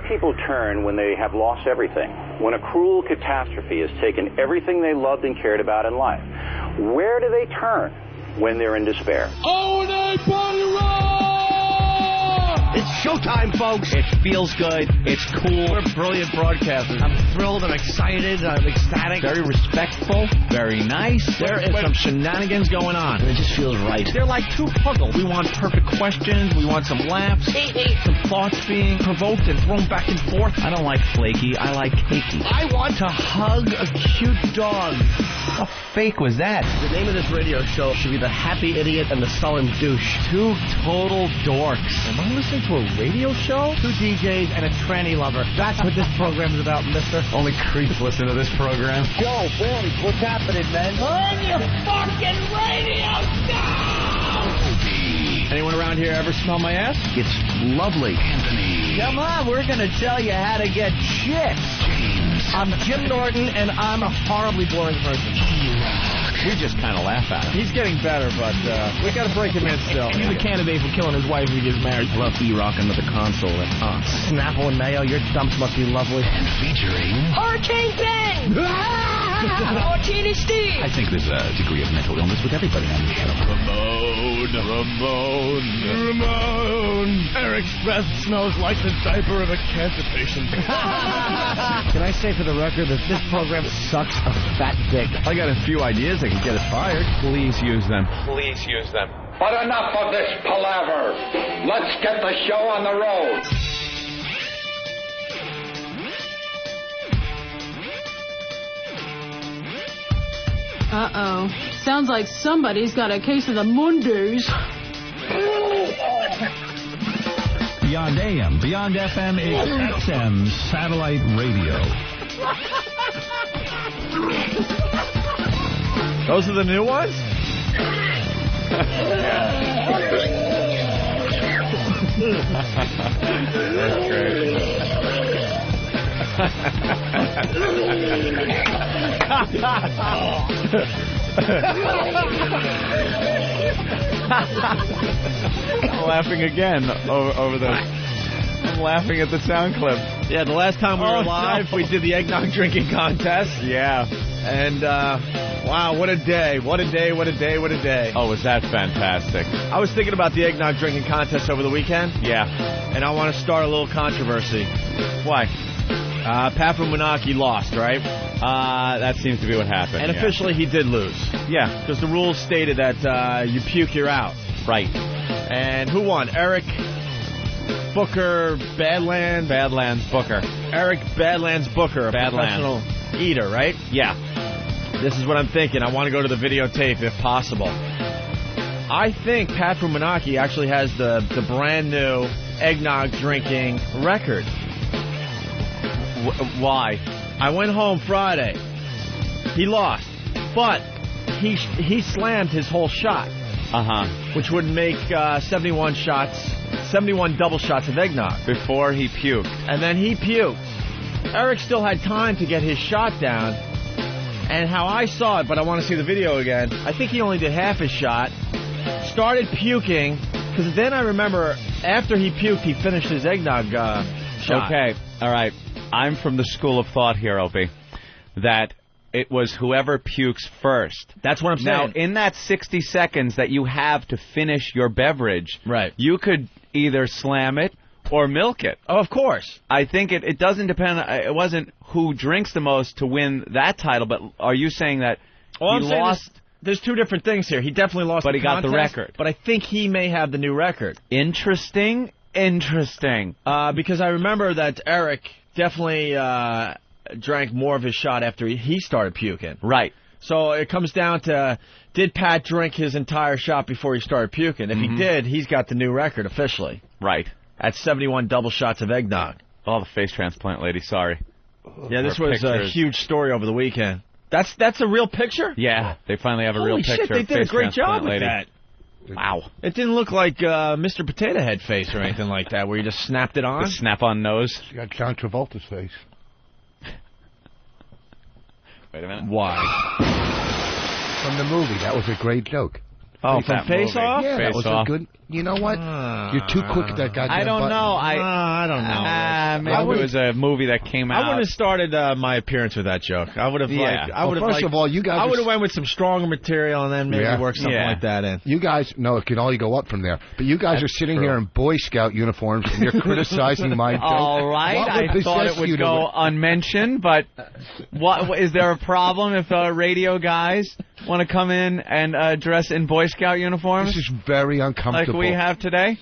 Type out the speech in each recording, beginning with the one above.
people turn when they have lost everything? When a cruel catastrophe has taken everything they loved and cared about in life? Where do they turn when they're in despair? O&A Party Rock! It's showtime, folks. It feels good. It's cool. We're brilliant broadcasters. I'm thrilled. I'm excited. I'm ecstatic. Very respectful. Very nice. There is some shenanigans going on. It just feels right. They're like two puzzles. We want perfect questions. We want some laughs. Some thoughts being provoked and thrown back and forth. I don't like flaky. I like cakey. I want to hug a cute dog. How fake was that? The name of this radio show should be The Happy Idiot and the Sullen Douche. Two total dorks. Am I listening to a radio show? Two DJs and a tranny lover. That's what this program is about, mister. Only creeps listen to this program. Yo, boys, what's happening, man? Turn your fucking radio down! Anyone around here ever smell my ass? It's lovely. Anthony. Come on, we're going to tell you how to get chicks. James. I'm Jim Norton, and I'm a horribly boring person. We just kind of laugh at him. He's getting better, but we got to break him in still. He's a candidate for killing his wife if he gets married. I love E-Rock under the console. Snapple and mayo, your dumps must be lovely. And featuring... Hurricane Ben! Martini Steve! I think there's a degree of mental illness with everybody on the show. Ramon. Eric's breath smells like the diaper of a cancer patient. Can I say for the record that this program sucks a fat dick? I got a few ideas that could get us fired. Please use them. Please use them. But enough of this palaver. Let's get the show on the road. Uh-oh. Sounds like somebody's got a case of the Mondays. Beyond AM, Beyond FM, it's XM Satellite Radio. Those are the new ones? That's great. I'm laughing again over the... I'm laughing at the sound clip. Yeah, the last time we were live, we did the eggnog drinking contest. Yeah. And, wow, what a day. What a day, what a day, what a day. Oh, was that fantastic? I was thinking about the eggnog drinking contest over the weekend. Yeah. And I want to start a little controversy. Why? Pat from Anarchy lost, right? That seems to be what happened. And officially he did lose. Yeah. Because the rules stated that you puke, you're out. Right. And who won? Eric Booker Badlands? Badlands Booker. Eric Badlands Booker, a professional eater, right? Yeah. This is what I'm thinking. I want to go to the videotape if possible. I think Pat from Anarchy actually has the brand new eggnog drinking record. Why? I went home Friday. He lost, but he slammed his whole shot. Which would make 71 double shots of eggnog. Before he puked. And then he puked. Eric still had time to get his shot down. And how I saw it, but I want to see the video again, I think he only did half his shot. Started puking, because then I remember after he puked, he finished his eggnog shot. Okay, all right. I'm from the school of thought here, Opie, that it was whoever pukes first. That's what I'm saying. Now, in that 60 seconds that you have to finish your beverage, right, you could either slam it or milk it. Oh, of course. I think it doesn't depend. It wasn't who drinks the most to win that title, but are you saying that he lost? There's two different things here. He definitely lost, but he got the record. But I think he may have the new record. Interesting. Because I remember that Eric definitely drank more of his shot after he started puking. Right. So it comes down to, did Pat drink his entire shot before he started puking? If he did, he's got the new record officially. Right. At 71 double shots of eggnog. Oh, the face transplant lady, sorry. Yeah, this was a huge story over the weekend. That's a real picture? Yeah, they finally have a real picture. Holy shit, they did a great job with that. Wow. It didn't look like Mr. Potato Head face or anything like that, where you just snapped it on. The snap-on nose. You got John Travolta's face. Wait a minute. Why? From the movie. That was a great joke. Oh, from Face Off? Yeah, that was a good. You know what? You're too quick at that goddamn I don't button. know. I don't know. Maybe it was a movie that came out. I wouldn't have started my appearance with that joke. I would have First of all, you guys. I would have went with some stronger material and then maybe work something like that in. You guys, no, it can only go up from there. But you guys are sitting here in Boy Scout uniforms and you're criticizing my joke. All right, I thought it would go unmentioned, but what is there a problem if radio guys want to come in and dress in Boy Scout uniforms? This is very uncomfortable. Like we have today?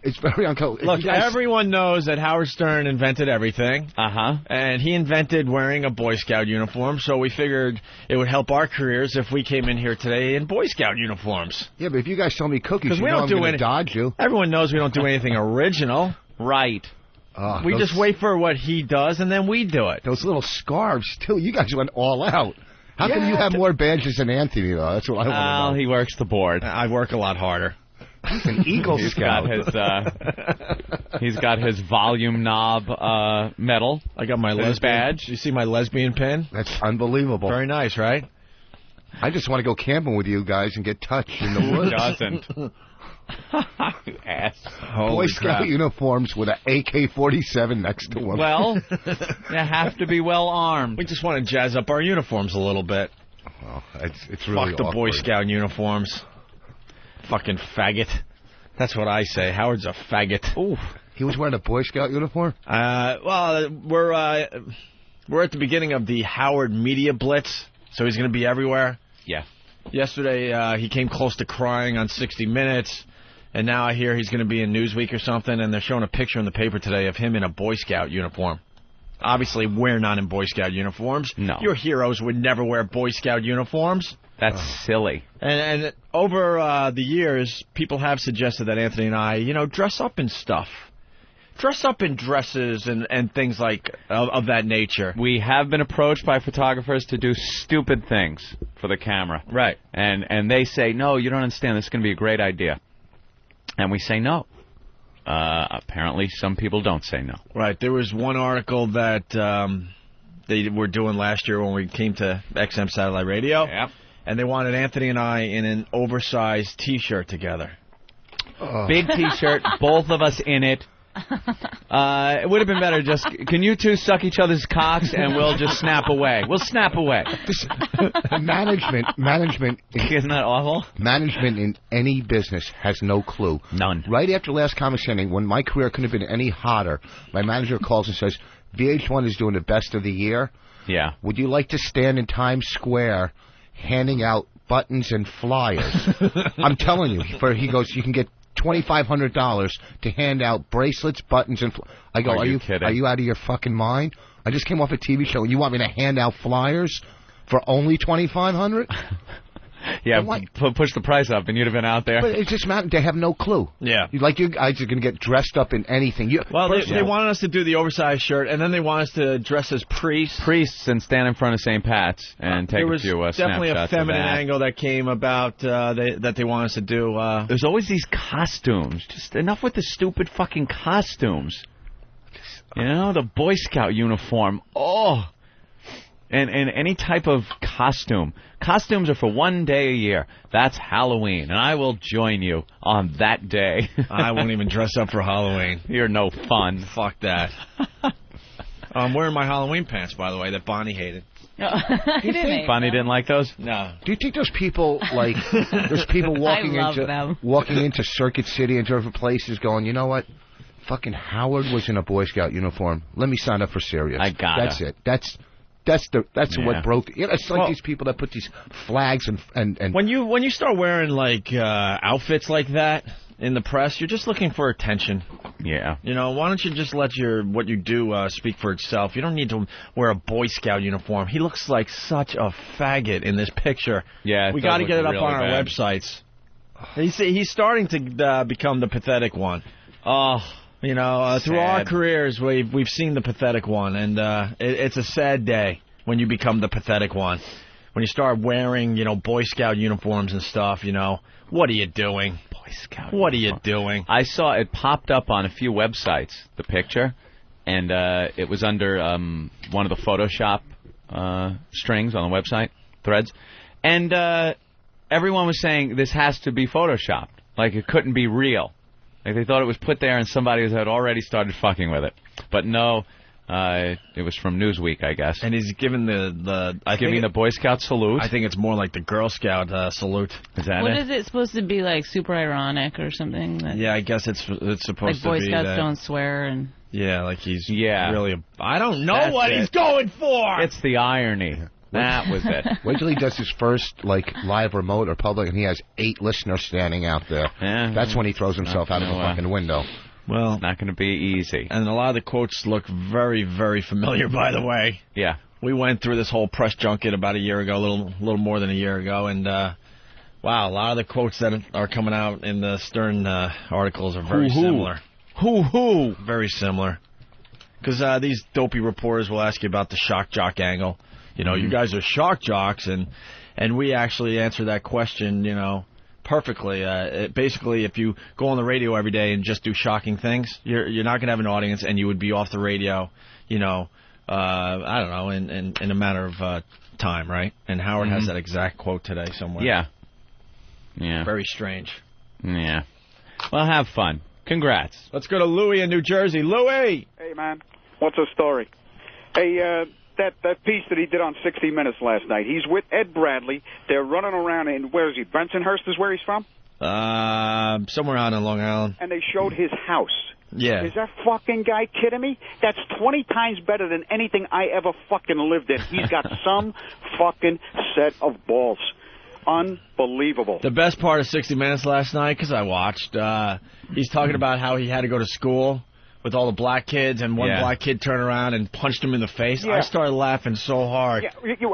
It's very uncomfortable. Look, everyone knows that Howard Stern invented everything. And he invented wearing a Boy Scout uniform, so we figured it would help our careers if we came in here today in Boy Scout uniforms. Yeah, but if you guys tell me cookies, you we know don't I'm going to dodge you. Everyone knows we don't do anything original. Right. We just wait for what he does, and then we do it. Those little scarves, too. You guys went all out. How come you have more badges than Anthony, though? That's what I want to know. He works the board. I work a lot harder. He's an Eagle Scout. He's got his volume knob medal. I got my lesbian badge. You see my lesbian pin? That's unbelievable. Very nice, right? I just want to go camping with you guys and get touched in the woods. Doesn't. You ass. Boy Scout uniforms with an AK-47 next to them. Well, you have to be well armed. We just want to jazz up our uniforms a little bit. Well, it's really Fuck the awkward. Boy Scout uniforms. Fucking faggot. That's what I say. Howard's a faggot. Ooh. He was wearing a Boy Scout uniform? Well, we're at the beginning of the Howard Media Blitz, so he's going to be everywhere. Yeah. Yesterday, he came close to crying on 60 Minutes, and now I hear he's going to be in Newsweek or something, and they're showing a picture in the paper today of him in a Boy Scout uniform. Obviously, we're not in Boy Scout uniforms. No. Your heroes would never wear Boy Scout uniforms. That's silly. And over the years, people have suggested that Anthony and I, dress up in stuff. Dress up in dresses and things like of that nature. We have been approached by photographers to do stupid things for the camera. Right. And they say, no, you don't understand. This is going to be a great idea. And we say no. Apparently, some people don't say no. Right. There was one article that they were doing last year when we came to XM Satellite Radio. Yep. And they wanted Anthony and I in an oversized T-shirt together. Big T-shirt, both of us in it. It would have been better just, can you two suck each other's cocks and we'll just snap away. We'll snap away. Management. Isn't that awful? Management in any business has no clue. None. Right after last comic standing, when my career couldn't have been any hotter, my manager calls and says, VH1 is doing the best of the year. Yeah. Would you like to stand in Times Square handing out buttons and flyers? I'm telling you. He goes, you can get $2,500 to hand out bracelets, buttons, and I go, are you kidding? Are you out of your fucking mind? I just came off a TV show, and you want me to hand out flyers for only $2,500? Yeah, push the price up, and you'd have been out there. But it's just they have no clue. Yeah. You guys are going to get dressed up in anything. They wanted us to do the oversized shirt, and then they want us to dress as priests. Priests and stand in front of St. Pat's and take a few snapshots. There was definitely a feminine angle that came about that they want us to do. There's always these costumes. Just enough with the stupid fucking costumes. The Boy Scout uniform. Oh. And any type of costume. Costumes are for one day a year. That's Halloween, and I will join you on that day. I won't even dress up for Halloween. You're no fun. Fuck that. I'm wearing my Halloween pants, by the way, that Bonnie hated. Bonnie didn't like those? No. Do you think those people, there's people walking into Circuit City and different places going, you know what? Fucking Howard was in a Boy Scout uniform. Let me sign up for Sirius. I got That's it. That's what broke. It's like these people that put these flags and when you start wearing outfits like that in the press, you're just looking for attention. Yeah. Why don't you just let what you do speak for itself? You don't need to wear a Boy Scout uniform. He looks like such a faggot in this picture. Yeah. We got to get it up on our websites. He's starting to become the pathetic one. Oh. Through our careers, we've seen the pathetic one, and it's a sad day when you become the pathetic one. When you start wearing, Boy Scout uniforms and stuff, what are you doing? Boy Scout. What are you doing? I saw it popped up on a few websites, the picture, and it was under one of the Photoshop strings on the website, threads, and everyone was saying this has to be photoshopped. Like, it couldn't be real. Like, they thought it was put there and somebody had already started fucking with it. But no, it was from Newsweek, I guess. And he's giving the Boy Scout salute. I think it's more like the Girl Scout salute. Is that What it? is it supposed to be, like, super ironic or something? Yeah, I guess it's supposed like to be Boy Scouts that. don't swear and... Yeah, like he's really... I don't know That's what it. he's going for! It's the irony. That was it. Wait till he does his first, like, live remote or public, and he has 8 listeners standing out there. Yeah. That's when he throws himself out of the fucking window. Well, it's not going to be easy. And a lot of the quotes look very, very familiar, by the way. Yeah. We went through this whole press junket about a year ago, a little more than a year ago, and wow, a lot of the quotes that are coming out in the Stern articles are very similar. Very similar. Because these dopey reporters will ask you about the shock jock angle. You know, you guys are shock jocks, and we actually answer that question, you know, perfectly. Basically, if you go on the radio every day and just do shocking things, you're not going to have an audience, and you would be off the radio, you know, I don't know, in a matter of time, right? And Howard has that exact quote today somewhere. Yeah. Yeah. Very strange. Yeah. Well, have fun. Congrats. Let's go to Louie in New Jersey. Louie! Hey, man. What's the story? Hey, that piece that he did on 60 Minutes last night, he's with Ed Bradley. They're running around in, where is he? Bensonhurst is where he's from? Somewhere out in Long Island. And they showed his house. Yeah. Is that fucking guy kidding me? That's 20 times better than anything I ever fucking lived in. He's got some fucking set of balls. Unbelievable. The best part of 60 Minutes last night, because I watched, he's talking about how he had to go to school with all the black kids, and one black kid turned around and punched him in the face. Yeah. I started laughing so hard. Yeah,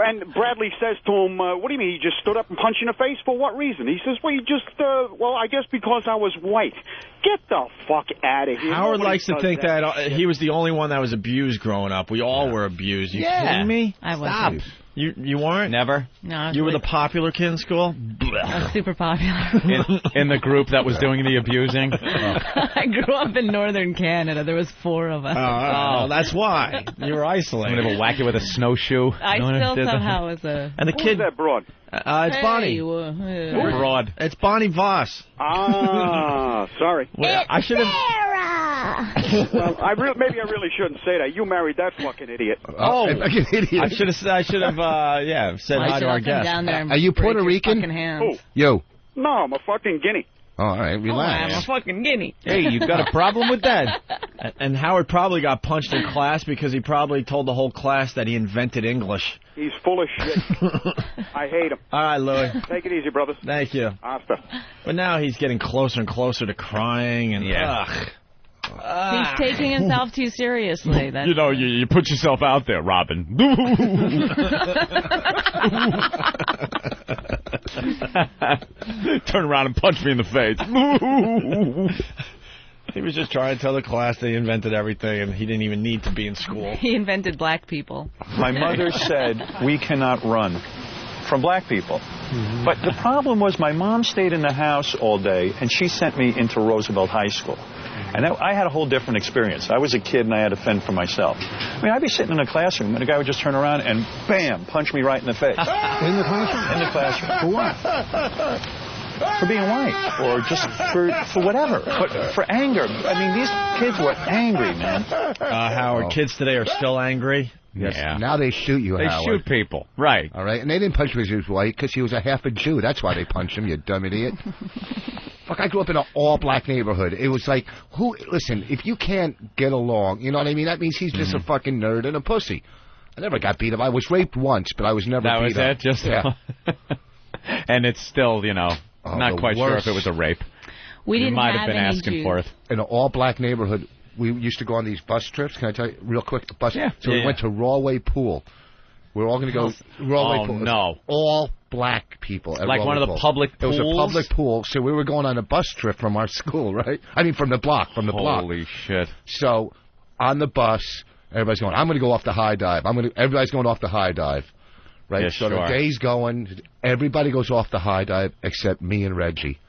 and Bradley says to him, what do you mean, he just stood up and punched you in the face? For what reason? He says, well, you just, I guess because I was white. Get the fuck out of here. Howard Nobody likes to does think that he was the only one that was abused growing up. We all were abused. You kidding me? I wasn't. You weren't? Never? No. You were the popular kid in school? I was super popular. in the group that was doing the abusing? I grew up in northern Canada. There was 4 of us. Oh, that's why. You were isolated. I'm going to whack you with a snowshoe. I still somehow was a... And the kid... that broad? It's Bonnie. Broad. It's Bonnie Vos. Ah, sorry. Well, I should have... Well, maybe I really shouldn't say that. You married that fucking idiot. Fucking idiot. I should have said hi to our guest. Down there and Are you break Puerto your Rican? fucking hands. Who? Yo. No, I'm a fucking guinea. Oh, all right, relax. I'm a fucking guinea. Hey, you got a problem with that? And Howard probably got punched in class because he probably told the whole class that he invented English. He's full of shit. I hate him. All right, Louis. Take it easy, brother. Thank you. Hasta. But now he's getting closer and closer to crying, and He's taking himself too seriously. That's You know, you put yourself out there, Robin. Turn around and punch me in the face. He was just trying to tell the class that he invented everything, and he didn't even need to be in school. He invented black people. My mother said we cannot run from black people. But the problem was my mom stayed in the house all day, and she sent me into Roosevelt High School. And I had a whole different experience. I was a kid, and I had to fend for myself. I mean, I'd be sitting in a classroom, and a guy would just turn around and, bam, punch me right in the face. In the classroom? In the classroom. For what? For being white, or just for whatever. But for anger. I mean, these kids were angry, man. Howard, kids today are still angry. Yes. Yeah. Now they shoot you, They Howard. shoot people. Right. All right. And they didn't punch him because he was white, because he was a half a Jew. That's why they punched him, you dumb idiot. Fuck, I grew up in an all-black neighborhood. It was like, listen, if you can't get along, you know what I mean? That means he's just a fucking nerd and a pussy. I never got beat up. I was raped once, but I was never That beat was up. it? Just yeah. And it's still, you know, not quite sure if it was a rape. We didn't might have have been any asking Jews. for it. In an all-black neighborhood, we used to go on these bus trips. Can I tell you real quick? So we went to Rawway Pool. We're all going to go Rawway Pool. No. All black people at Like Rawway one of the Pool. public pools? It was a public pool. So we were going on a bus trip from our school, right? I mean, from the block, Holy shit. So on the bus, everybody's going, I'm going to go off the high dive. Everybody's going off the high dive. Right? Yeah, so sure. the day's going, everybody goes off the high dive except me and Reggie.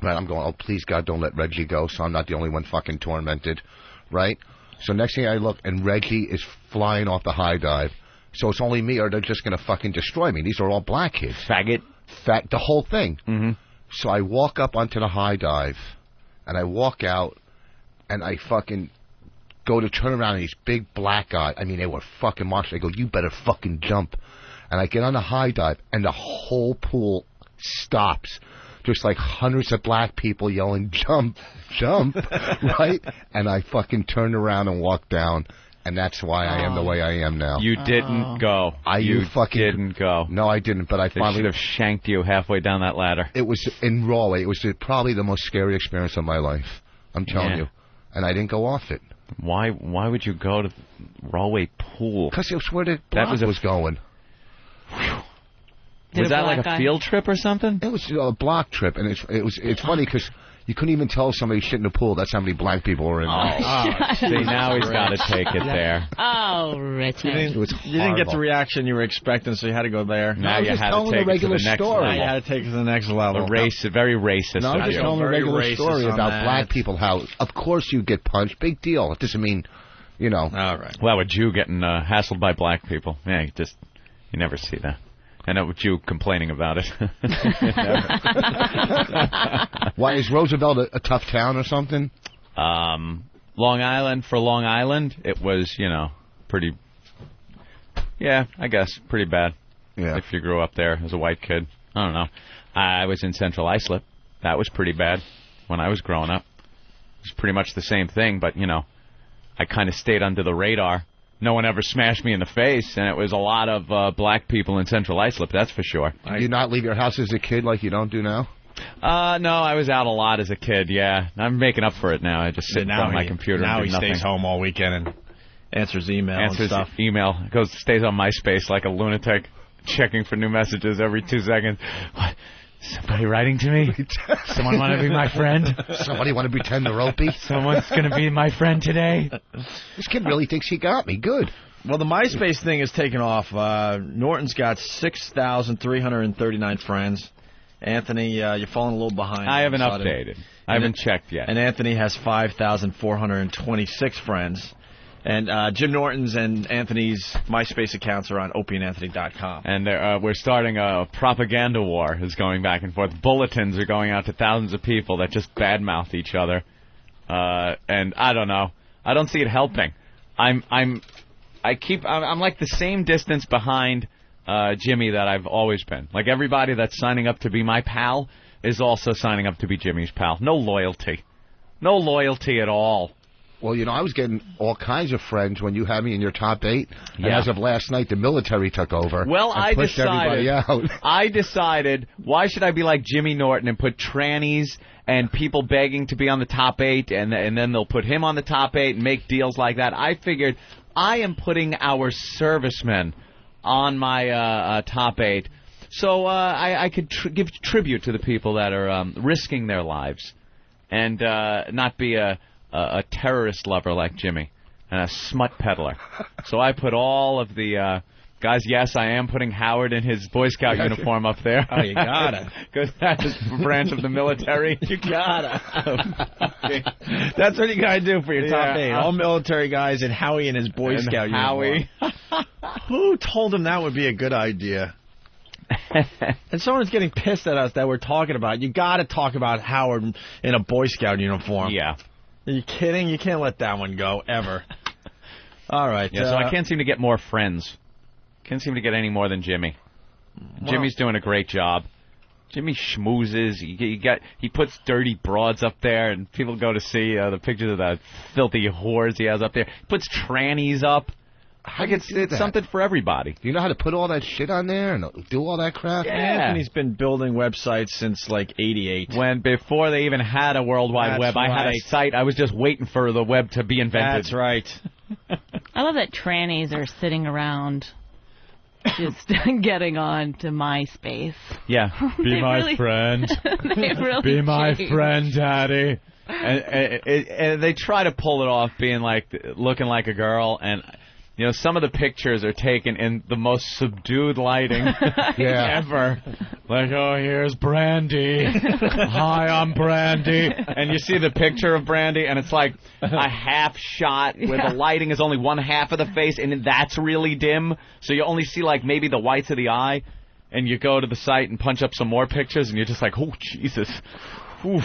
Right, I'm going, oh, please, God, don't let Reggie go, so I'm not the only one fucking tormented. Right? So next thing I look, and Reggie is flying off the high dive. So it's only me, or they're just going to fucking destroy me. These are all black kids. Faggot. the whole thing. Mm-hmm. So I walk up onto the high dive, and I walk out, and I fucking go to turn around, and these big black guys, I mean, they were fucking monsters. I go, you better fucking jump. And I get on the high dive, and the whole pool stops. Just like hundreds of black people yelling, jump, jump, right? And I fucking turned around and walked down. And that's why I am the way I am now. You didn't go. You didn't go. No, I didn't, but I finally... They should have shanked you halfway down that ladder. It was in Rahway. It was probably the most scary experience of my life. I'm telling you. And I didn't go off it. Why would you go to Rahway Pool? Because it was where the block was going. Was that like a field trip or something? It was a block trip, and it's funny because... You couldn't even tell somebody shit in the pool. That's how many black people were in there. See, now he's got to take it there. Oh, Richard. You didn't get the reaction you were expecting, so you had to go there. Now you had to take it to the next level. Now you had to take it to the next level. Very racist. No, I'm just telling a regular story about black people. How, of course, you get punched. Big deal. It doesn't mean, you know. All right. Well, a Jew getting hassled by black people. Yeah, you never see that. And a Jew complaining about it. Why, is Roosevelt a tough town or something? Long Island, for Long Island, it was, pretty, I guess, pretty bad. Yeah. If you grew up there as a white kid. I don't know. I was in Central Islip. That was pretty bad when I was growing up. It was pretty much the same thing, but, I kind of stayed under the radar. No one ever smashed me in the face, and it was a lot of black people in Central Islip, that's for sure. Did you not leave your house as a kid like you don't do now? No, I was out a lot as a kid, yeah. I'm making up for it now. I just sit in front of my computer and do nothing. Now he stays home all weekend and answers email and stuff. Stays on MySpace like a lunatic, checking for new messages every 2 seconds. What? Somebody writing to me? Someone want to be my friend? Somebody want to pretend they're Opie? Someone's going to be my friend today? This kid really thinks he got me. Good. Well, the MySpace thing is taking off. Norton's got 6,339 friends. Anthony, you're falling a little behind. I haven't updated. I haven't checked yet. And Anthony has 5,426 friends. And Jim Norton's and Anthony's MySpace accounts are on opieandanthony.com. And we're starting a propaganda war is going back and forth. Bulletins are going out to thousands of people that just badmouth each other. And I don't know. I don't see it helping. I'm like the same distance behind Jimmy that I've always been. Like everybody that's signing up to be my pal is also signing up to be Jimmy's pal. No loyalty. No loyalty at all. Well, I was getting all kinds of friends when you had me in your top 8. And as of last night, the military took over. Well, and pushed everybody out. I decided, why should I be like Jimmy Norton and put trannies and people begging to be on the top 8, and then they'll put him on the top 8 and make deals like that. I figured I am putting our servicemen on my top 8. So I could give tribute to the people that are risking their lives and not be a terrorist lover like Jimmy and a smut peddler. So I put all of the guys. Yes, I am putting Howard in his Boy Scout uniform up there. Oh, you gotta. Because that's a branch of the military. You gotta. That's what you gotta do for your top 8. All military guys and Howie in his Boy Scout uniform. Who told him that would be a good idea? And someone's getting pissed at us that we're talking about. You gotta talk about Howard in a Boy Scout uniform. Yeah. Are you kidding? You can't let that one go, ever. All right. Yeah, so I can't seem to get more friends. Can't seem to get any more than Jimmy. Jimmy's doing a great job. Jimmy schmoozes. He puts dirty broads up there, and people go to see the pictures of the filthy whores he has up there. He puts trannies up. It's something for everybody. Do you know how to put all that shit on there and do all that crap? Yeah. Anthony's been building websites since like '88. Before they even had a World Wide Web, I had a site. I was just waiting for the web to be invented. That's right. I love that trannies are sitting around just getting on to MySpace. Yeah. Be my friend. They really Be my changed. friend, Daddy. And they try to pull it off being looking like a girl, and some of the pictures are taken in the most subdued lighting ever. Like, oh, here's Brandy. Hi, I'm Brandy. And you see the picture of Brandy, and it's like a half shot where the lighting is only one half of the face, and that's really dim. So you only see, maybe the whites of the eye. and you go to the site and punch up some more pictures, and you're just like, oh, Jesus. Oof.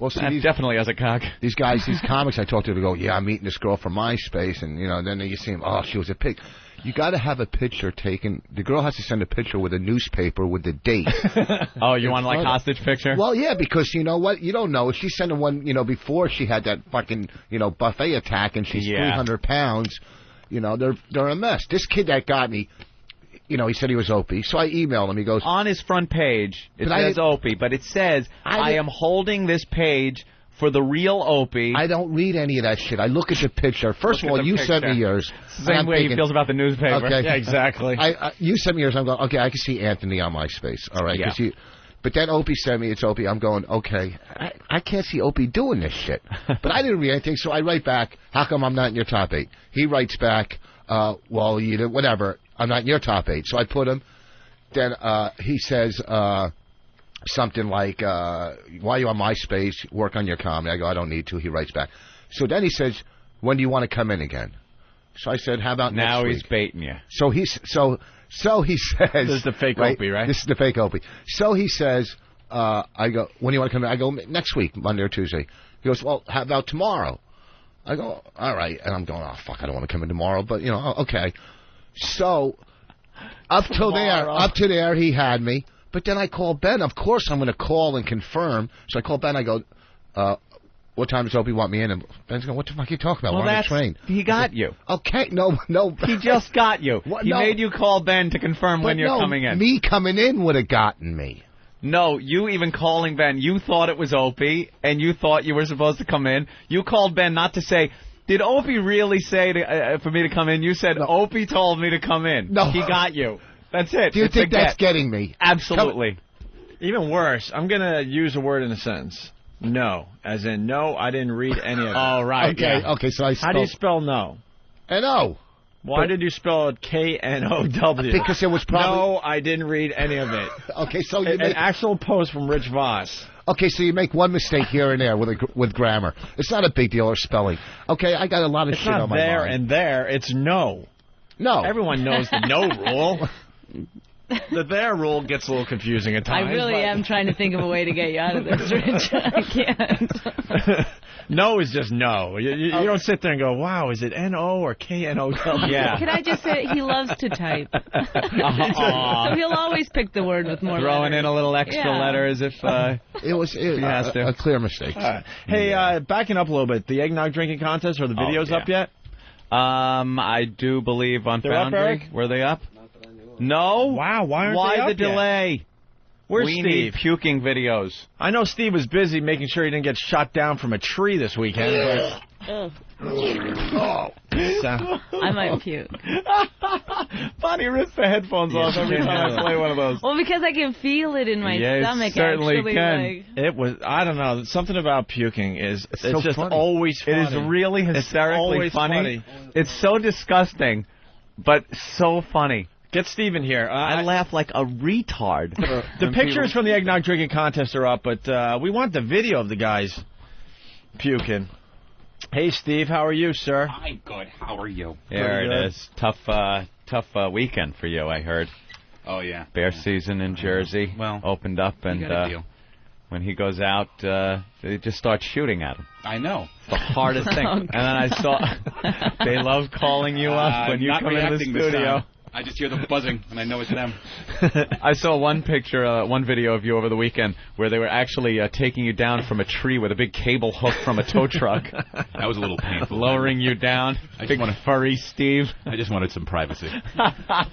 Well, see, that definitely has a cock. These guys, these comics I talk to, they go, yeah, I'm meeting this girl from MySpace, and, then you see them, oh, she was a pig. You got to have a picture taken. The girl has to send a picture with a newspaper with the date. Oh, you want like hostage picture? Well, yeah, because you know what? You don't know. If she's sending one, before she had that fucking, buffet attack and she's 300 pounds, they're a mess. This kid that got me, he said he was Opie. So I emailed him. He goes... On his front page, it says Opie, but it says, I am holding this page for the real Opie. I don't read any of that shit. I look at the picture. First of all, you sent me yours. Same way he feels about the newspaper. Okay. Yeah, exactly. You sent me yours. I'm going, okay, I can see Anthony on MySpace. All right. Yeah. But then Opie sent me, it's Opie. I'm going, okay, I can't see Opie doing this shit. But I didn't read anything, so I write back, how come I'm not in your top 8? He writes back, well, you did whatever. I'm not in your top 8. So I put him. Then he says something like, why are you on MySpace? Work on your comedy. I go, I don't need to. He writes back. So then he says, when do you want to come in again? So I said, how about now next week? He's baiting you. So he says... This is the fake Opie, right? This is the fake Opie. So he says, I go, when do you want to come in? I go, next week, Monday or Tuesday. He goes, well, how about tomorrow? I go, all right. And I'm going, oh, fuck, I don't want to come in tomorrow. But, okay. So up to there, he had me. But then I called Ben. Of course I'm going to call and confirm. So I called Ben. I go, what time does Opie want me in? And Ben's going, what the fuck are you talking about? Well, we're on the train. He got you. Okay, no. He just got you. What? He made you call Ben to confirm when you're coming in. Me coming in would have gotten me. No, you even calling Ben, you thought it was Opie, and you thought you were supposed to come in. You called Ben not to say, did Opie really say for me to come in? You said, Opie told me to come in. No. He got you. That's it. Do you think that's getting me? Absolutely. Even worse, I'm going to use a word in a sentence. No. As in, no, I didn't read any of it. Oh, right. Okay, yeah. Okay, so How do you spell no? N-O. Why did you spell it K-N-O-W? Because it was probably... No, I didn't read any of it. Okay, so you An actual post from Rich Vos. Okay, so you make one mistake here and there with grammar. It's not a big deal, or spelling. Okay, I got a lot of shit on my mind. It's not there and there. It's no. No. Everyone knows the no rule. The there rule gets a little confusing at times. I really am trying to think of a way to get you out of this, Rich. I can't. No is just no. You don't sit there and go, wow, is it N-O or K-N-O-W? Yeah. Can I just say he loves to type. So he'll always pick the word with more Throwing letters. in a little extra letter as if it was a clear mistake. Hey, backing up a little bit, the eggnog drinking contest, are the videos up yet? I do believe on They're Foundry. Up, Eric? Were they up? No. Wow, why aren't Why they up the delay? Yet? Where's we Steve? need puking videos. I know Steve was busy making sure he didn't get shot down from a tree this weekend. I might puke. Bonnie rips the headphones off every time I play one of those. Well, because I can feel it in my stomach. Certainly actually, can. It was, I don't know, something about puking is, it's so just funny. always funny. It is really hysterically funny. It's so disgusting, but so funny. Get Steve in here. I laugh like a retard. The pictures from the eggnog drinking contest are up, but we want the video of the guys puking. Hey, Steve, how are you, sir? I'm good. How are you? There it is. Tough weekend for you, I heard. Oh, yeah. Bear season in Jersey opened up, and when he goes out, they just start shooting at him. I know. It's the hardest thing. And then I saw they love calling you up when you come in the studio. I just hear the buzzing, and I know it's them. I saw one picture, one video of you over the weekend where they were actually taking you down from a tree with a big cable hook from a tow truck. That was a little painful. Lowering you down. Big furry Steve. I just wanted some privacy.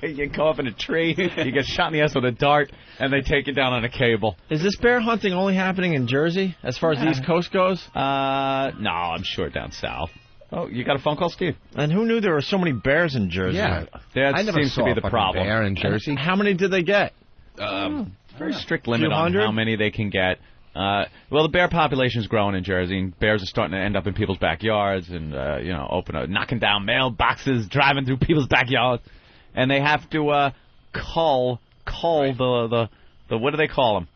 You go up in a tree, you get shot in the ass with a dart, and they take you down on a cable. Is this bear hunting only happening in Jersey as far as the East Coast goes? No, I'm sure down south. Oh, you got a phone call, Steve? And who knew there were so many bears in Jersey? Yeah. That seems to be the problem. Bear in Jersey. How many did they get? Very strict limit on how many they can get. Well, the bear population is growing in Jersey, and bears are starting to end up in people's backyards and, knocking down mailboxes, driving through people's backyards. And they have to cull the what do they call them?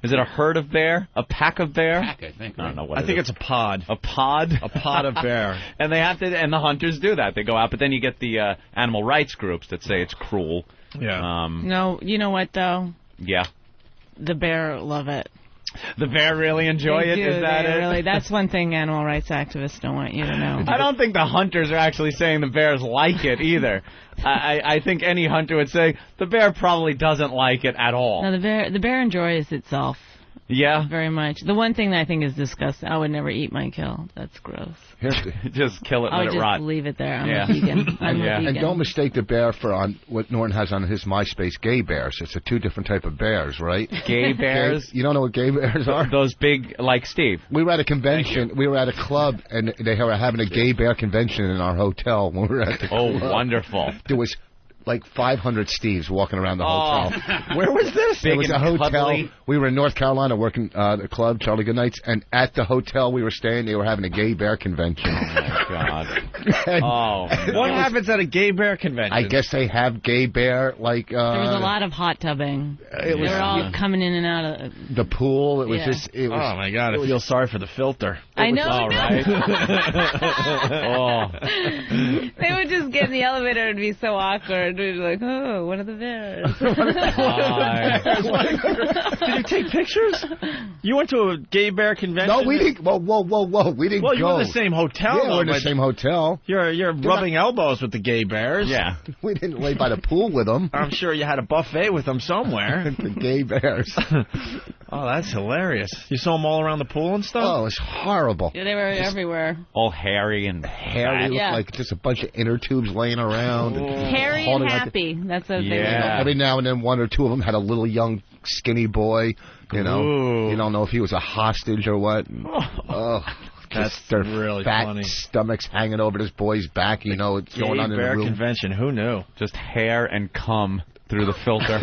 Is it a herd of bear? A pack of bear? Pack, I think. I don't know what I think it's a pod. A pod? A pod of bear. And they have to, and the hunters do that. They go out, but then you get the animal rights groups that say it's cruel. Yeah. No, you know what though? Yeah. The bear love it. The bear really enjoy They it? do, Is that they it? Really, that's one thing animal rights activists don't want you to know. I don't think the hunters are actually saying the bears like it either. I think any hunter would say the bear probably doesn't like it at all. No, the bear enjoys itself. Yeah? Very much. The one thing that I think is disgusting, I would never eat my kill. That's gross. Just kill it, I let would it rot. just leave it there. I'm a vegan. I'm a vegan. And don't mistake the bear for what Norton has on his MySpace, gay bears. It's a 2 different type of bears, right? Gay bears? You don't know what gay bears are? Those big, like Steve. We were at a convention. We were at a club, and they were having a gay bear convention in our hotel when we were at the club. Oh, wonderful. There was like 500 Steves walking around the hotel. Where was this? It was a hotel. We were in North Carolina working the club, Charlie Goodnights, and at the hotel we were staying, they were having a gay bear convention. Oh, my God. What happens at a gay bear convention? I guess they have gay bear, like... there was a lot of hot tubbing. They were all coming in and out of... The pool, it was just... It was, oh, my God, I feel sorry for the filter. I know. All right. They would just get in the elevator and be so awkward. We'd be like, oh, one of the bears. Did you take pictures? You went to a gay bear convention? No, we didn't. Whoa. We didn't go. Well, you were in the same hotel. Yeah, we're in the same hotel. You're rubbing elbows with the gay bears. Yeah. We didn't lay by the pool with them. I'm sure you had a buffet with them somewhere. The gay bears. Oh, that's hilarious. You saw them all around the pool and stuff? Oh, it's horrible. Yeah, they were everywhere. All hairy and hairy. Looked like just a bunch of inner tubes laying around. Hairy and happy. That's what they were. Every now and then, 1 or 2 of them had a little young, skinny boy. You know, you don't know if he was a hostage or what. That's their really fat funny. stomachs hanging over this boy's back. You know, it's going on in the bear room. convention. Who knew? Just hair and cum through the filter.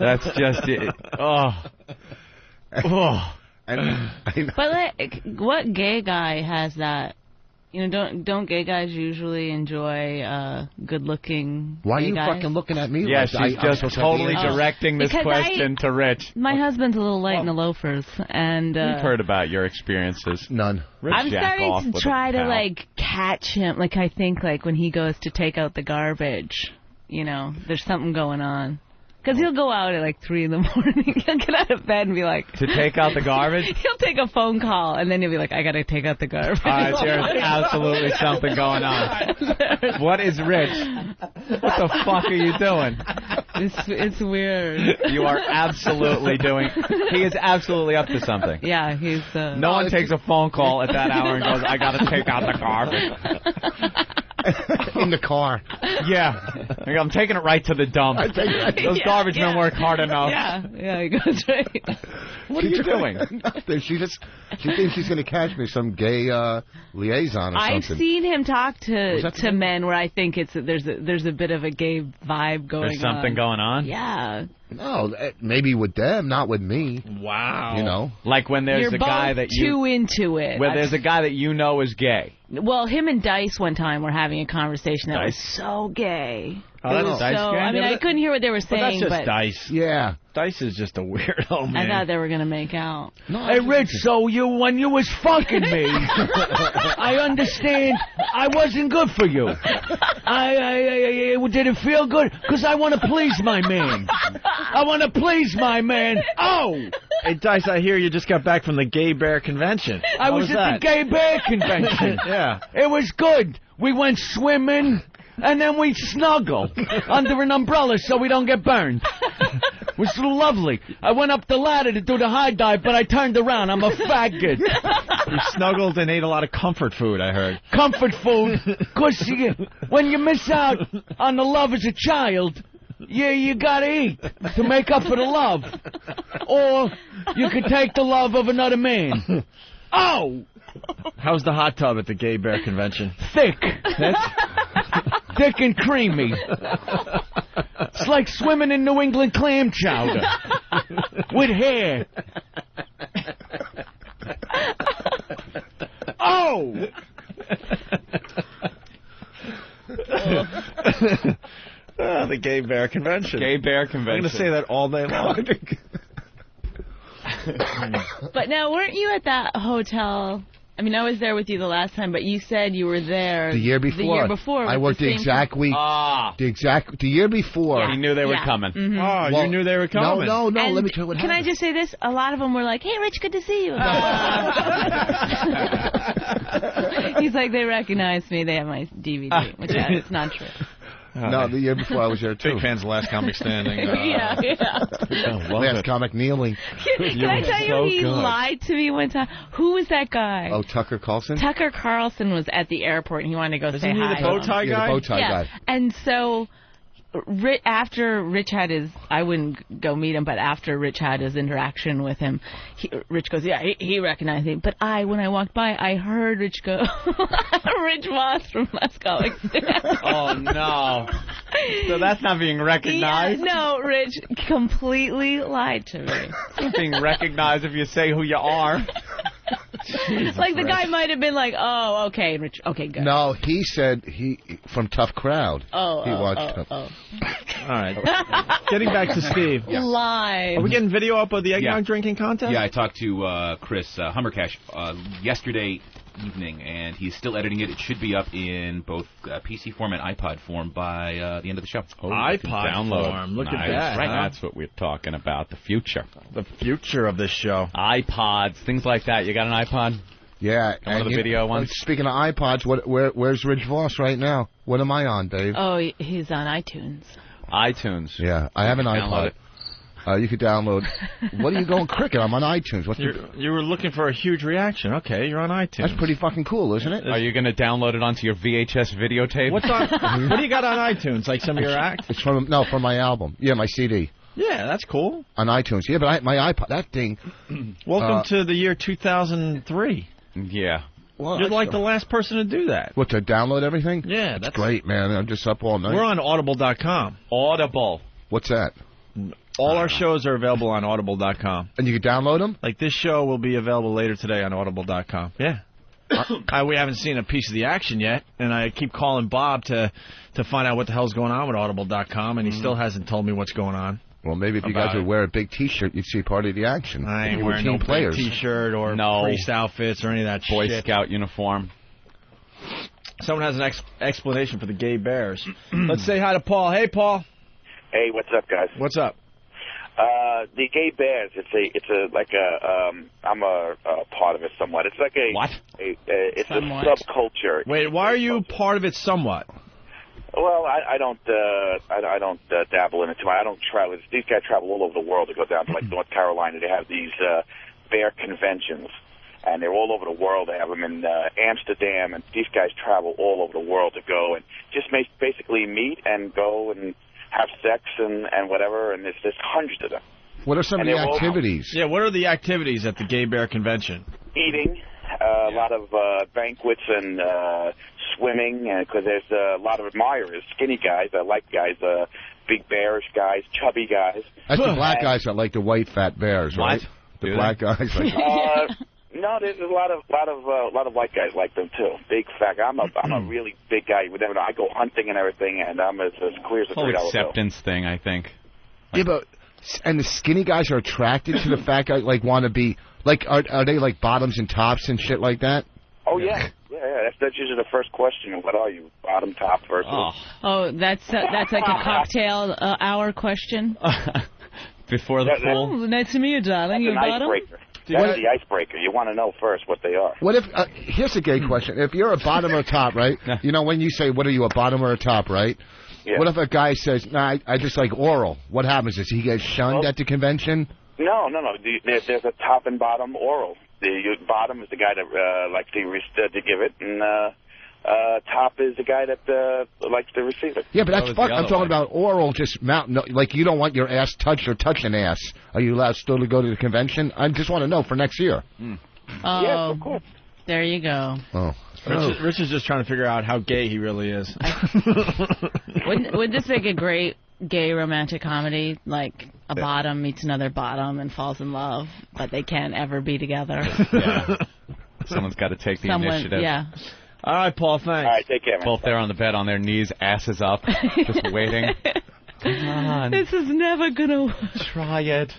That's just it. Oh. But like, what gay guy has that? You know, don't gay guys usually enjoy good-looking? Why are gay you guys? fucking looking at me? Yeah, like she's just totally directing this Because question to Rich. My husband's a little light in the loafers, and We've heard about your experiences. None. Rich I'm jack off starting to with try a to pal. like catch him. Like I think like when he goes to take out the garbage, you know, there's something going on. Because he'll go out at like 3 in the morning. He'll get out of bed and be like... To take out the garbage? He'll take a phone call, and then he'll be like, I got to take out the garbage. All right, there's absolutely something going on. What is Rich? What the fuck are you doing? It's weird. You are absolutely doing... He is absolutely up to something. Yeah, he's... No one takes a phone call at that hour and goes, I got to take out the garbage. In the car. Yeah. I'm taking it right to the dump. Those garbage men work hard enough. Yeah, he goes right. What are you doing? Nothing. She thinks she's going to catch me some gay liaison or something. I've seen him talk Was that to men where I think there's a bit of a gay vibe going on. There's something going on? Yeah. No, maybe with them, not with me. Wow. You know? Like when there's You're a guy both that you... too into it. Where there's a guy that you know is gay. Well, him and Dice one time were having a conversation that was so gay. Oh, It that's was Dice so, gay? I mean, I couldn't hear what they were But saying, that's just but Dice. Yeah. Dice is just a weirdo, man. I thought they were going to make out. No, Hey, Rich, so when you was fucking me, I understand I wasn't good for you. I did it feel good? Because I want to please my man. I want to please my man. Oh! Hey, Dice, I hear you just got back from the gay bear convention. I was at the gay bear convention. Yeah. It was good. We went swimming, and then we snuggle under an umbrella so we don't get burned. It was lovely. I went up the ladder to do the high dive, but I turned around. I'm a faggot. You snuggled and ate a lot of comfort food, I heard. Comfort food. Because when you miss out on the love as a child, you gotta eat to make up for the love. Or you could take the love of another man. Oh! How's the hot tub at the gay bear convention? Thick. Thick and creamy. It's like swimming in New England clam chowder. With hair. Oh! The gay bear convention. Gay bear convention. I'm going to say that all day long. But now, weren't you at that hotel? I mean, I was there with you the last time, but you said you were there the year before. The year before. I worked the exact week. The year before. He knew they were coming. Mm-hmm. Oh, you knew they were coming. No. And let me tell you what happened. Can I just say this? A lot of them were like, "Hey, Rich, good to see you." He's like, they recognize me. They have my DVD, which is not true. No, the year before I was there too. Big fans of Last Comic Standing. Yeah. Last comic kneeling. Can I tell you, he lied to me one time. Who was that guy? Oh, Tucker Carlson? Tucker Carlson was at the airport, and he wanted to go say hi. Isn't he the bow tie guy? Yeah, the bow tie guy. And so, after Rich had his, I wouldn't go meet him, but after Rich had his interaction with him, Rich goes, yeah, he recognized him. But when I walked by, I heard Rich go, Rich Voss from Last Comic Standing. Oh, no. So that's not being recognized? Yeah, no, Rich completely lied to me. It's not being recognized if you say who you are. Jesus, like the guy might have been like, oh, okay, Rich, okay, good. No, he said from Tough Crowd. He watched him. All right. Getting back to Steve. Live. Are we getting video up of the eggnog drinking contest? Yeah, I talked to Chris Hummercash yesterday evening, and he's still editing it. It should be up in both PC form and iPod form by the end of the show. iPod form. Look at that. Right, huh? that's what we're talking about. The future. The future of this show. iPods, things like that. You got an iPod? Yeah. One of the video ones? Speaking of iPods, where's Rich Voss right now? What am I on, Dave? Oh, he's on iTunes. iTunes. Yeah, I have an iPod. You could download. What are you going cricket? I'm on iTunes. You were looking for a huge reaction. Okay, you're on iTunes. That's pretty fucking cool, isn't it? Are you going to download it onto your VHS videotape? What's on? What do you got on iTunes? Like some of your acts? It's from my album. Yeah, my CD. Yeah, that's cool. On iTunes. Yeah, but my iPod, that thing. Welcome to the year 2003. Yeah. Well, you're like the last person to do that. What, to download everything? Yeah, that's great, man. I'm just up all night. We're on Audible.com. Audible. What's that? All our shows are available on Audible.com. And you can download them? Like this show will be available later today on Audible.com. Yeah. We haven't seen a piece of the action yet, and I keep calling Bob to find out what the hell's going on with Audible.com, and he still hasn't told me what's going on. Well, maybe if you guys would wear a big T-shirt, you'd see part of the action. I ain't wearing no big T-shirt or priest outfits or any of that Boy shit. Scout uniform. Someone has an explanation for the gay bears. Let's say hi to Paul. Hey, Paul. Hey, what's up, guys? What's up? The gay bears. I'm a part of it somewhat. It's like a what? It's somewhat. A subculture. Wait, why are you part of it somewhat? Well, I don't dabble in it too much. I don't travel. These guys travel all over the world to go down to like North Carolina. They have these bear conventions, and they're all over the world. They have them in Amsterdam, and these guys travel all over the world to go and just basically meet and go and have sex and whatever. And there's hundreds of them. What are some of the activities? Yeah, what are the activities at the gay bear convention? Eating. A lot of banquets and swimming, because there's a lot of admirers, skinny guys. I like guys, big bearish guys, chubby guys. That's the black guys that like the white fat bears, right? What? The black guys. Like no, there's a lot of white guys like them too. Big fat. I'm a really big guy. I go hunting and everything, and I'm as clear as a $3 bill. Whole acceptance thing, I think. Yeah, but and the skinny guys are attracted to the fat guys, like want to be. Like, are they like bottoms and tops and shit like that? Oh, yeah. That's usually the first question. What are you, bottom, top, versus? Oh, that's like a cocktail hour question? Before the pool? Oh, nice to meet you, darling. That's You bottom? icebreaker. That's the icebreaker. You want to know first what they are. What if, here's a gay question. If you're a bottom or a top, right? You know, when you say, what are you, a bottom or a top, right? Yeah. What if a guy says, nah, I just like oral? What happens? Does he get shunned at the convention? No. There's a top and bottom oral. The bottom is the guy that likes to give it, and top is the guy that likes to receive it. Yeah, but that's fuck. I'm talking about oral, just like you don't want your ass touched or touching ass. Are you allowed still to go to the convention? I just want to know for next year. Oh, yes, of course. There you go. Oh. Rich is just trying to figure out how gay he really is. Would this make a great gay romantic comedy? Like a bottom meets another bottom and falls in love, but they can't ever be together. Yeah. Someone's got to take the initiative. Yeah. All right, Paul, thanks. All right, take care, man. Both there on the bed on their knees, asses up, just waiting. Come on. This is never going to work. Try it.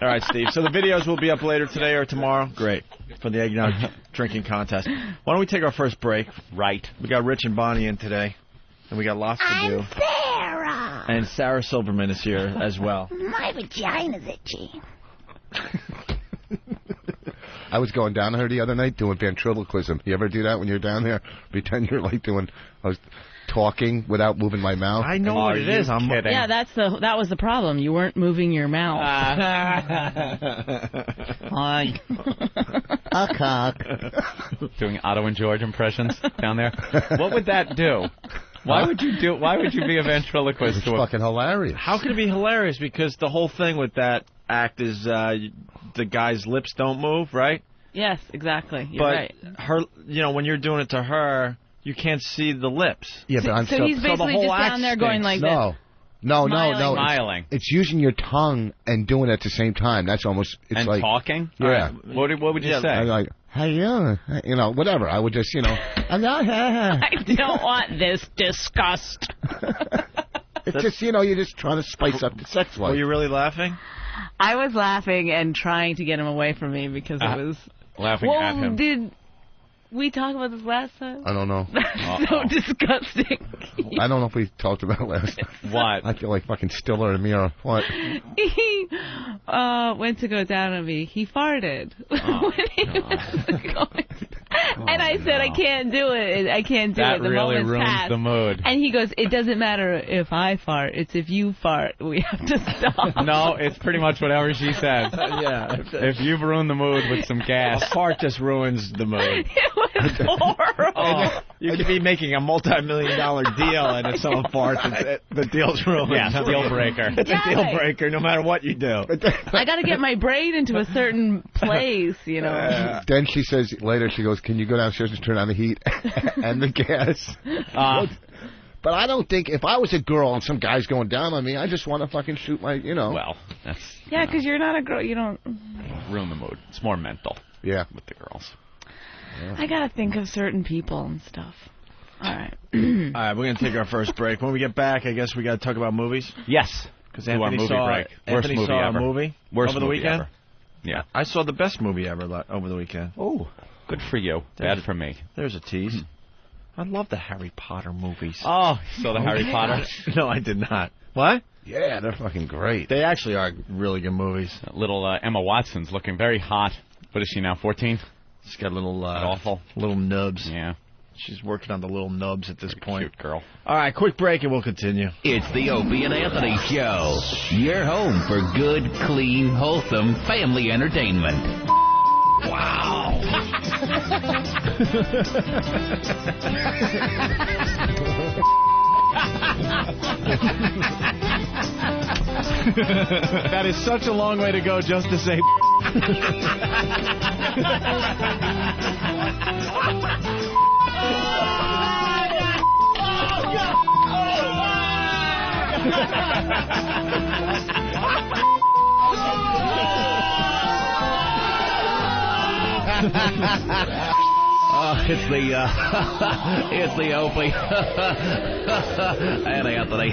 All right, Steve. So the videos will be up later today or tomorrow. Great. For the eggnog drinking contest. Why don't we take our first break? Right. We got Rich and Bonnie in today. And we got lots to do. Sarah. And Sarah Silverman is here as well. My vagina's itchy. I was going down there the other night doing ventriloquism. You ever do that when you're down there? Pretend you're like I was talking without moving my mouth. I know what it is. I'm kidding. Yeah, that was the problem. You weren't moving your mouth. Hi. A cock. Doing Otto and George impressions down there. What would that do? Why would you be a ventriloquist? It's fucking hilarious. How can it be hilarious? Because the whole thing with that act is the guy's lips don't move, right? Yes, exactly. You're right. Her, when you're doing it to her, you can't see the lips. Yeah, but so he's basically just down there going like this. No. Smiling. It's using your tongue and doing it at the same time. That's almost. It's and like talking. Yeah. Right. What would you say? I'm like, hey, whatever. I would just, I don't want this disgust. It's just, you're just trying to spice up the sex life. Were you really laughing? I was laughing and trying to get him away from me because it was laughing at him. Did we talk about this last time? I don't know. That's so disgusting. I don't know if we talked about it last time. What? I feel like fucking Stiller and Mira. What? He went to go down on me. He farted when he was going. And I said, I can't do it. I can't do that it. The really moment's ruins passed. the mood. And he goes, it doesn't matter if I fart. It's if you fart. We have to stop. No, it's pretty much whatever she says. Yeah. If you've ruined the mood with some gas. A fart just ruins the mood. It was horrible. You could be making a multi-million-dollar deal, and if someone farts, the deal's ruined. Yeah, deal breaker. It's a deal breaker no matter what you do. I got to get my brain into a certain place, Then she says, later, she goes, can you go downstairs and turn on the heat and the gas? But I don't think, if I was a girl and some guy's going down on me, I just want to fucking shoot my, Well, that's... Yeah, because you're not a girl. You don't... Ruin the mood. It's more mental. Yeah. With the girls. Yeah. I got to think of certain people and stuff. All right. All right, we're going to take our first break. When we get back, I guess we got to talk about movies. Yes. Because Anthony saw a movie over the weekend. Ever. Yeah. I saw the best movie ever over the weekend. Oh, good for you. Bad for me. There's a tease. I love the Harry Potter movies. Oh, you saw the Harry Potter? No, I did not. What? Yeah, they're fucking great. They actually are really good movies. Little Emma Watson's looking very hot. What is she now, 14? She's got little awful little nubs. Yeah. She's working on the little nubs at this point. Cute girl. All right, quick break and we'll continue. It's the Opie and Anthony Show. Your home for good, clean, wholesome family entertainment. Wow. That is such a long way to go just to say. It's the Opie and Anthony.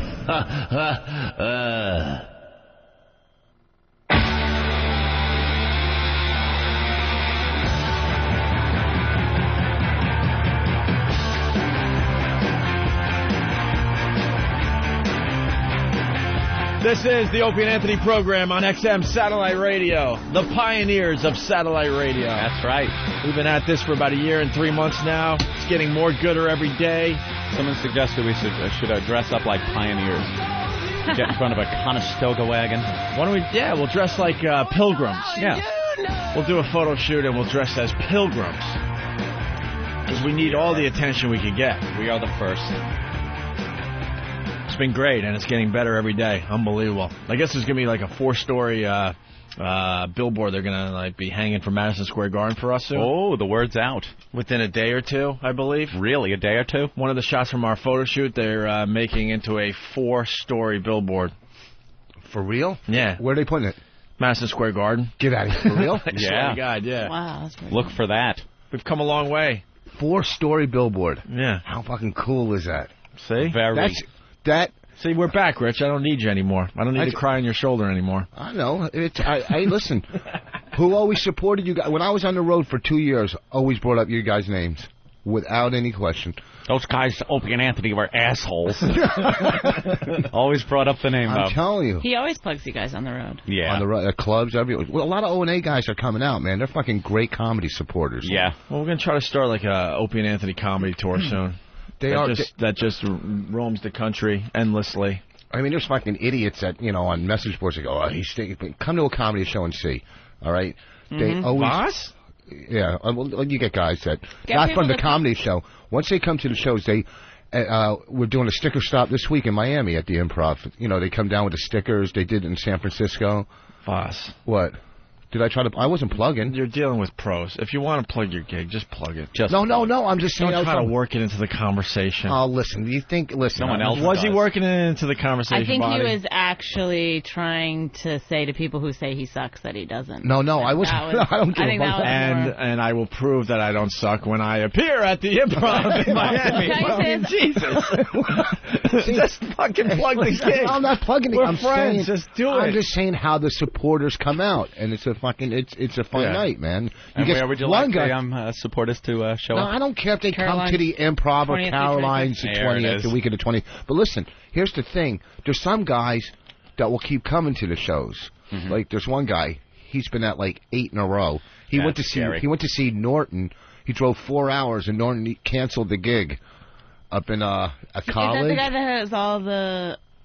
This is the Opie and Anthony program on XM Satellite Radio, the pioneers of satellite radio. That's right. We've been at this for about a year and 3 months now. It's getting more gooder every day. Someone suggested we should dress up like pioneers. Get in front of a Conestoga wagon. Why don't we? Yeah, we'll dress like pilgrims. Yeah. We'll do a photo shoot and we'll dress as pilgrims. Because we need all the attention we can get. We are the first. It's been great, and it's getting better every day. Unbelievable. I guess there's going to be like a 4-story billboard they're going to be hanging from Madison Square Garden for us soon. Oh, the word's out. Within a day or two, I believe. Really, a day or two? One of the shots from our photo shoot, they're making into a 4-story billboard. For real? Yeah. Where are they putting it? Madison Square Garden. Get out of here. For real? Yeah. God, yeah. Wow. That's really Look for that. We've come a long way. 4-story billboard. Yeah. How fucking cool is that? See? Very. See, we're back, Rich. I don't need you anymore. I don't need to cry on your shoulder anymore. I know. I listen. Who always supported you guys? When I was on the road for 2 years, always brought up your guys' names without any question. Those guys, Opie and Anthony, were assholes. Always brought up the name. I'm telling you. He always plugs you guys on the road. Yeah. On the road, clubs, everywhere. Well, a lot of O&A guys are coming out, man. They're fucking great comedy supporters. Yeah. Well, we're gonna try to start like a Opie and Anthony comedy tour soon. That just roams the country endlessly. I mean, there's fucking idiots that, on message boards that go, come to a comedy show and see, all right? They always... Vos? Yeah, well, you get guys that... not from the comedy show. Once they come to the shows, we're doing a sticker stop this week in Miami at the Improv. They come down with the stickers. They did it in San Francisco. Vos. What? Did I try to... I wasn't plugging. You're dealing with pros. If you want to plug your gig, just plug it. No, I'm just saying... Don't try to work it into the conversation. Oh, listen, Someone else was he working it into the conversation, I think Bonnie? he was actually trying to say to people who say he sucks that he doesn't. No, I wasn't. I don't give a fuck. And I will prove that I don't suck when I appear at the Improv in Miami. Jesus. Just fucking plug the gig. I'm not plugging it. We're I'm friends. saying, just do it. I'm just saying how the supporters come out, and it's a fun night, man. And where would you like the supporters to show up? No, I don't care if they come to the Improv or Caroline's the 20th, the week of the 20th. But listen, here's the thing. There's some guys that will keep coming to the shows. Like, there's one guy, he's been at like 8 in a row. He went to see Norton. He drove 4 hours, and Norton canceled the gig up in a college. Is that the guy that has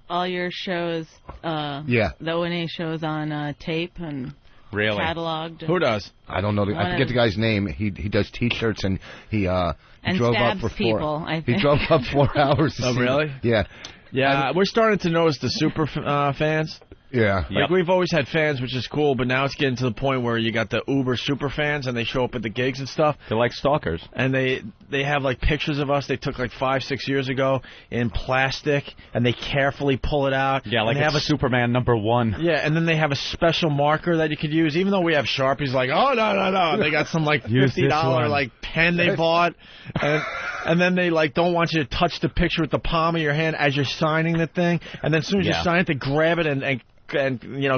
all your shows, the O&A shows on tape and... Really? Cataloged. Who does? I don't know. I forget the guy's name. He does T-shirts and he drove up for 4. People, I think. He drove up 4 hours. Oh, really? Yeah. Yeah, we're starting to notice the super fans. Yeah. Like, we've always had fans, which is cool, but now it's getting to the point where you got the uber super fans, and they show up at the gigs and stuff. They're like stalkers. And they have, like, pictures of us they took, like, 5-6 years ago in plastic, and they carefully pull it out. Yeah, like it's Superman #1. Yeah, and then they have a special marker that you could use. Even though we have Sharpies, like, oh, no. They got some, like, $50, like, pen they bought. And then they, like, don't want you to touch the picture with the palm of your hand as you're signing the thing. And then as soon as you sign it, they grab it and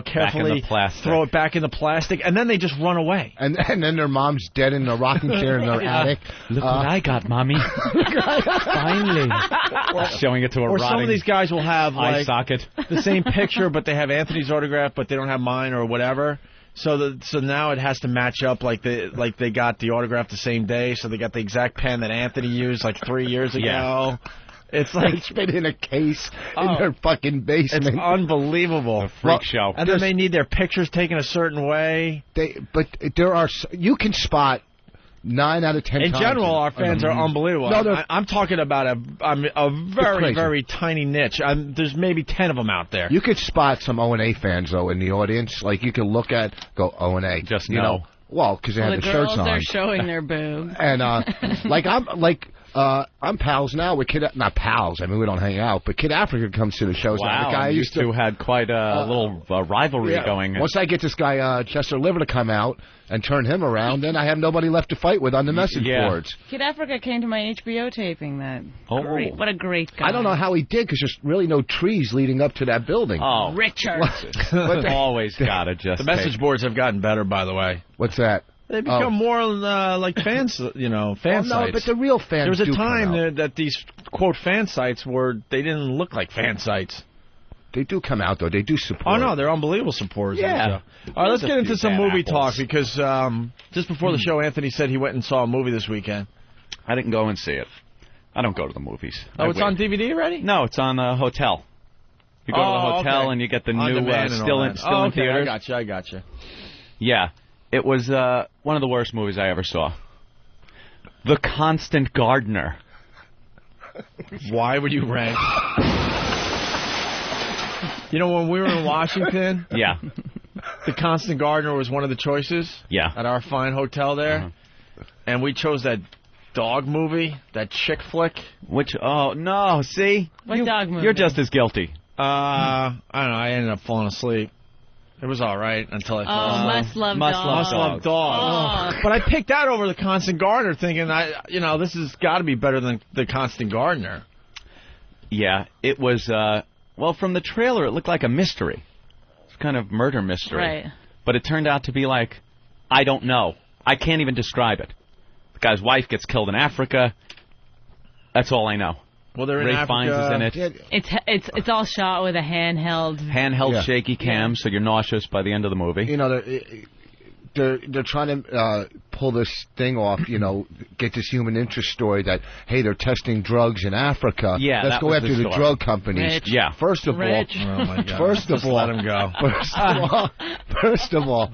carefully throw it back in the plastic, and then they just run away. And then their mom's dead in a rocking chair in their attic. Look what I got, Mommy. Finally. Showing it to a rotting some of these guys will have eye socket. The same picture, but they have Anthony's autograph, but they don't have mine or whatever. So now it has to match up like they got the autograph the same day, so they got the exact pen that Anthony used like 3 years ago. Yeah. It's like it's been in a case in their fucking basement. It's unbelievable. A freak show. And then they need their pictures taken a certain way. But there are you can spot 9 out of 10 in times. General, our fans are unbelievable. No, I'm talking about a very, very tiny niche. There's maybe 10 of them out there. You could spot some O&A fans, though, in the audience. Like, you could look at, go, O&A. Just you know. Well, because they have the shirts on. The girls are showing their boobs. And, I'm pals now with not pals. I mean, we don't hang out, but Kid Africa comes to the shows. Wow, the guy you two had quite a little rivalry going. Once I get this guy Chester Liver to come out and turn him around, then I have nobody left to fight with on the message boards. Kid Africa came to my HBO taping. Great. What a great guy. I don't know how he did, because there's really no trees leading up to that building. Oh, Richard. Always gotta just. The message boards have gotten better, by the way. What's that? They become more like fans, fan sites. No, but the real fans. There was a time that these quote fan sites they didn't look like fan sites. They do come out though. They do support. Oh no, they're unbelievable supporters. Yeah. All right, let's get into some movie talk, because just before the show, Anthony said he went and saw a movie this weekend. I didn't go and see it. I don't go to the movies. Oh, it's on DVD already? No, it's on Hotel. You go to the hotel and you get the new still in theaters. I got you. Yeah. It was one of the worst movies I ever saw. The Constant Gardener. Why would you rank? When we were in Washington, The Constant Gardener was one of the choices. Yeah. At our fine hotel there, and we chose that dog movie, that chick flick. Oh no! See, what dog movie? You're just as guilty. I don't know. I ended up falling asleep. It was all right until I fell asleep. Must Love Dog. But I picked that over The Constant Gardener, thinking, this has got to be better than The Constant Gardener. Yeah, it was Well, from the trailer, it looked like a mystery. It's kind of murder mystery. Right. But it turned out to be like, I don't know. I can't even describe it. The guy's wife gets killed in Africa. That's all I know. Well, they're in Ray Africa. Fiennes is in it. It's all shot with a handheld shaky cam, so you're nauseous by the end of the movie. You know, they're trying to pull this thing off, you know, get this human interest story that, hey, they're testing drugs in Africa. Yeah, let's go after the drug companies. Rich. Yeah. First of all, Oh my God. first of all, let him go. First of all,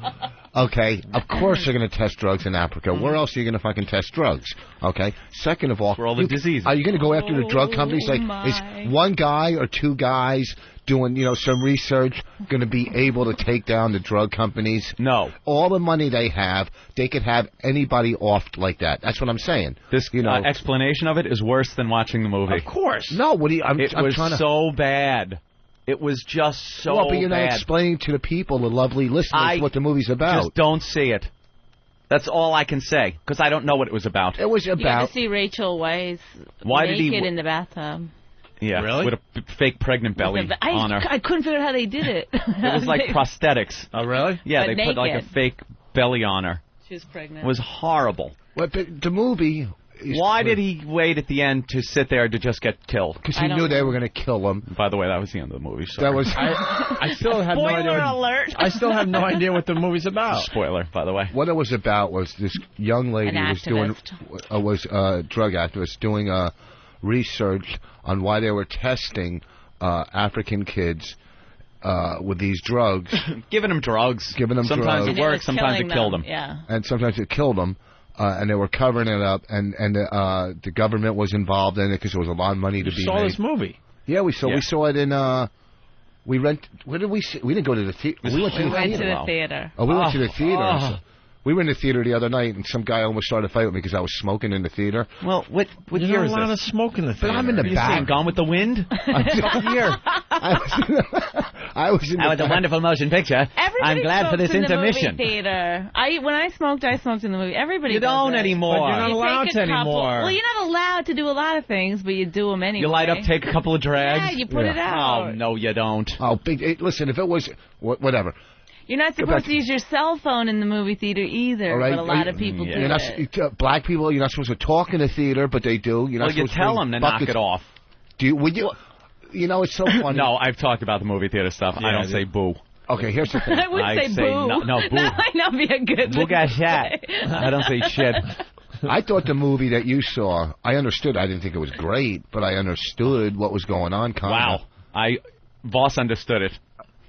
okay, of course they're going to test drugs in Africa. Where else are you going to fucking test drugs? Okay. Second of all, for all the diseases. Are you going to go after the drug companies? Like, is one guy or two guys doing, you know, some research going to be able to take down the drug companies? No. All the money they have, they could have anybody off like that. That's what I'm saying. This explanation of it is worse than watching the movie. Of course. No, what do you? It was so bad. It was just so well, but you're bad. not explaining to the people, the lovely listeners, what the movie's about. Just don't see it. That's all I can say, because I don't know what it was about. It was You got to see Rachel Weisz naked in the bathtub. Yeah, really? With a fake pregnant belly on her. I couldn't figure out how they did it. It was like prosthetics. Oh, really? Yeah, But they put like a naked. fake belly on her. She was pregnant. It was horrible. But the movie... Why did he wait at the end to sit there to just get killed? Because he knew they were going to kill him. By the way, that was the end of the movie. Sorry. That was. I still have no idea. alert! I still have no idea what the movie's about. Spoiler, by the way. What it was about was this young lady was a drug activist doing research on why they were testing African kids with these drugs. Giving them drugs. Sometimes it worked, sometimes it killed them. Yeah. And sometimes it killed them. And they were covering it up, and the government was involved in it because there was a lot of money to be saw made. this movie? Yeah, we saw it in. We rent. Where did we see? We didn't go to the theater. We went to the theater. Oh, we went to the theater. So we were in the theater the other night, and some guy almost started a fight with me because I was smoking in the theater. Well, what You're year not is allowed this? to smoke in the theater. But I'm in the back. Gone with the Wind? What year? I was in the That was a wonderful motion picture. Everybody I'm glad for this smokes in intermission. The movie theater. When I smoked in the movie. Everybody You does don't it. anymore. But you're not You allowed take to a couple- anymore. Well, you're not allowed to do a lot of things, but you do them anyway. You light up, take a couple of drags? Yeah, you put it out. Oh, no, you don't. Oh, listen, if it was whatever. You're not supposed to use your cell phone in the movie theater either, All right. but a lot of people do it. Black people, you're not supposed to talk in the theater, but they do. You're not Well, you supposed tell to them to buckets. knock it off. Would you? You know, it's so funny. No, I've talked about the movie theater stuff. I don't say boo. Okay, here's the thing. I would say boo. No, boo. That might not be a good Boo got shot. I don't say shit. I thought the movie that you saw, I understood. I didn't think it was great, but I understood what was going on. Wow. Vos understood it.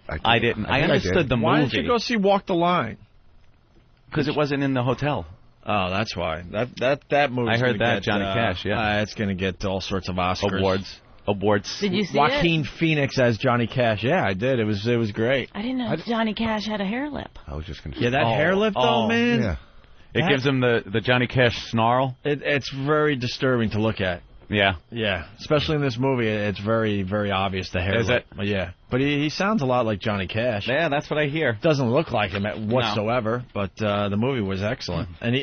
I didn't. I understood the movie. Why didn't you go see Walk the Line? Because it wasn't in the hotel. Oh, that's why. That movie. I heard that, Johnny Cash, yeah. It's going to get all sorts of Oscars. Awards. Did you see Joaquin Phoenix as Johnny Cash. Yeah, I did. It was great. I didn't know Johnny Cash had a hair lip. I was just going to say. Yeah, that hair lip, though, man. Yeah. It gives him the Johnny Cash snarl. It's very disturbing to look at. Yeah. Yeah. Especially in this movie, it's very, very obvious the hair lip. Is it? Yeah. But he sounds a lot like Johnny Cash. Yeah, that's what I hear. Doesn't look like him whatsoever, but the movie was excellent. And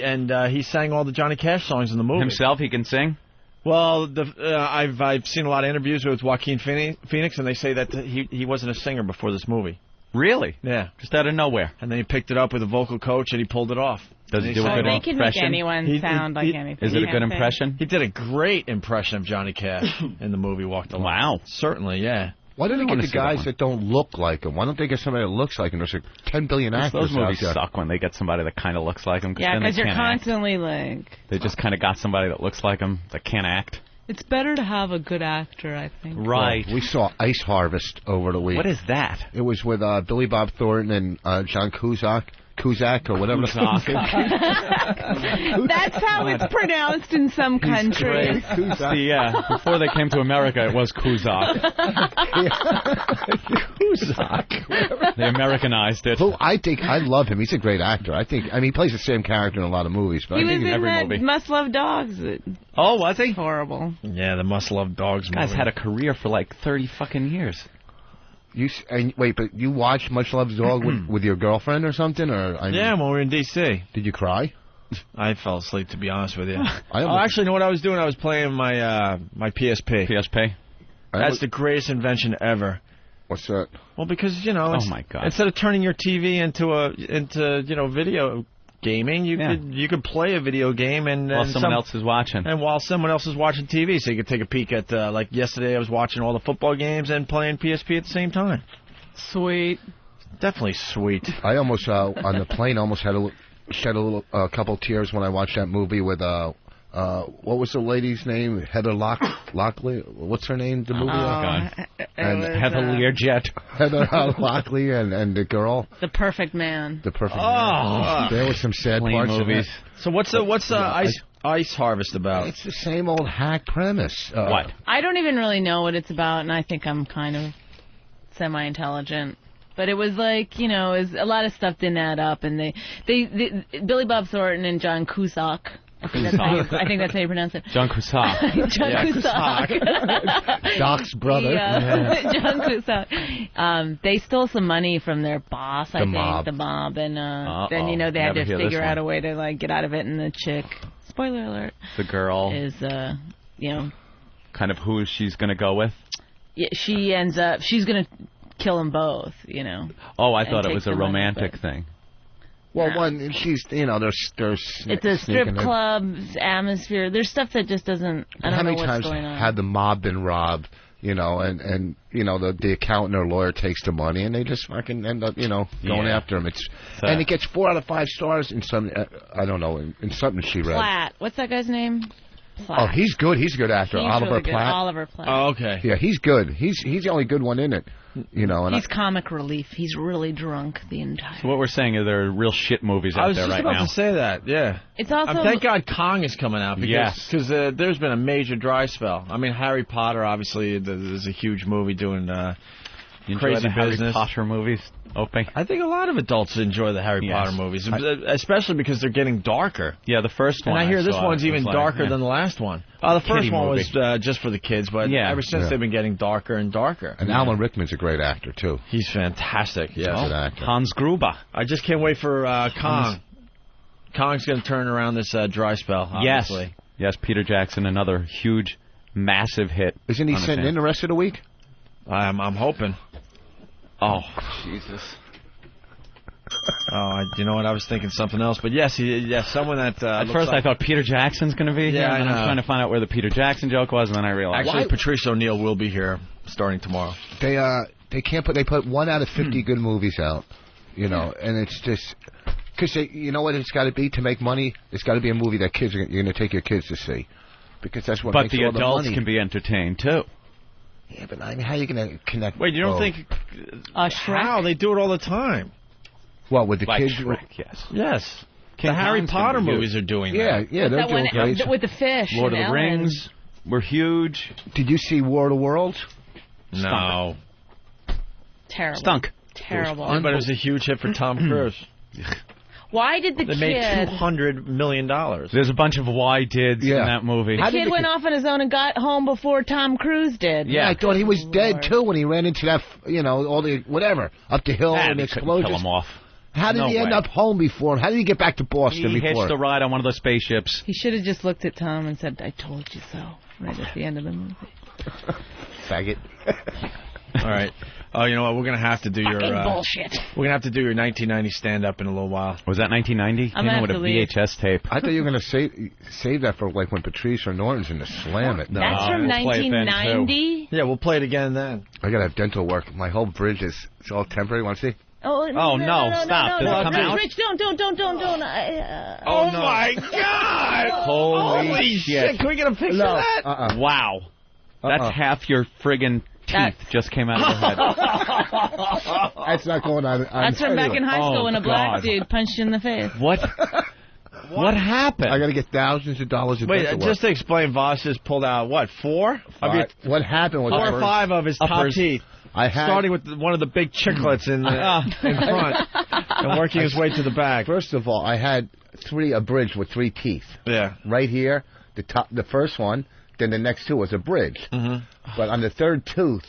he sang all the Johnny Cash songs in the movie. Himself, he can sing? Well, I've seen a lot of interviews with Joaquin Phoenix, and they say that he wasn't a singer before this movie. Really? Yeah. Just out of nowhere. And then he picked it up with a vocal coach, and he pulled it off. Does he do a good They can make anyone sound like anything. Is it a good impression? He did a great impression of Johnny Cash in the movie Walk the Line. Wow. Certainly, yeah. Why don't they get the guys that don't look like him? Why don't they get somebody that looks like him? There's like 10 billion actors Those movies out there. suck when they get somebody that kind of looks like him. Yeah, because you're constantly They just kind of got somebody that looks like him that can't act. It's better to have a good actor, I think. Right. Well, we saw Ice Harvest over the week. What is that? It was with Billy Bob Thornton and John Cusack or whatever. That's how it's pronounced in some countries. Before they came to America, it was Cusack. Cusack. They Americanized it. Who I love him. He's a great actor. He plays the same character in a lot of movies. But He I was think in every that movie. Must Love Dogs. Oh, was he? Horrible. Yeah, the Must Love Dogs movie. Guy's had a career for like 30 fucking years. Wait, but you watched Much Love's Dog with your girlfriend or something? Yeah, when we were in D.C. Did you cry? I fell asleep, to be honest with you. Actually, you know what I was doing? I was playing my PSP. PSP? That's the greatest invention ever. What's that? Well, because, you know, Oh, my God. instead of turning your TV into you know, video gaming, you could play a video game and While someone else is watching. And while someone else is watching TV, so you could take a peek at, like yesterday I was watching all the football games and playing PSP at the same time. Sweet. Definitely sweet. I almost, on the plane, shed a couple tears when I watched that movie with, what was the lady's name? Heather Lockley? What's her name? The movie? God. And Heather Learjet. Heather Lockley and the girl. The Perfect Man. The Perfect Man. There was some sad parts movies. So what's Ice Harvest about? It's the same old hack premise. What? I don't even really know what it's about, and I think I'm kind of semi-intelligent. But it was like, you know, it was a lot of stuff didn't add up, and they Billy Bob Thornton and John Cusack. I think that's how you pronounce it. John Cusack. John Cusack. Doc's brother. John Cusack. They stole some money from their boss, I think, the mob, and then, you know, they had to figure out a way to, like, get out of it, and the chick, spoiler alert, the girl is, you know, kind of who she's going to go with? Yeah, she ends up, she's going to kill them both, you know. Oh, I thought it was a romantic thing. Well, one, she's, you know, there's it's a strip club atmosphere. There's stuff that just doesn't, I don't know what's going on. How many times had the mob been robbed, you know, and you know, the accountant or lawyer takes the money, and they just fucking end up, you know, going after him. And it gets 4 out of 5 stars in some, I don't know, in something she read. Platt. What's that guy's name? Platt. Oh, he's good. He's a good actor. He's Oliver really good. Platt. Oliver Platt. Oh, okay. Yeah, he's good. He's the only good one in it. You know, and he's comic relief. He's really drunk the entire. So what we're saying is there are real shit movies out there right now. I was just about to say that. Yeah. It's also. Thank God Kong is coming out because there's been a major dry spell. I mean, Harry Potter obviously is a huge movie doing crazy the business. Harry Potter movies. Opie. I think a lot of adults enjoy the Harry Potter movies, especially because they're getting darker. Yeah, the first one. And I hear this one's even darker than the last one. The first one was just for the kids, but ever since they've been getting darker and darker. And Alan Rickman's a great actor too. He's fantastic. Yes, good actor. Hans Gruber. I just can't wait for Kong. Kong's going to turn around this dry spell. Obviously. Yes, Peter Jackson, another huge, massive hit. Isn't he sitting in the rest of the week? I'm hoping. Oh, Jesus. Oh, you know what? I was thinking something else. But yes, someone that... At first I thought Peter Jackson's going to be here, and then I was trying to find out where the Peter Jackson joke was, and then I realized... Actually, Patrice O'Neill will be here starting tomorrow. They can't put... They put 1 out of 50 good movies out, you know, and it's just... Because, you know what it's got to be to make money? It's got to be a movie that you're going to take your kids to see. Because that's what makes all the money. But the adults can be entertained, too. Yeah, but I mean, how are you going to connect... Wait, you don't think... How? They do it all the time. What, with the kids? Shrek, yes. Yes. King the Harry Kong's Potter movies are doing that. Yeah, they're doing great. With the fish. Lord of the Ellen. Rings were huge. Did you see War of the Worlds? No. Terrible. Stunk. Terrible. But it was a huge hit for Tom Cruise. Why did the they kid... made $200 million. There's a bunch of why dids in that movie. The kid went off on his own and got home before Tom Cruise did. Yeah, I thought he was dead, too, when he ran into that, you know, all the, whatever, up the hill and explosions. Kill him off. How did he end up home before him? How did he get back to Boston before? He hitched a ride on one of those spaceships. He should have just looked at Tom and said, I told you so, right at the end of the movie. Faggot. All right. Oh, you know what? We're going to have to do your... bullshit. We're going to have to do your 1990 stand-up in a little while. Was that 1990? I'm going to with a VHS tape. I thought you were going to save that for like when Patrice or Norton's in to slam it. No, that's from 1990? Yeah, we'll play it again then. I got to have dental work. My whole bridge is all temporary. Want to see? Oh, no, stop. No, Does it come out? Rich, don't. Oh, my God! Holy shit. Can we get a picture of that? Wow. That's half your friggin' teeth just came out of your head. That's not going on. That's from back in high school when a black dude punched you in the face. What? What happened? I got to get thousands of dollars. Wait, just to explain, Voss just pulled out, what, 4? What happened was 4 or 5 of his top teeth. Starting with one of the big chiclets in front and working his way to the back. First of all, I had a bridge with 3 teeth. Yeah. Right here, the first one, then the next 2 was a bridge. Mm-hmm. But on the third tooth,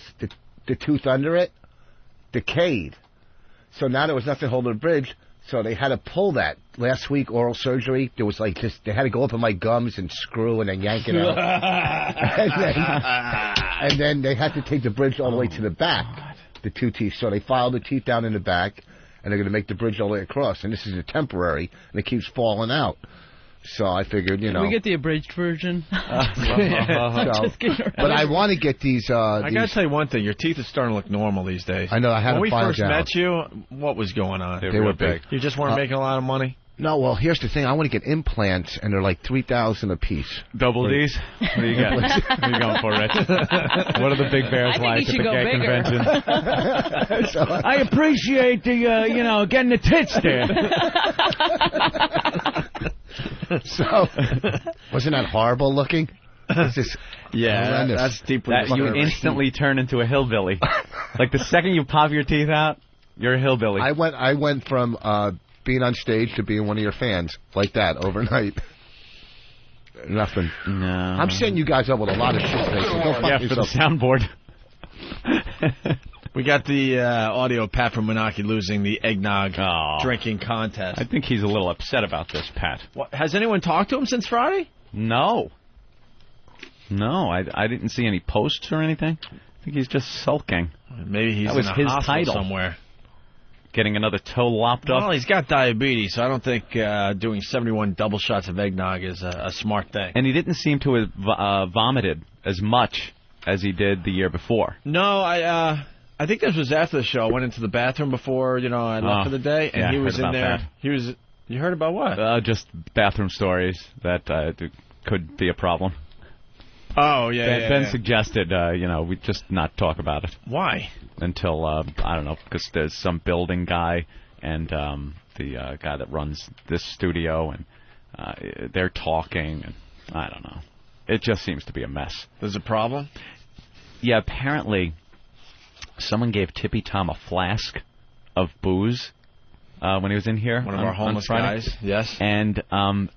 the tooth under it decayed. So now there was nothing holding the bridge. So they had to pull that last week. Oral surgery. There was like this. They had to go up in my gums and screw and then yank it out. and then they had to take the bridge all the way to the back. The 2 teeth. So they filed the teeth down in the back, and they're going to make the bridge all the way across. And this is a temporary, and it keeps falling out. So I figured, Can we get the abridged version? But I want to get these. I got to tell you one thing. Your teeth are starting to look normal these days. I know. I had When we filed first down. met you, what was going on? They were big. You just weren't making a lot of money? No, well, here's the thing. I want to get implants, and they're like $3,000 a piece. Double D's? What do you got? What are you going for, Rich? What are the big bears like at the gay convention? I appreciate the, getting the tits there. So, wasn't that horrible looking? It's just horrendous. That's deeply. That you instantly turn into a hillbilly. Like the second you pop your teeth out, you're a hillbilly. I went from being on stage to being one of your fans like that overnight. Nothing. No. I'm setting you guys up with a lot of shit today. So go fuck for the yourself. soundboard. We got the audio of Pat from Anarchy losing the eggnog drinking contest. I think he's a little upset about this, Pat. Has anyone talked to him since Friday? No. No, I didn't see any posts or anything. I think he's just sulking. Maybe he's that was in a his hospital title somewhere. Getting another toe lopped up. Well, he's got diabetes, so I don't think doing 71 double shots of eggnog is a smart thing. And he didn't seem to have vomited as much as he did the year before. No, I think this was after the show. I went into the bathroom before, I left for the day, and he was in there. That. He was. You heard about what? Just bathroom stories that could be a problem. Oh, yeah, Ben suggested, we just not talk about it. Why? Until, I don't know, because there's some building guy and the guy that runs this studio, and they're talking, and I don't know. It just seems to be a mess. There's a problem? Yeah, apparently someone gave Tippy Tom a flask of booze when he was in here. One of our homeless guys, yes. And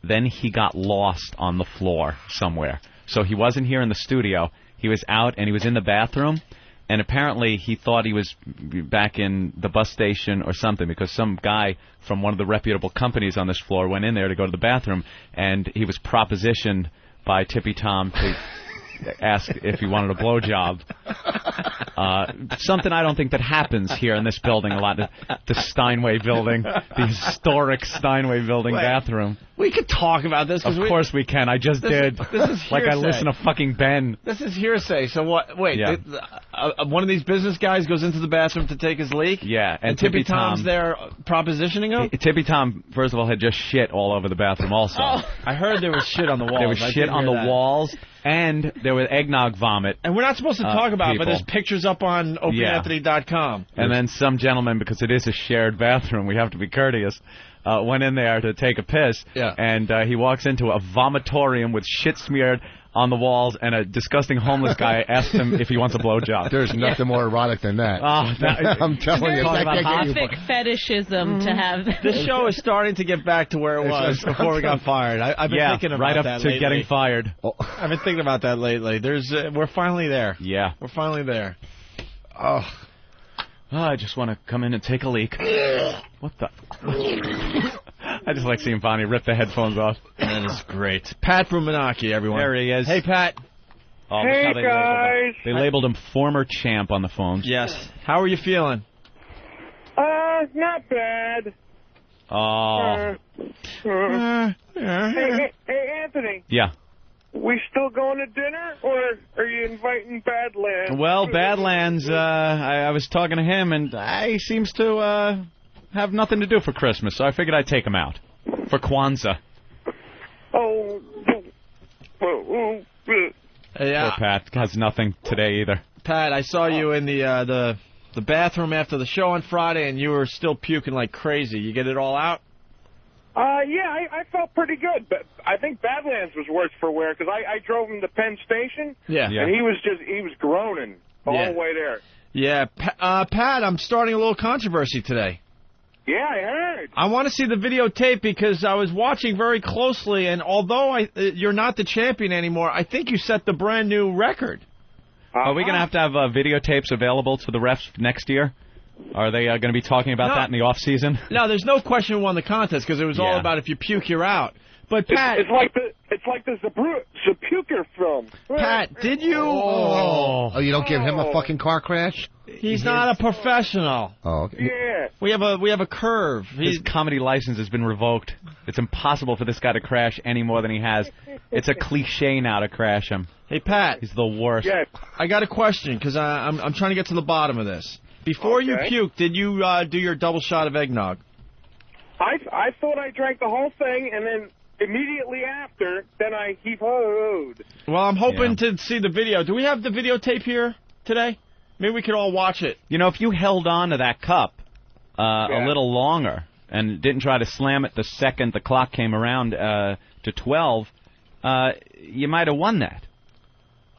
then he got lost on the floor somewhere. So he wasn't here in the studio. He was out, and he was in the bathroom. And apparently he thought he was back in the bus station or something, because some guy from one of the reputable companies on this floor went in there to go to the bathroom, and he was propositioned by Tippy Tom to ask if he wanted a blowjob. Something I don't think that happens here in this building a lot. The Steinway building, the historic Steinway building bathroom. We could talk about this. Of course we can. I just did. This is like I hearsay. listen to fucking Ben. This is hearsay. So what? Wait, Yeah. one of these business guys goes into the bathroom to take his leak? Yeah. And Tippy Tom's there propositioning him? Tippy Tom, first of all, had just shit all over the bathroom also. Oh, I heard there was shit on the walls. There was shit on the walls, and there was eggnog vomit. And we're not supposed to talk about it, but people. there's pictures up on OpieAnthony.com. And then some gentleman, because it is a shared bathroom, we have to be courteous, went in there to take a piss, and he walks into a vomitorium with shit smeared on the walls, and a disgusting homeless guy asked him if he wants a blowjob. There's nothing more erotic than that. I'm telling you. Specific fetishism to have. This show is starting to get back to where it was before we got fired. I've been thinking about right up that to lately. getting fired. I've been thinking about that lately. We're finally there. Yeah. We're finally there. I just want to come in and take a leak. What the? I just like seeing Bonnie rip the headphones off. That is great. Pat from Anarchy, everyone. There he is. Hey, Pat. Oh, Hey, look how guys. They labeled him former champ on the phones. Yes. How are you feeling? Not bad. Oh. Hey, Anthony. Yeah. We still going to dinner, or are you inviting Badlands? Well, Badlands, I was talking to him, and he seems to have nothing to do for Christmas, so I figured I'd take him out for Kwanzaa. Oh. Yeah. Poor Pat has nothing today either. Pat, I saw you in the bathroom after the show on Friday, and you were still puking like crazy. You get it all out? Yeah, I felt pretty good, but I think Badlands was worse for wear, because I drove him to Penn Station, Yeah. and he was groaning all the way there. Yeah. Pat, I'm starting a little controversy today. Yeah, I heard. I want to see the videotape because I was watching very closely, and although you're not the champion anymore, I think you set the brand new record. Are we going to have videotapes available to the refs next year? Are they going to be talking about that in the off season? No, there's no question who won the contest because it was all about if you puke, you're out. But Pat, it's like the Zapuker film. Pat, did you? Oh, you don't give him a fucking car crash? He's not a professional. Oh, okay. Yeah. We have a curve. His comedy license has been revoked. It's impossible for this guy to crash any more than he has. It's a cliche now to crash him. Hey, Pat. He's the worst. Yeah. I got a question because I'm trying to get to the bottom of this. Before you puked, did you do your double shot of eggnog? I thought I drank the whole thing, and then immediately after, then I heave-hoed. Well, I'm hoping to see the video. Do we have the videotape here today? Maybe we could all watch it. You know, if you held on to that cup a little longer and didn't try to slam it the second the clock came around to 12, you might have won that.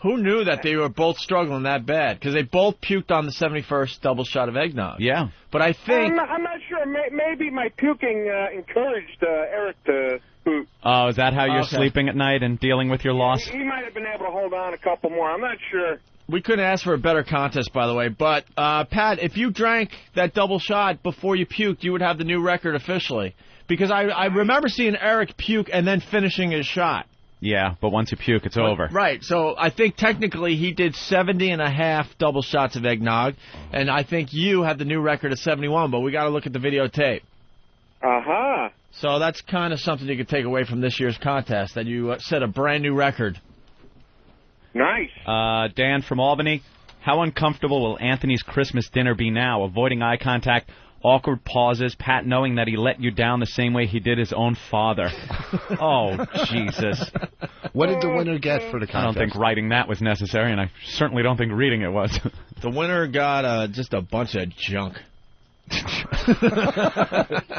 Who knew that they were both struggling that bad? Because they both puked on the 71st double shot of eggnog. Yeah. But I think... I'm not sure. Maybe my puking encouraged Eric to puke. Oh, is that how you're sleeping at night and dealing with your loss? He might have been able to hold on a couple more. I'm not sure. We couldn't ask for a better contest, by the way. But, Pat, if you drank that double shot before you puked, you would have the new record officially. Because I remember seeing Eric puke and then finishing his shot. Yeah, but once you puke, it's over. Right, so I think technically he did 70.5 double shots of eggnog, and I think you have the new record of 71, but we got to look at the videotape. Uh-huh. So that's kind of something you could take away from this year's contest, that you set a brand new record. Nice. Dan from Albany, how uncomfortable will Anthony's Christmas dinner be now? Avoiding eye contact, awkward pauses, Pat knowing that he let you down the same way he did his own father. Oh, Jesus. What did the winner get for the contest? I don't think writing that was necessary, and I certainly don't think reading it was. The winner got just a bunch of junk.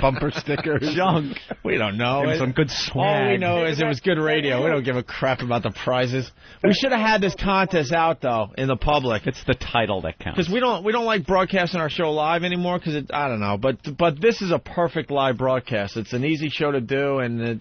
Bumper stickers. Junk. We don't know. Give him some good swag. All we know is it was good radio. We don't give a crap about the prizes. We should have had this contest out though in the public. It's the title that counts. Because we don't like broadcasting our show live anymore. Because I don't know. But this is a perfect live broadcast. It's an easy show to do, and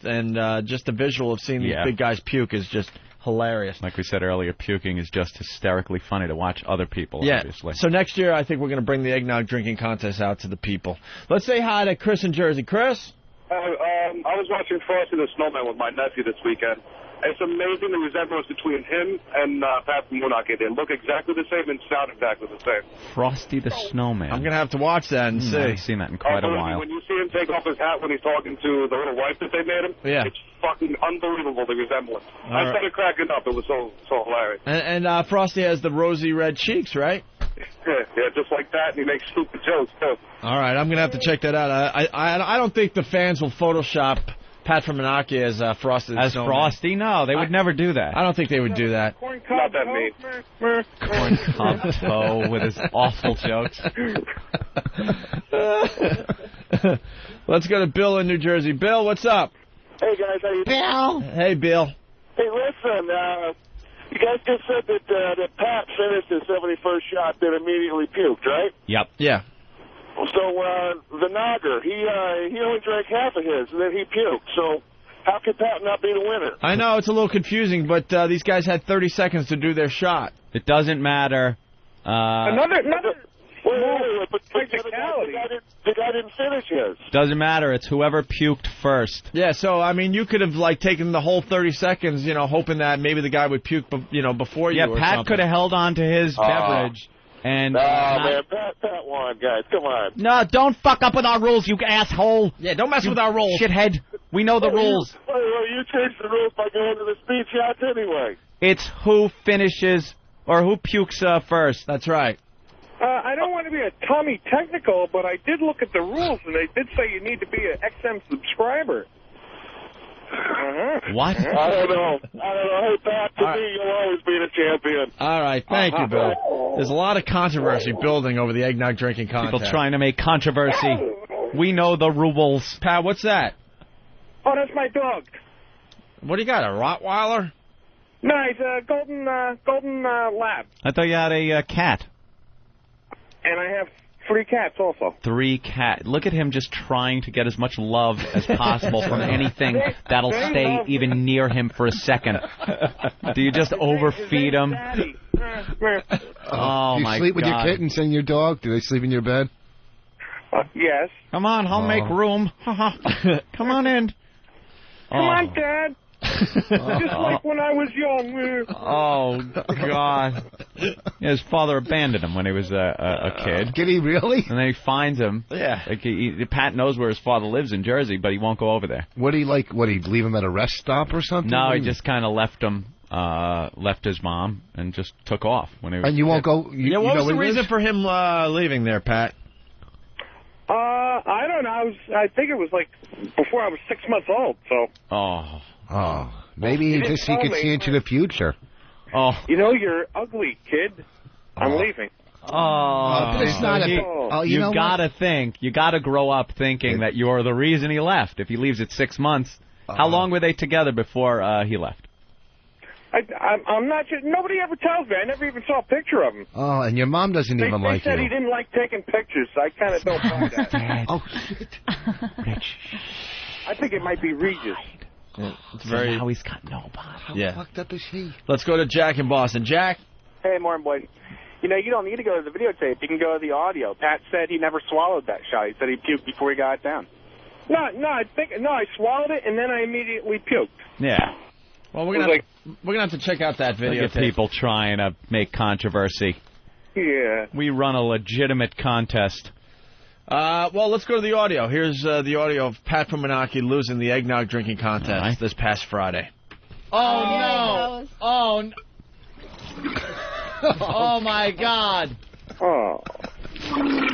just the visual of seeing these big guys puke is just hilarious. Like we said earlier, puking is just hysterically funny to watch other people, obviously. So next year, I think we're going to bring the eggnog drinking contest out to the people. Let's say hi to Chris in Jersey. Chris? I was watching Frosty the Snowman with my nephew this weekend. It's amazing the resemblance between him and Pat from Anarchy. They look exactly the same and sound exactly the same. Frosty the Snowman. I'm going to have to watch that and see. I haven't seen that in quite a while. When you see him take off his hat when he's talking to the little wife that they made him, it's fucking unbelievable, the resemblance. I started cracking up. It was so hilarious. And Frosty has the rosy red cheeks, right? Yeah, just like that, and he makes stupid jokes, too. All right, I'm going to have to check that out. I don't think the fans will Photoshop Pat from Anarchy as Frosty the Snowman. Frosty? No, they would never do that. I don't think they would do that. Not that mean. Corn cob toe with his awful jokes. Let's go to Bill in New Jersey. Bill, what's up? Hey, guys. How you doing? Bill. Hey, Bill. Hey, listen. You guys just said that Pat finished his 71st shot, then immediately puked, right? Yep. Yeah. So the Nogger, he only drank half of his, and then he puked. So how could Pat not be the winner? I know, it's a little confusing, but these guys had 30 seconds to do their shot. It doesn't matter. Another wait, but the guy didn't finish his. Doesn't matter. It's whoever puked first. Yeah, so, I mean, you could have, taken the whole 30 seconds, hoping that maybe the guy would puke, before you or Pat something. could have held on to his beverage. And man, Pat won, guys. Come on. No, don't fuck up with our rules, you asshole. Yeah, don't mess with our rules. Shithead. We know the rules. You changed the rules by going to the speed shots anyway. It's who finishes or who pukes first. That's right. I don't want to be a Tommy technical, but I did look at the rules, and they did say you need to be an XM subscriber. What? I don't know. Hey, Pat, to me, you'll always be the champion. All right, thank you, Bill. There's a lot of controversy building over the eggnog drinking contest. People trying to make controversy. We know the rules. Pat, what's that? Oh, that's my dog. What do you got, a Rottweiler? No, he's a golden lab. I thought you had a cat. And I have 3 cats also. 3 cats. Look at him just trying to get as much love as possible from anything that'll stay even near him for a second. Do you just overfeed him? Oh, do you my God. sleep with your kittens and your dog? Do they sleep in your bed? Yes. Come on, I'll make room. Come on in. Come on, Dad. Just like when I was young. Oh, God. His father abandoned him when he was a kid. Did he really? And then he finds him. Yeah. Like Pat knows where his father lives in Jersey, but he won't go over there. What, he'd leave him at a rest stop or something? No, he just kind of left him, left his mom, and just took off. When he was and you won't go... what was the reason for him leaving there, Pat? I don't know. I think it was like before I was 6 months old, so... Oh, maybe he could see into the future. Oh, you know, you're ugly, kid. I'm leaving. Oh, it's not you gotta think. You gotta grow up thinking that you're the reason he left. If he leaves at 6 months, how long were they together before he left? I'm not sure. Nobody ever tells me. I never even saw a picture of him. Oh, and your mom doesn't even like you. They said he didn't like taking pictures, so I kind of don't buy that. Oh, shit. Rich. I think it might be Regis. Yeah, it's very. How he's got nobody. How fucked up is he? Let's go to Jack in Boston. Jack. Hey, morning, boys. You know, you don't need to go to the videotape. You can go to the audio. Pat said he never swallowed that shot. He said he puked before he got it down. No, I swallowed it and then I immediately puked. Yeah. Well, we're gonna have to check out that video. Look at people trying to make controversy. Yeah. We run a legitimate contest. Well, let's go to the audio. Here's the audio of Pat from Anarchy losing the eggnog drinking contest this past Friday. Oh, no. Oh, no. Oh, my God. Oh.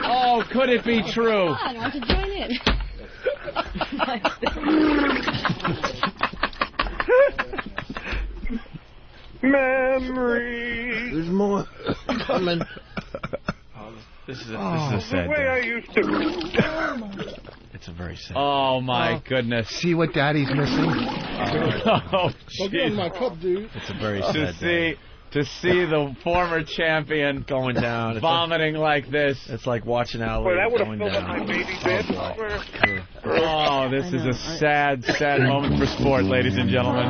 Oh, could it be true? Come on, why don't you join in? Memories. There's more coming. This is a sad the way day. I used to. It's a very sad. Oh my goodness! See what Daddy's missing? Oh, get my cup, dude. It's a very sad day. To see the former champion going down, vomiting like this. It's like watching Ali Boy, that would have going filled up down. my baby bed. Oh, this is a sad, sad moment for sport, ladies and gentlemen.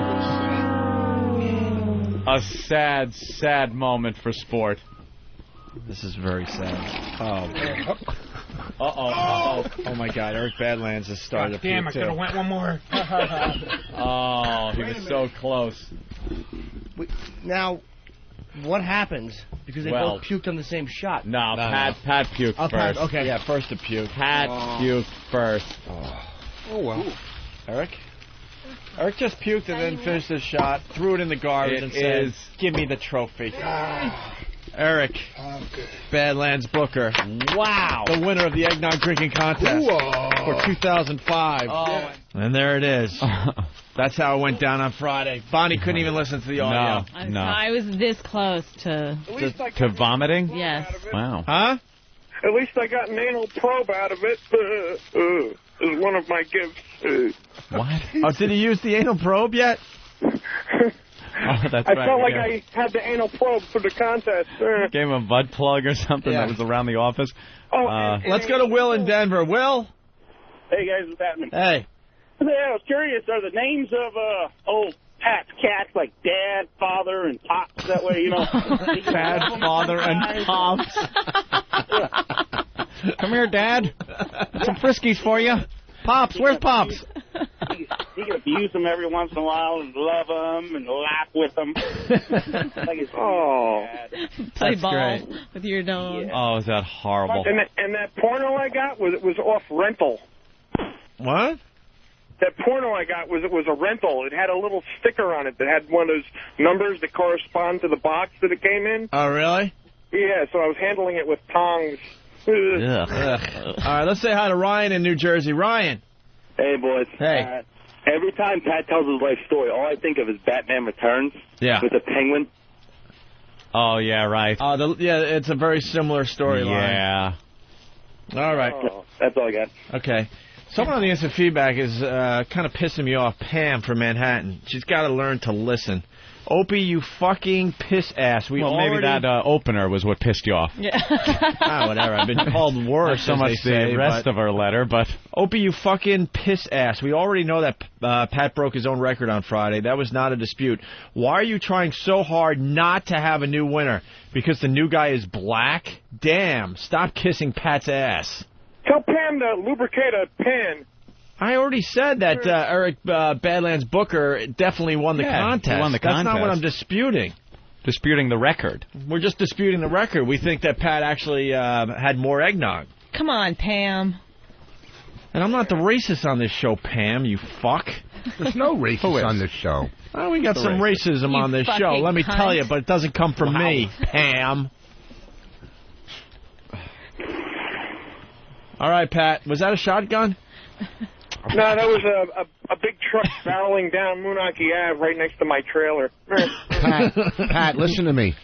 A sad, sad moment for sport. This is very sad. Oh my God, Eric Badlands has started God damn, I could have went one more. Oh, he was so close. Now, what happens? Because they both puked on the same shot. No, Pat puked first. Okay. Yeah, first to puke. Pat puked first. Oh, well. Eric just puked and then finished his shot, threw it in the garbage and said, "Give me the trophy." Eric Badlands Booker. Wow. The winner of the eggnog drinking contest for 2005. Oh. And there it is. That's how it went down on Friday. Bonnie couldn't even listen to the audio. No. I was this close to vomiting? Yes. Wow. Huh? At least I got an anal probe out of it. Is one of my gifts. What? Oh, did he use the anal probe yet? Oh, that's I right. felt like I had the anal probe for the contest. Gave him a butt plug or something that was around the office. Let's go to Will in Denver. Will? Hey, guys, what's happening? Hey. Yeah, I was curious, are the names of old Pat's cats like Dad, Father, and Pops that way, you know? Dad, Father, and Pops. Come here, Dad. Some Friskies for you. Pops, where's Pops? You can abuse them every once in a while and love them and laugh with them. Play That's ball great. with your dog. Oh, is that horrible? And that porno I got was off rental. What? That porno I got was a rental. It had a little sticker on it that had one of those numbers that correspond to the box that it came in. Oh, really? Yeah, so I was handling it with tongs. Ugh. All right, let's say hi to Ryan in New Jersey. Ryan. Hey, boys. Hey. Every time Pat tells his life story, all I think of is Batman Returns. Yeah. With the penguin. Oh, yeah, right. It's a very similar storyline. Yeah. All right. That's all I got. Okay. Someone on the instant feedback is kind of pissing me off. Pam from Manhattan. She's got to learn to listen. Opie, you fucking piss ass. Maybe that opener was what pissed you off. Yeah. Whatever. I've been called worse. Not so much as they say, the rest of her letter, but... Opie, you fucking piss ass. We already know that Pat broke his own record on Friday. That was not a dispute. Why are you trying so hard not to have a new winner? Because the new guy is black? Damn. Stop kissing Pat's ass. Tell Pam to lubricate a pan. I already said that Eric Badlands Booker definitely won the contest. He won the That's contest. not what I'm disputing. Disputing the record. We're just disputing the record. We think that Pat actually had more eggnog. Come on, Pam. And I'm not the racist on this show, Pam, you fuck. There's no racist on this show. Oh, we got some racism on this show, let me tell you, but it doesn't come from me, Pam. All right, Pat, was that a shotgun? No, that was a big truck barreling down Moonachie Ave right next to my trailer. Pat, listen to me.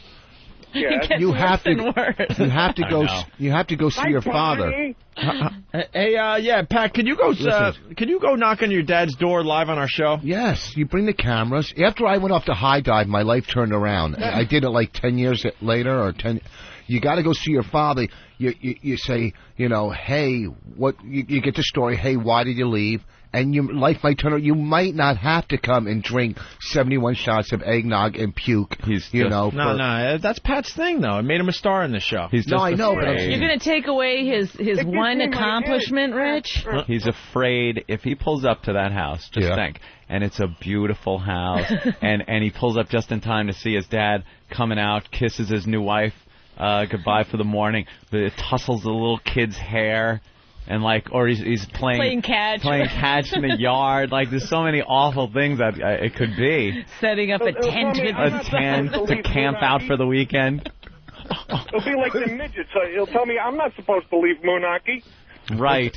Yeah. You have to go. know. You have to go see your father. Hey, yeah, Pat, can you go knock on your dad's door live on our show? Yes, you bring the cameras. After I went off the high dive, my life turned around. I did it like 10 years later or 10. You got to go see your father. You say, hey, what? You get the story. Hey, why did you leave? And your life might turn around. You might not have to come and drink 71 shots of eggnog and puke. No, that's Pat's thing, though. It made him a star in the show. He's just I know, but You're going to take away his one accomplishment, Rich? He's afraid if he pulls up to that house, just think, and it's a beautiful house, and he pulls up just in time to see his dad coming out, kisses his new wife goodbye for the morning, tussles the little kid's hair. And or he's playing catch in the yard. Like there's so many awful things that it could be. Setting up a tent to camp out for the weekend. It'll be like the midgets. He'll tell me I'm not supposed to leave Moonachie. Right.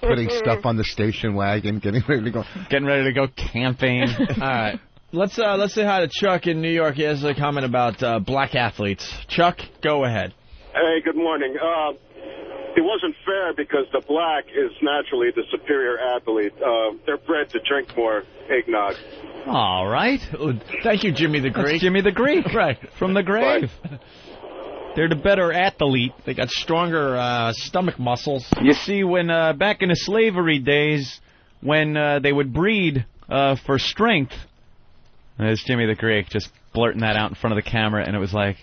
Putting stuff on the station wagon, getting ready to go camping. All right. Let's say hi to Chuck in New York. He has a comment about black athletes. Chuck, go ahead. Hey, good morning. It wasn't fair because the black is naturally the superior athlete. They're bred to drink more eggnog. All right. Thank you, Jimmy the Greek. That's Jimmy the Greek, right, from the grave. Right. They're the better athlete. They got stronger stomach muscles. You see, when back in the slavery days, when they would breed for strength, there's Jimmy the Greek just blurting that out in front of the camera, and it was like...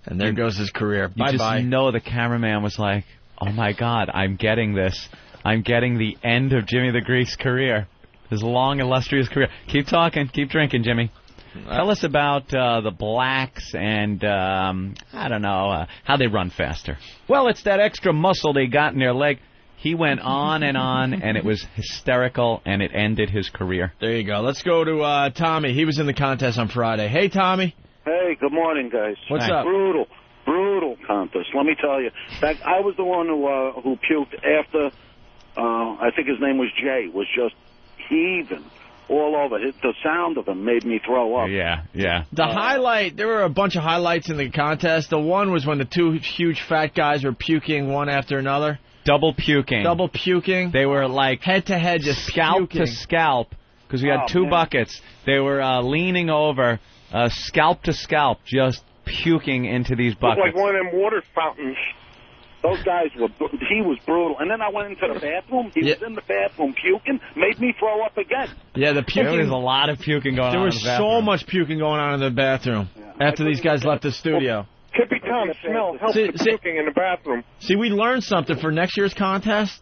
And there goes his career. Bye-bye. You just know the cameraman was like... Oh, my God, I'm getting this. I'm getting the end of Jimmy the Greek's career. His long, illustrious career. Keep talking. Keep drinking, Jimmy. Tell us about the blacks and, I don't know, how they run faster. Well, it's that extra muscle they got in their leg. He went on, and it was hysterical, and it ended his career. There you go. Let's go to Tommy. He was in the contest on Friday. Hey, Tommy. Hey, good morning, guys. What's up? Brutal contest. Let me tell you. In fact, I was the one who puked after, I think his name was Jay, was just heaving all over. The sound of him made me throw up. Yeah. The highlight, there were a bunch of highlights in the contest. The one was when the two huge fat guys were puking one after another. Double puking. They were like head-to-head, just scalp puking. to scalp, because we had two buckets. They were leaning over, scalp to scalp, just puking into these buckets. Looked like one of them water fountains. Those guys he was brutal. And then I went into the bathroom. He was in the bathroom puking, made me throw up again. Yeah, the puking. There was a lot of puking going on. There was so much puking going on in the bathroom after these guys left the studio. Tippy Tom smell helps the puking in the bathroom. See, we learned something for next year's contest.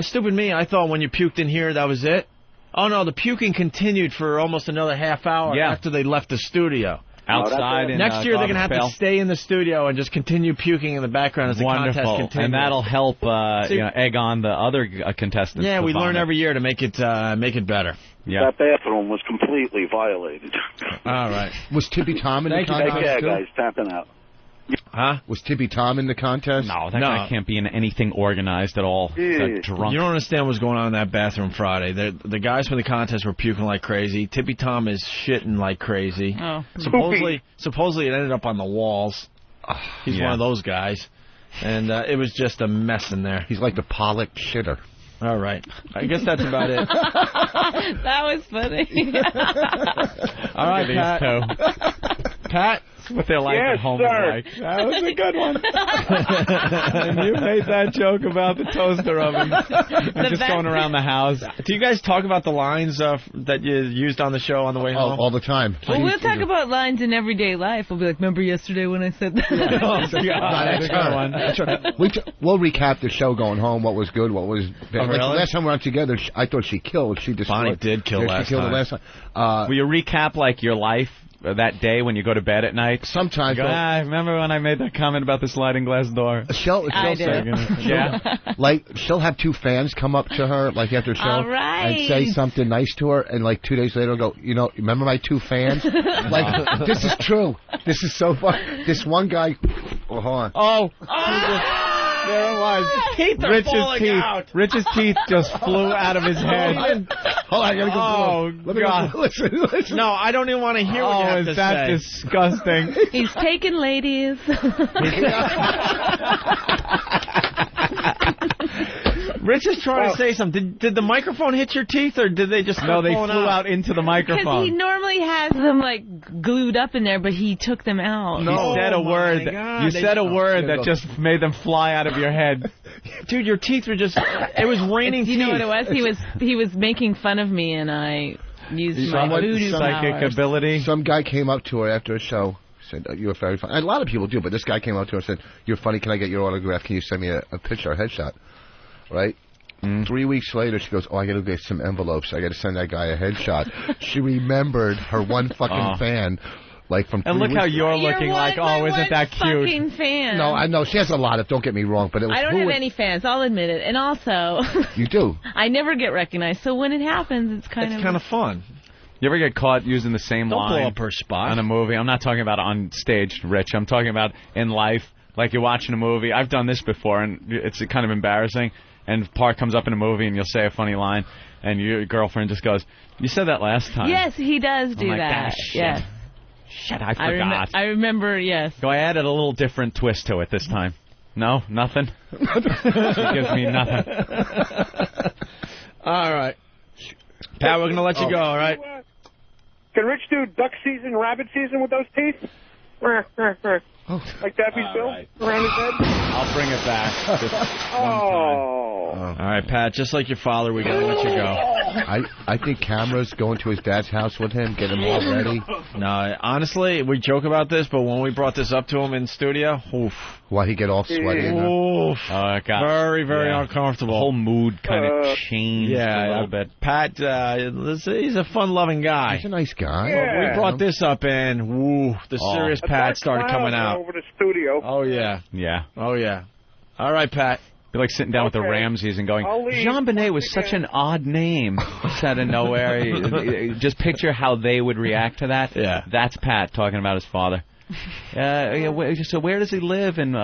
Stupid me, I thought when you puked in here, that was it. Oh, no, the puking continued for almost another half hour after they left the studio. Outside. Next year, they're going to have to stay in the studio and just continue puking in the background as the contest continues. And that'll help egg on the other contestants. Yeah, we learn every year to make it better. Yeah. That bathroom was completely violated. All right. Was Tippy Tom in the contest? Take care, guys. Tapping out. Huh? Was Tippy Tom in the contest? No, that guy can't be in anything organized at all. He's drunk. You don't understand what's going on in that bathroom Friday. The guys from the contest were puking like crazy. Tippy Tom is shitting like crazy. Oh. Supposedly it ended up on the walls. He's one of those guys. And it was just a mess in there. He's like the Pollock shitter. All right. I guess that's about it. That was funny. All right, Pat. Pat, what their life at home is like. That was a good one. And you made that joke about the toaster oven. I'm just going around the house. Do you guys talk about the lines that you used on the show on the way home? All the time. Well, we'll talk about lines in everyday life. We'll be like, remember yesterday when I said that? Oh, God. That's a good one. That's right. We'll recap the show going home, what was good, what was bad. Oh, really? Last time we were together, I thought she killed. She destroyed. Bonnie did kill last time. Will you recap, like, your life that day when you go to bed at night? Sometimes. I remember when I made that comment about the sliding glass door. She'll have two fans come up to her, like, after the show and say something nice to her, and, like, 2 days later go, remember my two fans? Like, this is true. This is so fun. This one guy... Oh, hold on. There it was. Teeth are falling out. Rich's teeth just flew out of his head. Hold on, I gotta go. Oh, God. Listen. No, I don't even want to hear what you have to say. Oh, is that disgusting? He's taking ladies. Rich is trying to say something. Did the microphone hit your teeth, or did they just No, they flew out into the Because microphone. he normally has them, like, glued up in there, but he took them out. You said a word. You said a word that just made them fly out of your head. Dude, your teeth were just... It was raining teeth. You know what it was? He was making fun of me, and I used my voodoo psychic powers. ability. Some guy came up to her after a show. Said, you're very funny. And a lot of people do, but this guy came up to her and said, you're funny, can I get your autograph? Can you send me a picture, a headshot? Right? 3 weeks later, she goes, I got to get some envelopes. I got to send that guy a headshot. She remembered her one fucking fan, like from 3 And look weeks how you're looking like, isn't that cute? Fucking fan. No, I know. She has a lot of, don't get me wrong, but it was... I don't have any fans, I'll admit it. And also... You do? I never get recognized, so when it happens, it's kind of fun. You ever get caught using the same Don't line blow up her spot. on a movie? I'm not talking about on stage, Rich. I'm talking about in life. Like you're watching a movie. I've done this before, and it's kind of embarrassing. And Park comes up in a movie, and you'll say a funny line, and your girlfriend just goes, you said that last time. Yes, he does do like, that. Yes. Shit, I forgot. I remember, yes. So I added a little different twist to it this time. No? Nothing? She gives me nothing. All right. Pat, we're going to let you go, all right? Can Rich do duck season, rabbit season with those teeth? Like Daffy's Bill around his head? I'll bring it back. Just Oh. All right, Pat, just like your father, we got to let you go. I think Cameron's going to his dad's house with him, get him all ready. No, honestly, we joke about this, but when we brought this up to him in studio, oof. Why he get all sweaty? Oof. It got Very, very uncomfortable. The whole mood kind of changed a little bit. Pat, he's a fun-loving guy. He's a nice guy. Well, we brought this up, and the serious Pat started coming out. Over the studio. Oh, yeah. Yeah. Oh, yeah. All right, Pat. Be like sitting down with the Ramseys and going, Jean Benet was such an odd name. Just out of nowhere. Just picture how they would react to that. Yeah. That's Pat talking about his father. So where does he live? And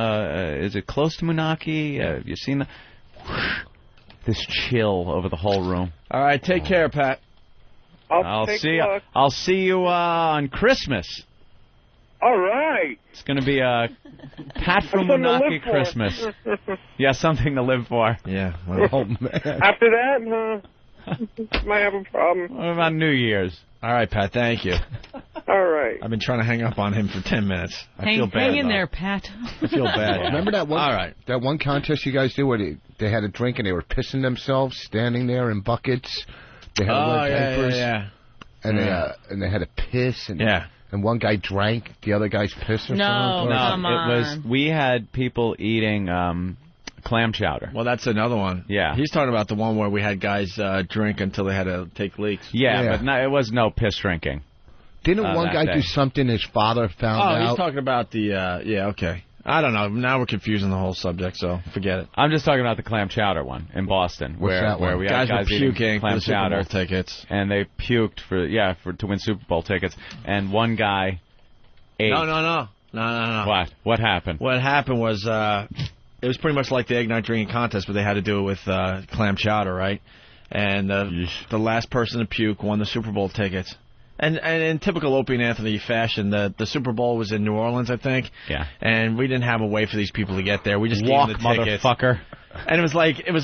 is it close to Moonachie? Have you seen this chill over the whole room? All right, take care, Pat. I'll see you on Christmas. All right. It's going to be a Pat from Moonachie Christmas. Yeah, something to live for. Yeah. Well, oh, man. After that, might have a problem. What about New Year's? All right, Pat, thank you. All right. I've been trying to hang up on him for 10 minutes. I feel bad. Hang in there, Pat. I feel bad. Remember that one? All right. That one contest you guys did where they had a drink and they were pissing themselves, standing there in buckets. They had papers. Yeah. And they had a piss. And, and one guy drank the other guy's piss or something. No, it was. We had people eating clam chowder. Well, that's another one. Yeah. He's talking about the one where we had guys drink until they had to take leaks. Yeah, but it was no piss drinking. Didn't one guy do something his father found out? Oh, he's talking about the, okay. I don't know. Now we're confusing the whole subject, so forget it. I'm just talking about the clam chowder one in Boston. What's that one? Where we had guys were eating puking clam for the Super chowder Bowl tickets. And they puked to win Super Bowl tickets. And one guy ate. No. What happened? What happened was it was pretty much like the Eggnog drinking contest, but they had to do it with clam chowder, right? And the last person to puke won the Super Bowl tickets. And in typical Opie and Anthony fashion, the Super Bowl was in New Orleans, I think. Yeah. And we didn't have a way for these people to get there. We just Walk, gave them the tickets. motherfucker. And it was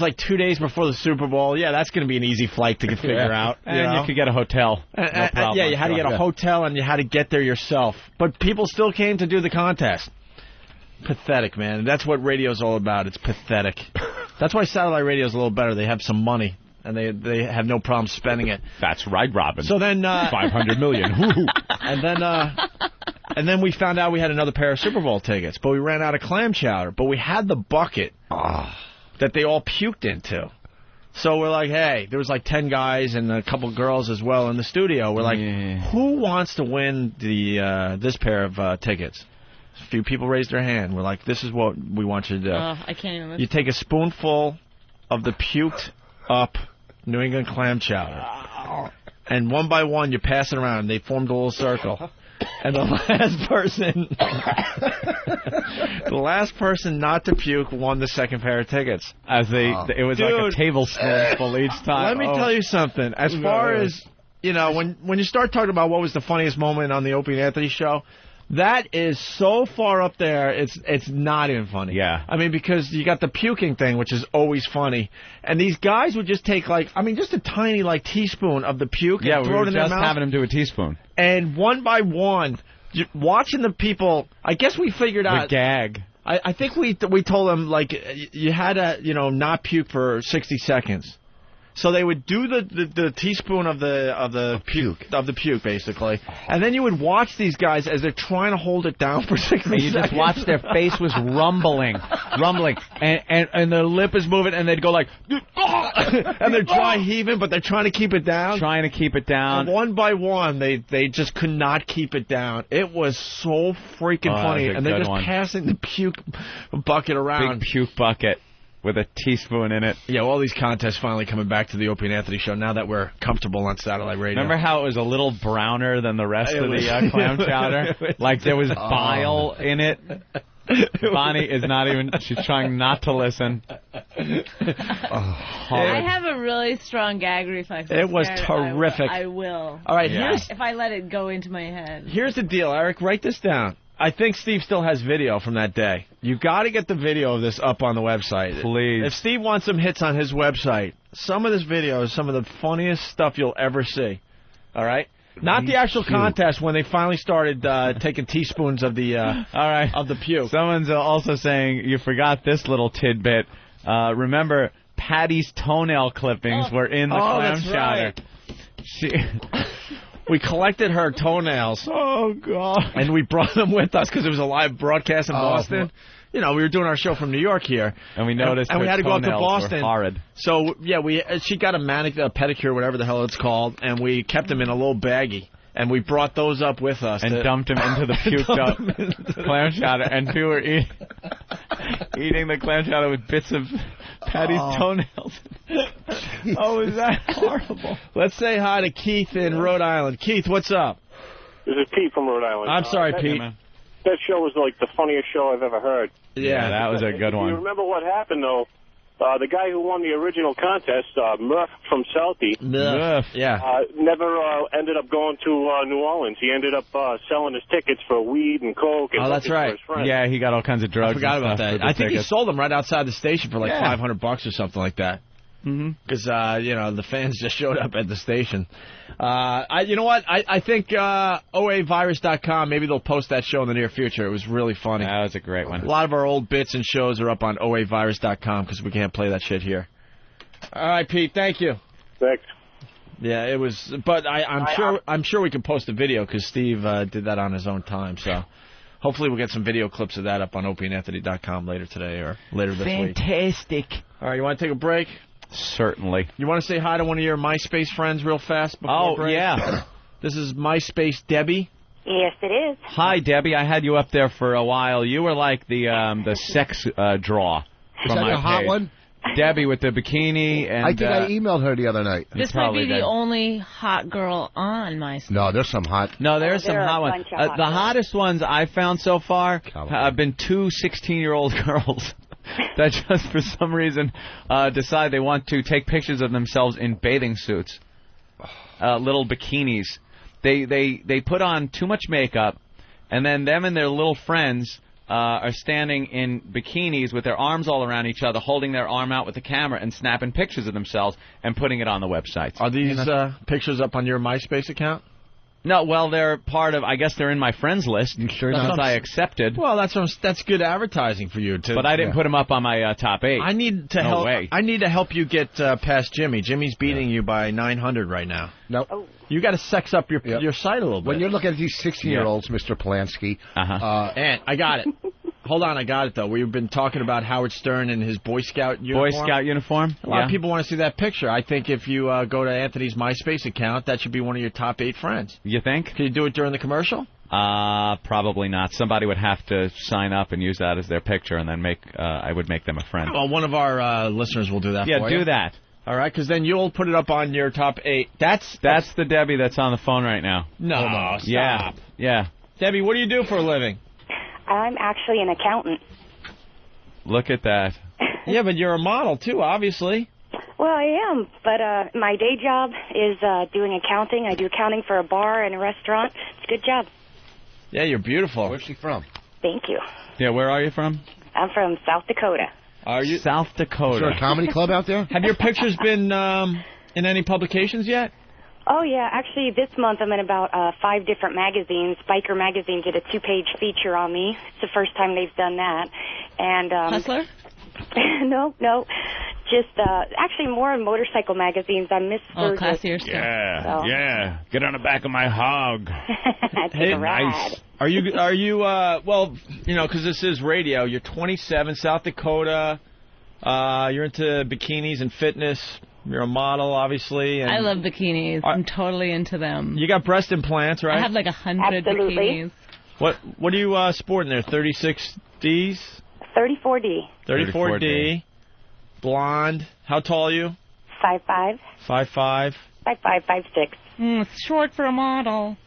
like 2 days before the Super Bowl. Yeah, that's going to be an easy flight to figure out. And you could get a hotel. No problem. Yeah, you had to get a hotel and you had to get there yourself. But people still came to do the contest. Pathetic, man. That's what radio's all about. It's pathetic. That's why satellite radio's a little better. They have some money. And they have no problem spending it. That's right, Robin. So then 500 million. and then we found out we had another pair of Super Bowl tickets, but we ran out of clam chowder. But we had the bucket that they all puked into. So we're like, hey, there was like 10 guys and a couple girls as well in the studio. We're like, who wants to win this pair of tickets? A few people raised their hand. We're like, this is what we want you to do. I can't even. You take a spoonful of the puked up New England clam chowder, and one by one you pass it around. They formed a little circle, and the last person not to puke won the second pair of tickets. It was like a tablespoonful each time. Let me tell you something. As far as when you start talking about what was the funniest moment on the Opie and Anthony show, that is so far up there, it's not even funny. Yeah. I mean, because you got the puking thing, which is always funny. And these guys would just take, just a tiny, teaspoon of the puke and throw it in their mouth. Yeah, we were just having them do a teaspoon. And one by one, watching the people, I guess we figured out. The gag. I think we told them, you had to, not puke for 60 seconds. So they would do the teaspoon of the puke basically, and then you would watch these guys as they're trying to hold it down for 60 seconds. You just watch their face was rumbling, and their lip is moving, and they'd go like, and they're dry heaving, but they're trying to keep it down. And one by one, they just could not keep it down. It was so freaking funny, and they're just passing the puke bucket around. Big puke bucket. With a teaspoon in it. Yeah, all these contests finally coming back to the Opie and Anthony show now that we're comfortable on satellite radio. Remember how it was a little browner than the rest of the clam chowder? Like there was bile in it? Bonnie is not even, she's trying not to listen. I have a really strong gag reflex. It was terrific. I will. All right, if I let it go into my head. Here's the deal, Eric. Write this down. I think Steve still has video from that day. You got to get the video of this up on the website. Please. If Steve wants some hits on his website, some of this video is some of the funniest stuff you'll ever see. All right? Not the actual contest when they finally started taking teaspoons of the of the puke. Someone's also saying you forgot this little tidbit. Remember, Patty's toenail clippings were in the clam chowder. Right. We collected her toenails. Oh, God. And we brought them with us because it was a live broadcast in Boston. We were doing our show from New York here. And we noticed and we had to go up to Boston. Were horrid. So, yeah, she got a pedicure, whatever the hell it's called, and we kept them in a little baggie. And we brought those up with us. And dumped them into the puked up clam chowder. And we were eating the clam chowder with bits of Patty's toenails. Oh, is that horrible? Let's say hi to Keith in Rhode Island. Keith, what's up? This is Pete from Rhode Island. I'm sorry, Pete. That show was like the funniest show I've ever heard. Yeah, that was a good one. You remember what happened, though? The guy who won the original contest, Murph from Southie, never ended up going to New Orleans. He ended up selling his tickets for weed and coke. And that's right. Yeah, he got all kinds of drugs. I forgot about that. I think he sold them right outside the station for like $500 or something like that. Because, the fans just showed up at the station. You know what? I think OAvirus.com, maybe they'll post that show in the near future. It was really funny. That was a great one. A lot of our old bits and shows are up on OAvirus.com because we can't play that shit here. All right, Pete, thank you. Thanks. Yeah, it was, but I'm sure we can post a video because Steve did that on his own time, so... Hopefully we'll get some video clips of that up on opieandanthony.com later today or later this week. Fantastic. All right, you want to take a break? Certainly. You want to say hi to one of your MySpace friends real fast before break? Yeah. This is MySpace Debbie. Yes, it is. Hi, Debbie. I had you up there for a while. You were like the sex draw from my page. A hot one? Debbie with the bikini. And I think I emailed her the other night. This might be the only hot girl on MySpace. No, there's some hot. No, there's some hot ones. The hottest ones I found so far have been two 16-year-old girls that just for some reason decide they want to take pictures of themselves in bathing suits, little bikinis. They put on too much makeup, and then them and their little friends are standing in bikinis with their arms all around each other, holding their arm out with the camera and snapping pictures of themselves and putting it on the websites. Are these pictures up on your MySpace account? No, well, they're part of, I guess they're in my friends list. You sure since I accepted. Well, that's good advertising for you, too. But I didn't put them up on my top 8. I need to help. I need to help you get past Jimmy. Jimmy's beating you by 900 right now. No. You got to sex up your site a little bit. When you're looking at these 16-year-olds, Mr. Polanski. And I got it. Hold on, I got it, though. We've been talking about Howard Stern and his Boy Scout uniform. Boy Scout uniform? A lot of people want to see that picture. I think if you go to Anthony's MySpace account, that should be one of your top 8 friends. You think? Can you do it during the commercial? Probably not. Somebody would have to sign up and use that as their picture, and then I would make them a friend. Well, one of our listeners will do that for you. Yeah, do that. All right, because then you'll put it up on your top 8. That's the Debbie that's on the phone right now. No, stop. Yeah. Debbie, what do you do for a living? I'm actually an accountant. Look at that. Yeah, but you're a model, too, obviously. Well, I am, but my day job is doing accounting. I do accounting for a bar and a restaurant. It's a good job. Yeah, you're beautiful. Where's she from? Thank you. Yeah, where are you from? I'm from South Dakota. Are you? South Dakota. Is there a comedy club out there? Have your pictures been in any publications yet? Oh, yeah. Actually, this month I'm in about 5 different magazines. Biker Magazine did a 2-page feature on me. It's the first time they've done that. And Hustler? No. Just actually more in motorcycle magazines. I'm Miss Sturgis. Classier stuff. Yeah. Get on the back of my hog. Take a ride. Nice. Are you well, you know, because this is radio. You're 27, South Dakota. You're into bikinis and fitness. You're a model, obviously. And I love bikinis. I'm totally into them. You got breast implants, right? I have like 100 bikinis. What are you sporting there? 36Ds? 34D. 34D. Blonde. How tall are you? 5'5". 5'5". 5'5", 5'6". It's short for a model.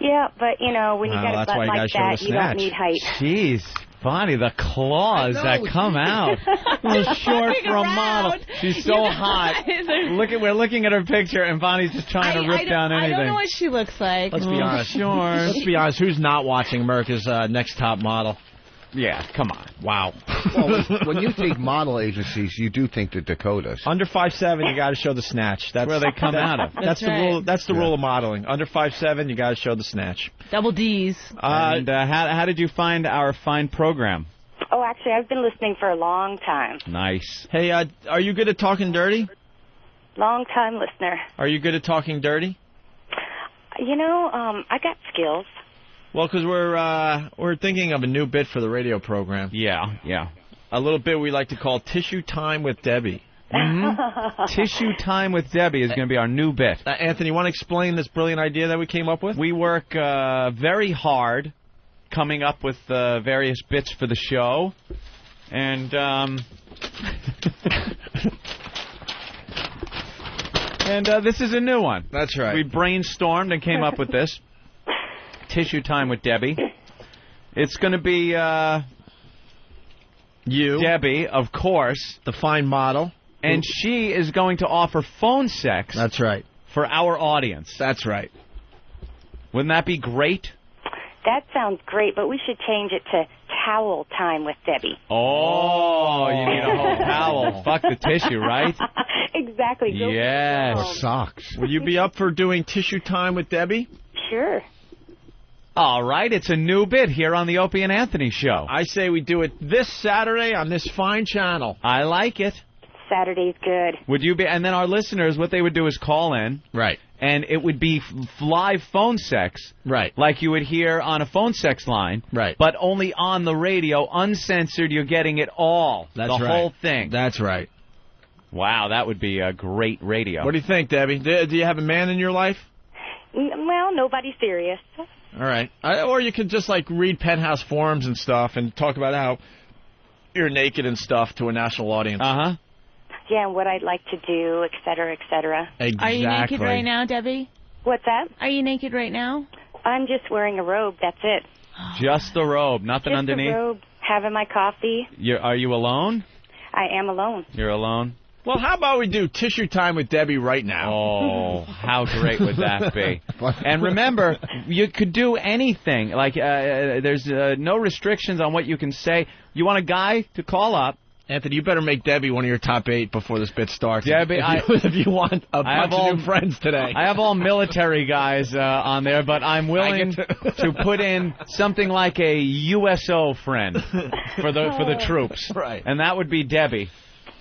Yeah, but you know when you got a butt like that, you don't need height. Jeez. Bonnie, the claws that come out. Short for a model. She's so hot. We're looking at her picture, and Bonnie's just trying to rip down anything. I don't know what she looks like. Let's be honest. Sure. Let's be honest. Who's not watching America's Next Top Model? Yeah, come on. Wow. Well, when you think model agencies, you do think the Dakotas. Under 5'7", you got to show the snatch. That's where they come out of. That's the rule. That's the rule of modeling. Under 5'7", you got to show the snatch. Double D's. And how did you find our fine program? Oh, actually, I've been listening for a long time. Nice. Hey, are you good at talking dirty? Long time listener. Are you good at talking dirty? You know, I got skills. Well, because we're thinking of a new bit for the radio program. Yeah. A little bit we like to call Tissue Time with Debbie. Mm-hmm. Tissue Time with Debbie is going to be our new bit. Anthony, you want to explain this brilliant idea that we came up with? We work very hard coming up with various bits for the show. And this is a new one. That's right. We brainstormed and came up with this. Tissue Time with Debbie. It's going to be you, Debbie, of course, the fine model, and she is going to offer phone sex. That's right. For our audience. That's right. Wouldn't that be great? That sounds great, but we should change it to towel time with Debbie. Oh, you need a whole towel. Fuck the tissue, right? Exactly. Yes. Or socks. Will you be up for doing Tissue Time with Debbie? Sure. All right, it's a new bit here on the Opie and Anthony Show. I say we do it this Saturday on this fine channel. I like it. Saturday's good. Would you be? And then our listeners, what they would do is call in. Right. And it would be live phone sex. Right. Like you would hear on a phone sex line. Right. But only on the radio, uncensored, you're getting it all. That's the right. whole thing. That's right. Wow, that would be a great radio. What do you think, Debbie? Do you have a man in your life? Well, nobody serious. All right. Or you could just, read Penthouse forums and stuff and talk about how you're naked and stuff to a national audience. Uh-huh. Yeah, and what I'd like to do, et cetera, et cetera. Exactly. Are you naked right now, Debbie? What's that? Are you naked right now? I'm just wearing a robe, that's it. Just the robe, nothing just underneath? Just a robe, having my coffee. Are you alone? I am alone. You're alone? Well, how about we do tissue time with Debbie right now? Oh, how great would that be? And remember, you could do anything. Like, there's no restrictions on what you can say. You want a guy to call up. Anthony, you better make Debbie one of your top 8 before this bit starts. Debbie, if you want a bunch of new friends today. I have all military guys on there, but I'm willing to put in something like a USO friend for the troops. Right. And that would be Debbie.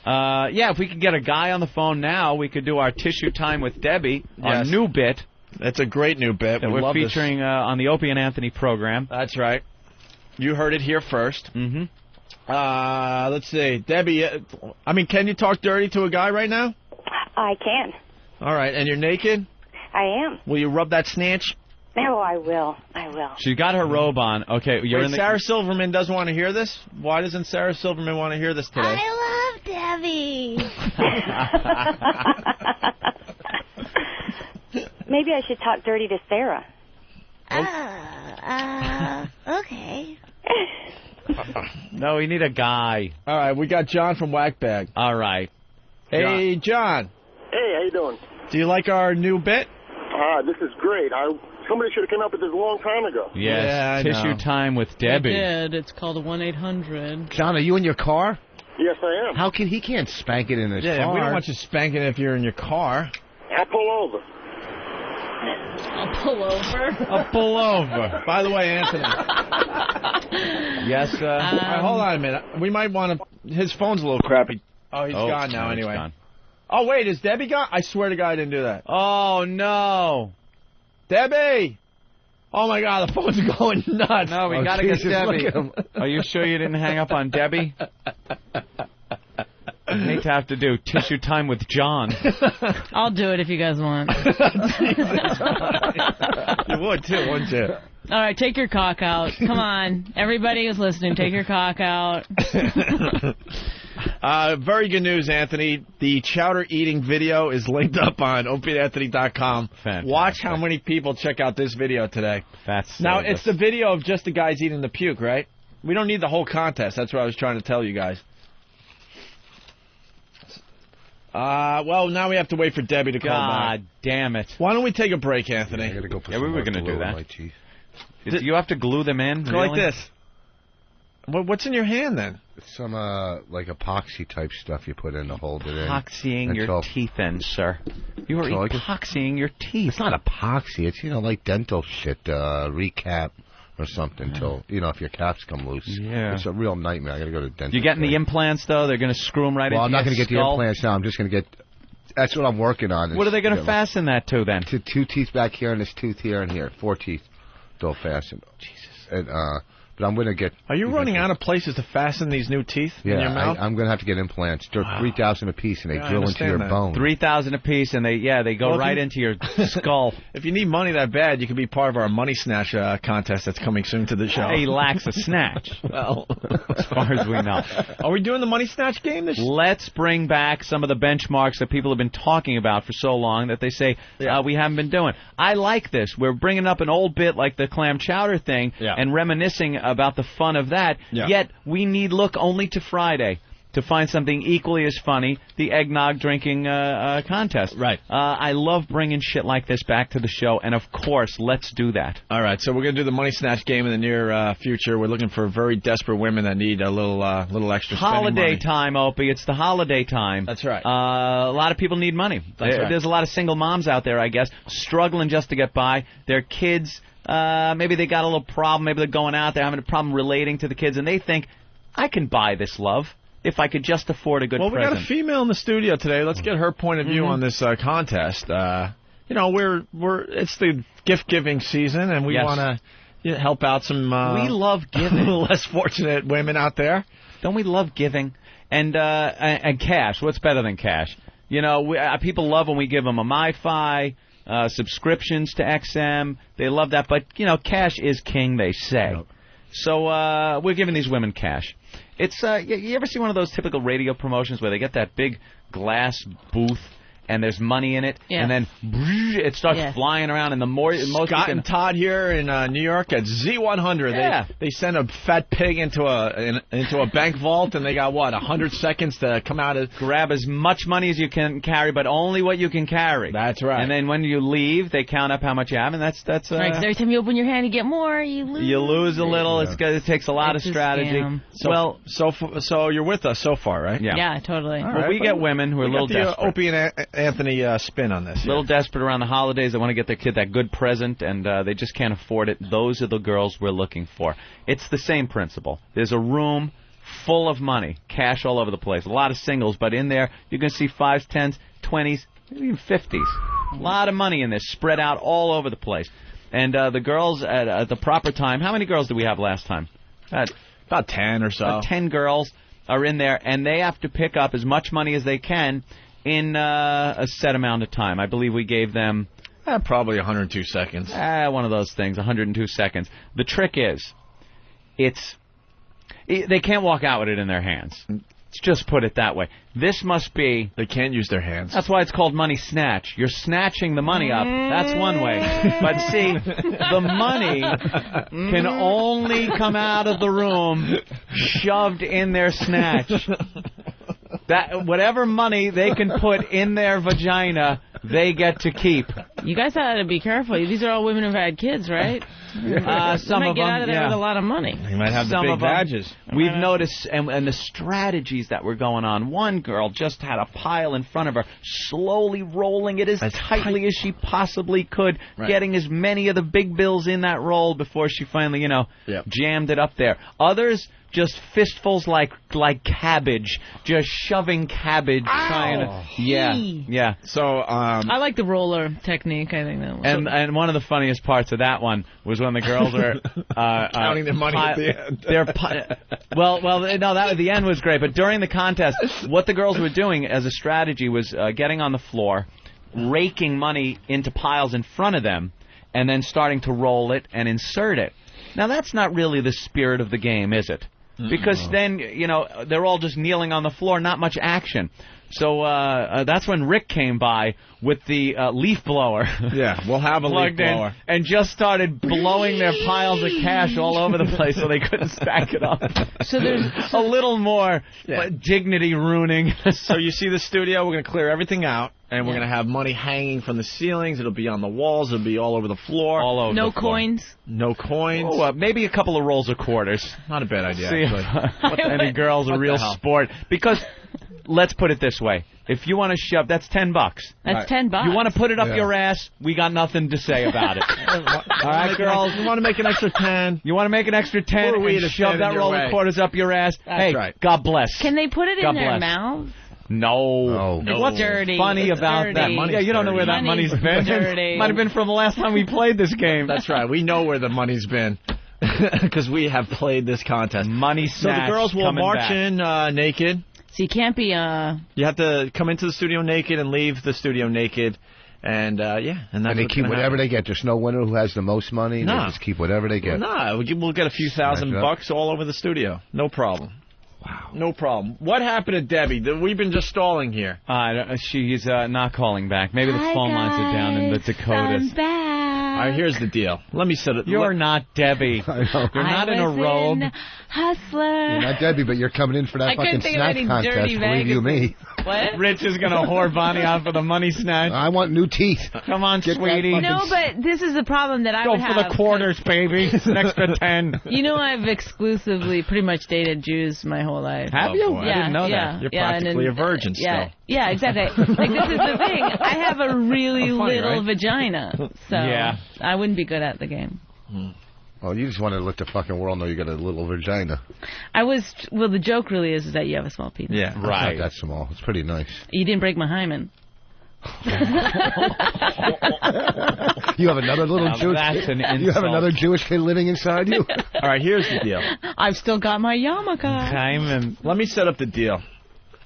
If we could get a guy on the phone now, we could do our tissue time with Debbie, our new bit. That's a great new bit. That we're featuring on the Opie and Anthony program. That's right. You heard it here first. Mm-hmm. Let's see. Debbie, can you talk dirty to a guy right now? I can. All right, and you're naked? I am. Will you rub that snatch? No, I will. She got her robe on. Okay, Sarah Silverman doesn't want to hear this? Why doesn't Sarah Silverman want to hear this today? I love Debbie. Maybe I should talk dirty to Sarah. Okay. No, we need a guy. All right, we got John from Whackbag. All right. Hey, John. Hey, how you doing? Do you like our new bit? This is great. Somebody should have come up with this a long time ago. Yes, yeah, tissue time with Debbie. I did. It's called 1-800. John, are you in your car? Yes, I am. How can he can't spank it in his car? Yeah, we don't want you spanking if you're in your car. I'll pull over. I'll pull over. I'll pull over. By the way, Anthony. Yes. Hold on a minute. We might want to. His phone's a little crappy. Oh, he's gone now. Anyway. Gone. Oh wait, is Debbie gone? I swear to God, I didn't do that. Oh no, Debbie! Oh my God, the phone's going nuts. No, we gotta get Debbie. Are you sure you didn't hang up on Debbie? I hate to have to do tissue time with John. I'll do it if you guys want. You would too, wouldn't you? All right, take your cock out. Come on. Everybody who's listening, take your cock out. Very good news, Anthony. The chowder eating video is linked up on opieanthony.com. Fantastic. Watch how many people check out this video today. Now, it's the video of just the guys eating the puke, right? We don't need the whole contest. That's what I was trying to tell you guys. Well, now we have to wait for Debbie to call back. God damn it. Why don't we take a break, Anthony? I gotta go put we were going to do that. teeth. You have to glue them in? Go like this. What's in your hand, then? It's some, like epoxy type stuff you put in to hold it in. Epoxying your teeth in, sir. You are epoxying your teeth. It's not epoxy. It's, like dental shit, recap or something till, if your caps come loose. Yeah. It's a real nightmare. I got to go to the dentist. You getting the implants, though? They're going to screw them right into your skull? Well, I'm not going to get the implants now. I'm just going to get... That's what I'm working on. What are they going to fasten that to, then? To 2 teeth back here and this tooth here and here. 4 teeth. They'll fasten. Jesus. And, but I'm going to get... Are you running out of places to fasten these new teeth in your mouth? I'm going to have to get implants. They're $3,000 a piece, and they drill into your bone. $3,000 a piece, and they go right into your skull. If you need money that bad, you can be part of our Money Snatch contest that's coming soon to the show. He lacks a snatch. Well, as far as we know. Are we doing the Money Snatch game this year? Let's bring back some of the benchmarks that people have been talking about for so long that they say we haven't been doing. I like this. We're bringing up an old bit like the clam chowder thing and reminiscing about the fun of that, yet we need look only to Friday to find something equally as funny, the eggnog drinking contest. Right. I love bringing shit like this back to the show, and of course, let's do that. All right, so we're going to do the Money Snatch game in the near future. We're looking for very desperate women that need a little extra holiday time, Opie. It's the holiday time. That's right. A lot of people need money. There's a lot of single moms out there, I guess, struggling just to get by. Their kids... maybe they got a little problem. Maybe they're going out there having a problem relating to the kids, and they think, I can buy this love if I could just afford a good present. Well, we got a female in the studio today. Let's get her point of view on this contest. It's the gift-giving season, and we want to help out some we love giving. less fortunate women out there. Don't we love giving? And cash. What's better than cash? People love when we give them a MiFi. Subscriptions to XM, they love that, but cash is king, they say. Yep. So we're giving these women cash. It's you ever see one of those typical radio promotions where they get that big glass booth and there's money in it, Yeah. and then it starts flying around, and the more most Scott and Todd here in New York at Z100. Yeah. They send a fat pig into a bank vault, and they got 100 seconds to come out of grab as much money as you can carry, but only what you can carry. That's right. And then when you leave, they count up how much you have, and that's Right, 'cause every time you open your hand, you get more. You lose. you lose a little. It takes a lot of It's a strategy. scam. So you're with us so far, right? Yeah, totally. Well, we get women who are a little desperate. Opie and Anthony spin on this. A little desperate around the holidays. They want to get their kid that good present, and they just can't afford it. Those are the girls we're looking for. It's the same principle. There's a room full of money, cash all over the place. A lot of singles, but in there you're going to see 5s, 10s, 20s, even 50s. A lot of money in there, spread out all over the place. And the girls at the proper time. How many girls did we have last time? About 10 or so. About 10 girls are in there, and they have to pick up as much money as they can in a set amount of time. I believe we gave them... probably 102 seconds. One of those things, 102 seconds. The trick is, they can't walk out with it in their hands. Let's just put it that way. This must be... They can't use their hands. That's why it's called money snatch. You're snatching the money up. That's one way. But see, the money can only come out of the room shoved in their snatch. That whatever money they can put in their vagina, they get to keep. You guys ought to be careful. These are all women who've had kids, right? Some might of get them, out of there with a lot of money. They might have Some the of big them. badges. We've noticed, and the strategies that were going on. One girl just had a pile in front of her, slowly rolling it as tightly as she possibly could, getting as many of the big bills in that roll before she finally, jammed it up there. Others, just fistfuls like cabbage, just shoving cabbage. Trying to, yeah. So I like the roller technique. I think that one. And one of the funniest parts of that one was when the girls were counting their money at the end. The end was great, but during the contest, what the girls were doing as a strategy was getting on the floor, raking money into piles in front of them, and then starting to roll it and insert it. Now, that's not really the spirit of the game, is it? Because then, they're all just kneeling on the floor, not much action. So that's when Rick came by with the leaf blower. Yeah, we'll have a leaf blower. And just started blowing their piles of cash all over the place so they couldn't stack it up. So there's a little more dignity ruining. So you see the studio, we're going to clear everything out. And we're going to have money hanging from the ceilings. It'll be on the walls. It'll be all over the floor. All over no the floor. coins. No coins. Oh, maybe a couple of rolls of quarters. Not a bad idea, See actually. any girl's a real sport. Because, let's put it this way. If you want to shove, that's $10. That's $10. You want to put it up your ass, we got nothing to say about it. All right, girls? You want to make an extra 10? You want to make an extra 10 and shove that roll of quarters up your ass? That's right. God bless. Can they put it God in their bless. mouths? No. It's dirty. Funny It's about dirty. that money? Yeah, you don't know where that money's been. Dirty. Might have been from the last time we played this game. That's right. We know where the money's been because we have played this contest. Money So snatch the girls will march back. in naked. So you can't be You have to come into the studio naked and leave the studio naked. And, and they keep whatever they get. There's no winner who has the most money. No. They just keep whatever they get. We'll get a few $1,000 all over the studio. No problem. Wow. No problem. What happened to Debbie? We've been just stalling here. She's not calling back. Maybe the phone lines are down in the Dakotas. All right, here's the deal. Let me set it. You're not Debbie. You're not in a robe. Hustler. You're not Debbie, but you're coming in for that fucking snack contest, believe you me. What? Rich is going to whore Bonnie out for the money snatch. I want new teeth. Come on, sweetie. No, but this is the problem that I Go would for have. the quarters, baby. It's an extra 10. You know, I've exclusively pretty much dated Jews my whole life. Have you? Boy, I didn't know that. You're practically a virgin still. Yeah, exactly. Like, this is the thing. I have a really little vagina, so I wouldn't be good at the game. Oh, you just want to let the fucking world know you got a little vagina. Well, the joke really is that you have a small penis. Yeah, right. It's not that small. It's pretty nice. You didn't break my hymen. You have another little Jewish. That's an insult. You have another Jewish kid living inside you. All right, here's the deal. I've still got my yarmulke. Hymen. Let me set up the deal.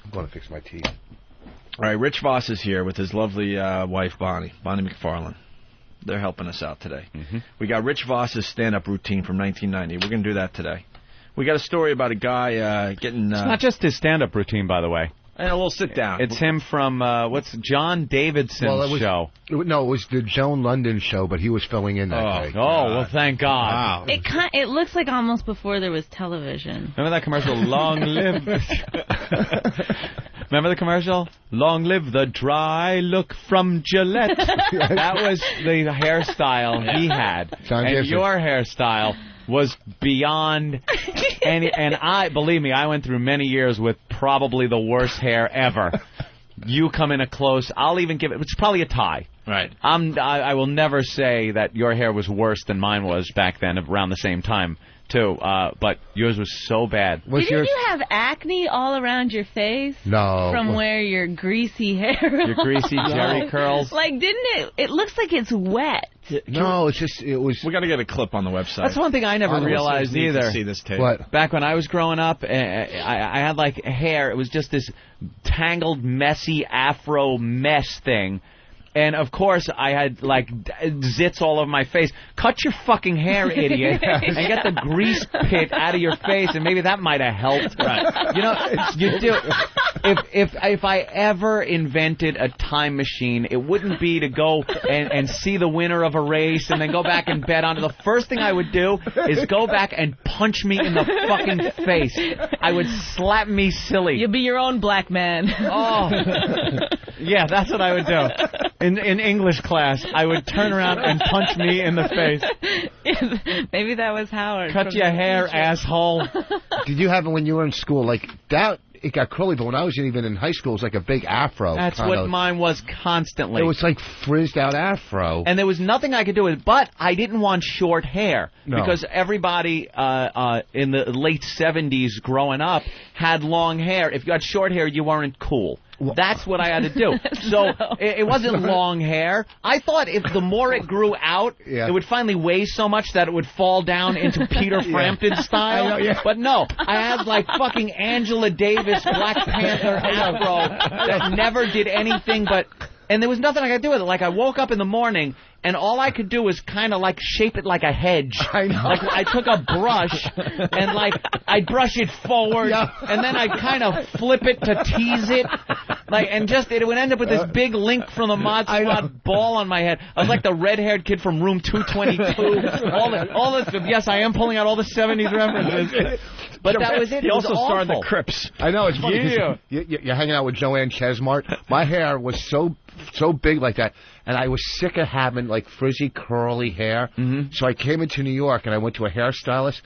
I'm going to fix my teeth. All right, Rich Vos is here with his lovely wife, Bonnie McFarlane. They're helping us out today. Mm-hmm. We got Rich Voss's stand-up routine from 1990. We're going to do that today. We got a story about a guy getting... It's not just his stand-up routine, by the way. And we'll sit down. It's him from, what's John Davidson's show. No, it was the Joan London show, but he was filling in that day. Oh, well, thank God. Wow. It looks like almost before there was television. Remember that commercial, Long Live... Remember the commercial? Long live the dry look from Gillette. That was the hairstyle he had. And your hairstyle was beyond any... And believe me, I went through many years with probably the worst hair ever. You come in a close, I'll even give it... It's probably a tie. Right. I will never say that your hair was worse than mine was back then, around the same time, too. But yours was so bad. Didn't you have acne all around your face? No. From where your greasy hair... Your greasy jerry curls? Like, didn't it... It looks like it's wet. No, it's just... It was... We got to get a clip on the website. That's one thing I never realized either. See this tape. What? Back when I was growing up, I had, like, hair. It was just this tangled, messy afro mess thing. And, of course, I had, like, zits all over my face. Cut your fucking hair, idiot, and get the grease pit out of your face, and maybe that might have helped. Right. You know, you do. If I ever invented a time machine, it wouldn't be to go and see the winner of a race and then go back and bet on it. The first thing I would do is go back and punch me in the fucking face. I would slap me silly. You'd be your own black man. Oh. Yeah, that's what I would do. In English class, I would turn around and punch me in the face. Maybe that was Howard. Cut your hair, asshole. Did you have it when you were in school? Like, that... It got curly, but when I was even in high school, it was like a big afro. That's what mine was constantly. It was like frizzed out afro. And there was nothing I could do with it, but I didn't want short hair. No. Because everybody in the late 70s growing up had long hair. If you had short hair, you weren't cool. That's what I had to do. So it wasn't long hair. I thought if the more it grew out, it would finally weigh so much that it would fall down into Peter Frampton style. But no, I had like fucking Angela Davis, Black Panther afro that never did anything but... And there was nothing I could do with it. Like, I woke up in the morning, and all I could do was kind of, like, shape it like a hedge. I know. Like, I took a brush, and, like, I'd brush it forward, and then I'd kind of flip it to tease it. Like, and just, it would end up with this big Link from the Mod Squad ball on my head. I was like the red-haired kid from Room 222. all this, yes, I am pulling out all the 70s references. But that was it. He also starred awful. the Crips. I know, it's funny. You're hanging out with Joanne Chesmart. My hair was so big like that, and I was sick of having like frizzy, curly hair. So I came into New York, and I went to a hairstylist,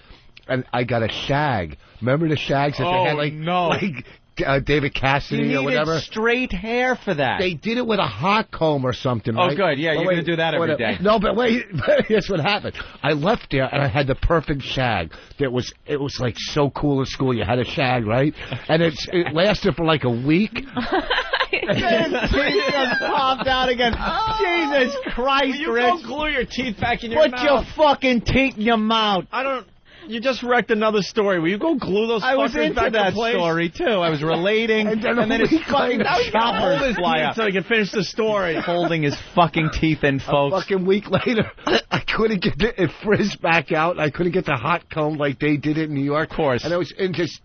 and I got a shag. Remember the shags that they had, like David Cassidy or whatever? You needed straight hair for that. They did it with a hot comb or something, right? Oh, good. Yeah, you're going to do that every day. No, but wait. Here's what happened. I left there, and I had the perfect shag. It was like so cool in school. You had a shag, right? And it lasted for like a week. His teeth just popped out again. Jesus Christ, Will you Rich. go glue your teeth back in your mouth? Put your fucking teeth in your mouth. You just wrecked another story. Will you go glue those I was fuckers into back that in place? story, too. I was relating, and then his fucking choppers fly out. So he can finish the story. Holding his fucking teeth in, folks. A fucking week later, I couldn't get it frizzed back out. I couldn't get the hot comb like they did it in New York. Of course. And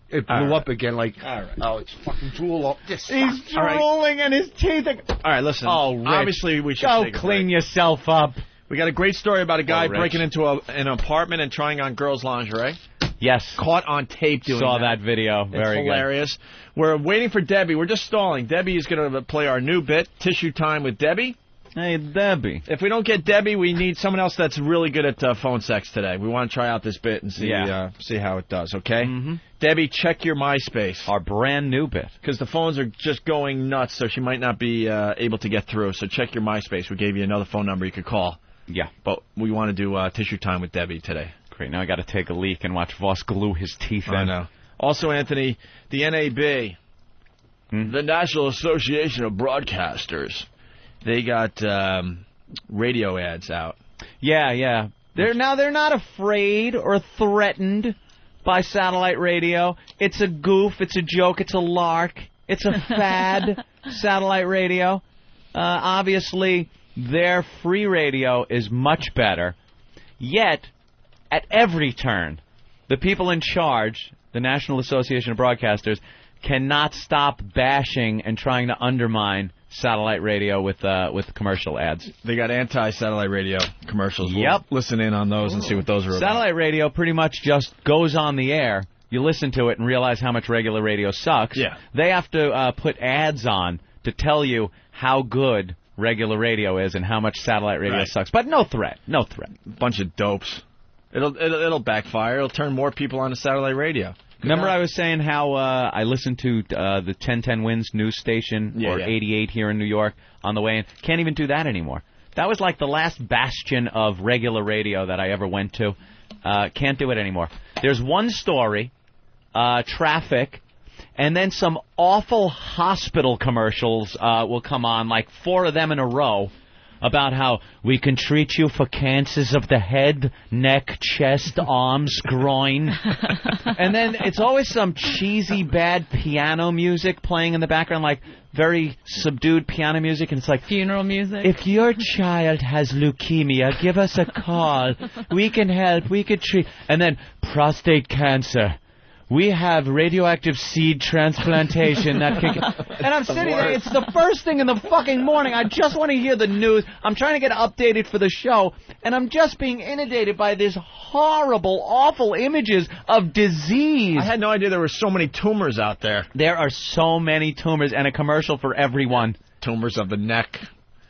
it blew up again like, oh, it's fucking drool. He's drooling and his teeth are... All right, listen. Oh, Rich, obviously we should go clean yourself up. We got a great story about a guy breaking into an apartment and trying on girls' lingerie. Yes. Caught on tape doing Saw that video. Very good. Hilarious. We're waiting for Debbie. We're just stalling. Debbie is going to play our new bit, Tissue Time with Debbie. Hey, Debbie. If we don't get Debbie, we need someone else that's really good at phone sex today. We want to try out this bit and see how it does, okay? Debbie, check your MySpace. Our brand new bit. Because the phones are just going nuts, so she might not be able to get through. So check your MySpace. We gave you another phone number you could call. Yeah. But we want to do Tissue Time with Debbie today. Great. Now I got to take a leak and watch Vos glue his teeth in. I know. Also, Anthony, the NAB, the National Association of Broadcasters, they got radio ads out. Yeah. They're not afraid or threatened by satellite radio. It's a goof. It's a joke. It's a lark. It's a fad. Satellite radio. Obviously, their free radio is much better. Yet, at every turn, the people in charge, the National Association of Broadcasters, cannot stop bashing and trying to undermine satellite radio with commercial ads. They got anti-satellite radio commercials. Yep. We'll listen in on those and see what those are about. Satellite radio pretty much just goes on the air. You listen to it and realize how much regular radio sucks. Yeah. They have to put ads on to tell you how good regular radio is and how much satellite radio sucks. But no threat. No threat. Bunch of dopes. It'll backfire. It'll turn more people onto satellite radio. Remember I was saying how I listened to the 1010 Wins news station, or 88 here in New York, on the way in? Can't even do that anymore. That was like the last bastion of regular radio that I ever went to. Can't do it anymore. There's one story, traffic, and then some awful hospital commercials will come on, like 4 of them in a row, about how we can treat you for cancers of the head, neck, chest, arms, groin. And then it's always some cheesy, bad piano music playing in the background, like very subdued piano music, and it's like funeral music. If your child has leukemia, give us a call. We can help. We can treat. And then prostate cancer. We have radioactive seed transplantation that can... And I'm sitting there, it's the first thing in the fucking morning. I just want to hear the news. I'm trying to get updated for the show, and I'm just being inundated by these horrible, awful images of disease. I had no idea there were so many tumors out there. There are so many tumors, and a commercial for everyone. Tumors of the neck,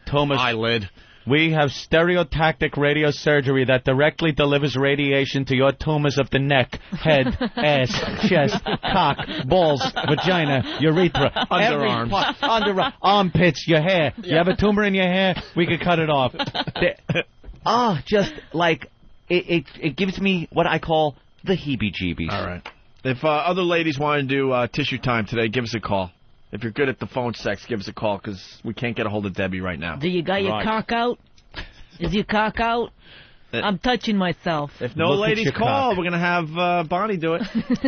tumors, eyelid. We have stereotactic radiosurgery that directly delivers radiation to your tumors of the neck, head, ass, chest, cock, balls, vagina, urethra, underarms, armpits, your hair. Yeah. You have a tumor in your hair, we can cut it off. Just like it gives me what I call the heebie-jeebies. All right. If other ladies want to do tissue time today, give us a call. If you're good at the phone sex, give us a call, because we can't get a hold of Debbie right now. Do you got your cock out? Is your cock out? I'm touching myself. If no ladies call, we're going to have Bonnie do it.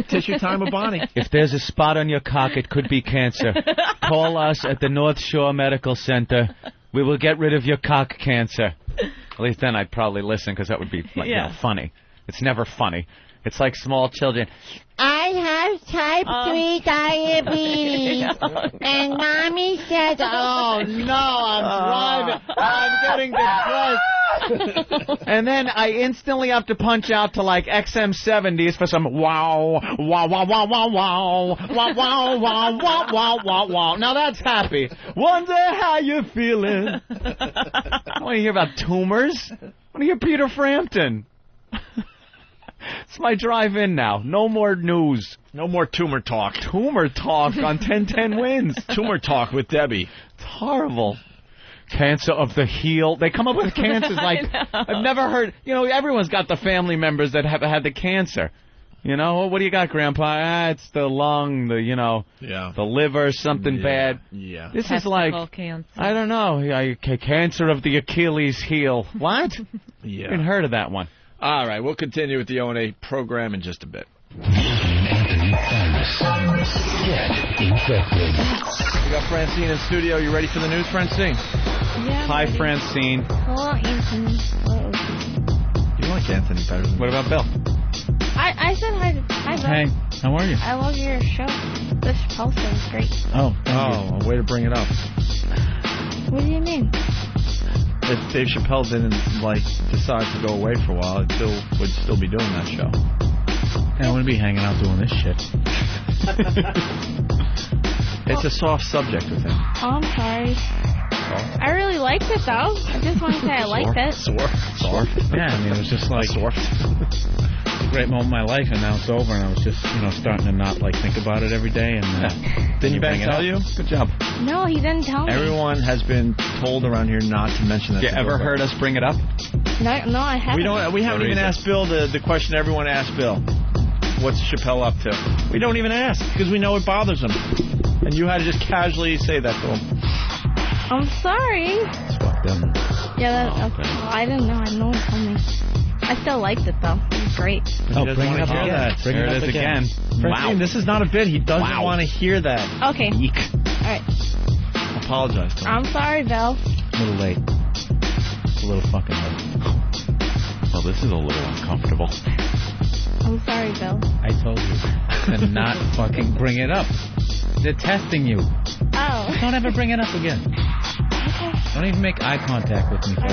Tissue time with Bonnie. If there's a spot on your cock, it could be cancer. Call us at the North Shore Medical Center. We will get rid of your cock cancer. At least then I'd probably listen, because that would be funny. It's never funny. It's like small children. I have type 3 diabetes. And Mommy says, oh, no, I'm driving. I'm getting depressed. And then I instantly have to punch out to, like, XM70s for some wow, wow, wow, wow, wow, wow, wow, wow, wow, wow, wow, wow, wow. Now that's happy. Wonder how you're feeling. I want to hear about tumors. I want to hear Peter Frampton. It's my drive-in now. No more news. No more tumor talk. Tumor talk on 1010 Wins. Tumor talk with Debbie. It's horrible. Cancer of the heel. They come up with cancers like I've never heard. You know, everyone's got the family members that have had the cancer. You know, what do you got, Grandpa? It's the lung, the liver, something bad. Yeah. This is like, cancer. I don't know, cancer of the Achilles heel. What? Yeah. I haven't heard of that one. All right, we'll continue with the O&A program in just a bit. We got Francine in studio. You ready for the news, Francine? Yeah. Hi, Francine. Hello, Anthony. You like Anthony better than What about Bill? I said hi, Bill. Hey, how are you? I love your show. This poster is great. Oh, way to bring it up. What do you mean? If Dave Chappelle didn't, decide to go away for a while, Bill would still be doing that show. I wouldn't be hanging out doing this shit. It's a soft subject with him. Oh, I'm sorry. I really liked it, though. I just want to say I liked it. Soft? Yeah, I mean, it was just like... Soft. a great moment in my life, and now it's over, and I was just, starting to not, think about it every day, and... Didn't Ben tell you? Good job. No, he didn't tell me. Everyone has been told around here not to mention that. You ever heard us bring it up? No, I haven't. We haven't even asked Bill the question everyone asked Bill. What's Chappelle up to? We don't even ask, because we know it bothers him. And you had to just casually say that to him. I'm sorry. Fuck them. Yeah, I didn't know. No one told me. I still liked it, though. It was great. Bring it up again. There it is again. Francine, this is not a bit. He doesn't want to hear that. Okay. Eek. All right. Apologize to him. I'm sorry, Bill. A little late. A little fucking late. Well, this is a little uncomfortable. I'm sorry, Bill. I told you to not fucking bring it up. They're testing you. Oh. Don't ever bring it up again. Don't even make eye contact with me for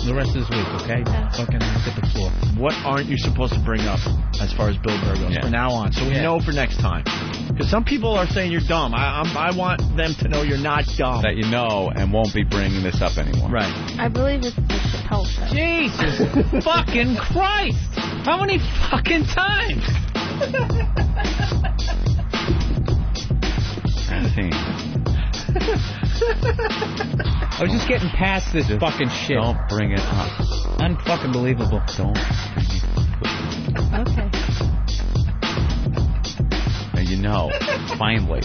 the rest of this week, okay? Fucking look at the floor. What aren't you supposed to bring up as far as Bill Burr goes from now on? So we know for next time. Because some people are saying you're dumb. I want them to know you're not dumb. That you know and won't be bringing this up anymore. Right. I believe it's the Chappelle show. Jesus fucking Christ! How many fucking times? I was just getting past this fucking shit. Don't bring it up. Unfucking believable. Don't bring it up. Okay. Now you know, finally,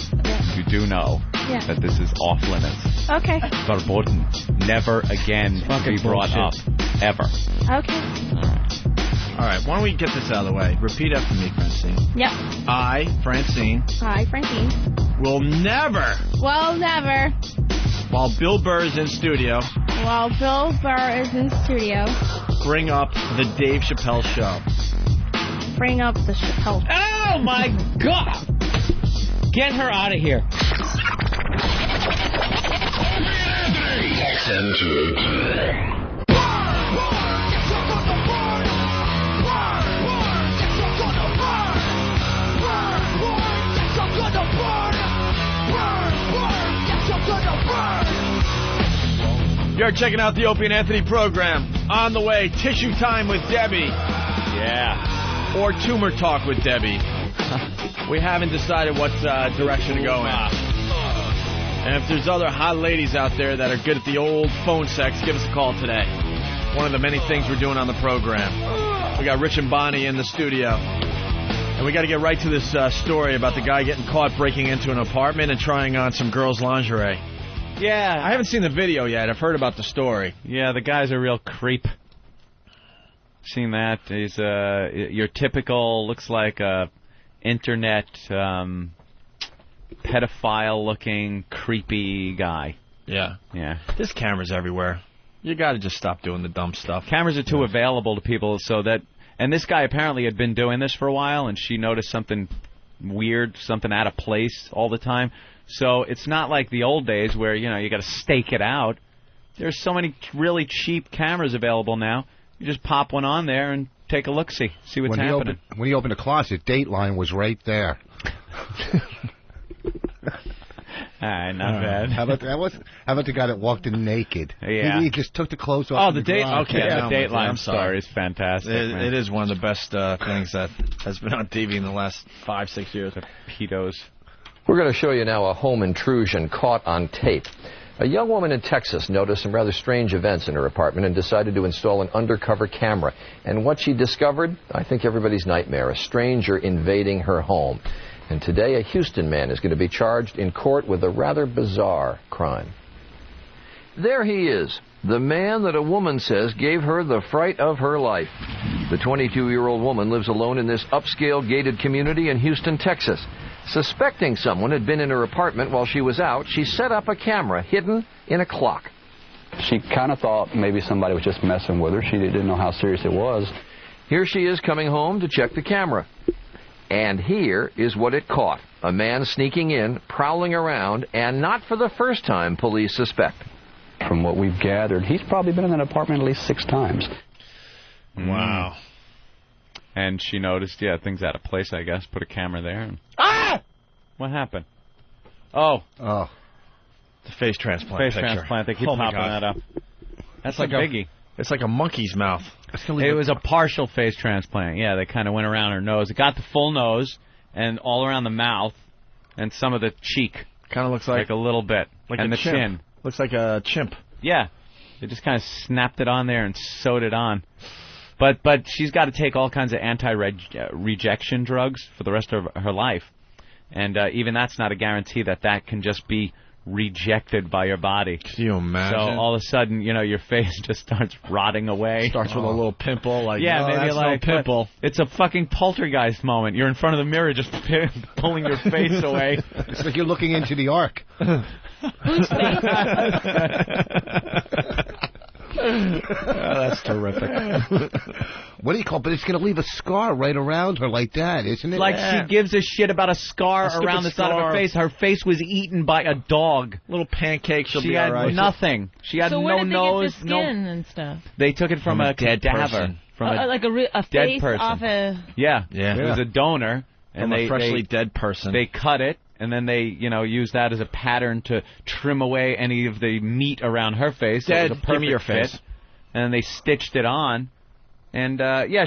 you do know that this is off limits. Okay. Verboten. Never again be brought up. Ever. Okay. All right, why don't we get this out of the way? Repeat after me, Francine. Yep. I, Francine. Hi, Francine. Will never. Well, never. While Bill Burr is in studio. While Bill Burr is in studio. Bring up the Dave Chappelle show. Bring up the Chappelle show. Oh, my God. Get her out of here. You're checking out the Opie and Anthony program. On the way, Tissue Time with Debbie. Yeah. Or Tumor Talk with Debbie. We haven't decided what direction to go in. And if there's other hot ladies out there that are good at the old phone sex, give us a call today. One of the many things we're doing on the program. We got Rich and Bonnie in the studio. And we got to get right to this story about the guy getting caught breaking into an apartment and trying on some girls' lingerie. Yeah. I haven't seen the video yet. I've heard about the story. Yeah, the guy's a real creep. Seen that? He's your typical, looks like a internet pedophile-looking, creepy guy. Yeah. Yeah. There's cameras everywhere. You got to just stop doing the dumb stuff. Cameras are too available to people so that... And this guy apparently had been doing this for a while, and she noticed something weird, something out of place all the time. So it's not like the old days where, you know, you got to stake it out. There's so many really cheap cameras available now. You just pop one on there and take a look-see, see what's happening. When he opened the closet, Dateline was right there. All right, not bad. How about the guy that walked in naked? Yeah. He just took the clothes off. Oh, the date. Okay, yeah, the Dateline story is fantastic. It is one of the best things that has been on TV in the last 5-6 years. Pedos. We're going to show you now a home intrusion caught on tape. A young woman in Texas noticed some rather strange events in her apartment and decided to install an undercover camera. And what she discovered, I think everybody's nightmare, a stranger invading her home. And today a Houston man is going to be charged in court with a rather bizarre crime. There he is, the man that a woman says gave her the fright of her life. The 22-year-old woman lives alone in this upscale gated community in Houston, Texas. Suspecting someone had been in her apartment while she was out, she set up a camera hidden in a clock. She kind of thought maybe somebody was just messing with her. She didn't know how serious it was. Here she is coming home to check the camera. And here is what it caught. A man sneaking in, prowling around, and not for the first time, police suspect. From what we've gathered, he's probably been in that apartment at least 6 times. Wow. And she noticed, things out of place, I guess. Put a camera there. And... Ah! What happened? Oh. Oh. The face transplant Face picture. transplant. They keep popping that up. That's like a biggie. It's like a monkey's mouth. It was a partial face transplant. Yeah, they kind of went around her nose. It got the full nose and all around the mouth and some of the cheek. Kind of looks like a little bit. Like and a the chimp. chin. Looks like a chimp. Yeah. They just kind of snapped it on there and sewed it on. But she's got to take all kinds of anti-rejection drugs for the rest of her life. And even that's not a guarantee that can just be rejected by your body. Can you imagine? So all of a sudden, your face just starts rotting away. Starts with a little pimple. Maybe that's like no pimple. It's a fucking poltergeist moment. You're in front of the mirror just pulling your face away. It's like you're looking into the ark. Whose face? That's terrific. What do you call it? But it's going to leave a scar right around her like that, isn't it? Like she gives a shit about a scar around the side of her face. Her face was eaten by a dog. Little pancake. She had nothing. She had so no where did they nose. get the skin and stuff? They took it from a dead cadaver. person. From Like a dead face person. off a... Yeah. It was a donor. From a freshly dead person. They cut it, and then they, use that as a pattern to trim away any of the meat around her face. Dead, So it was a give me your perfect face. fit. And then they stitched it on. And,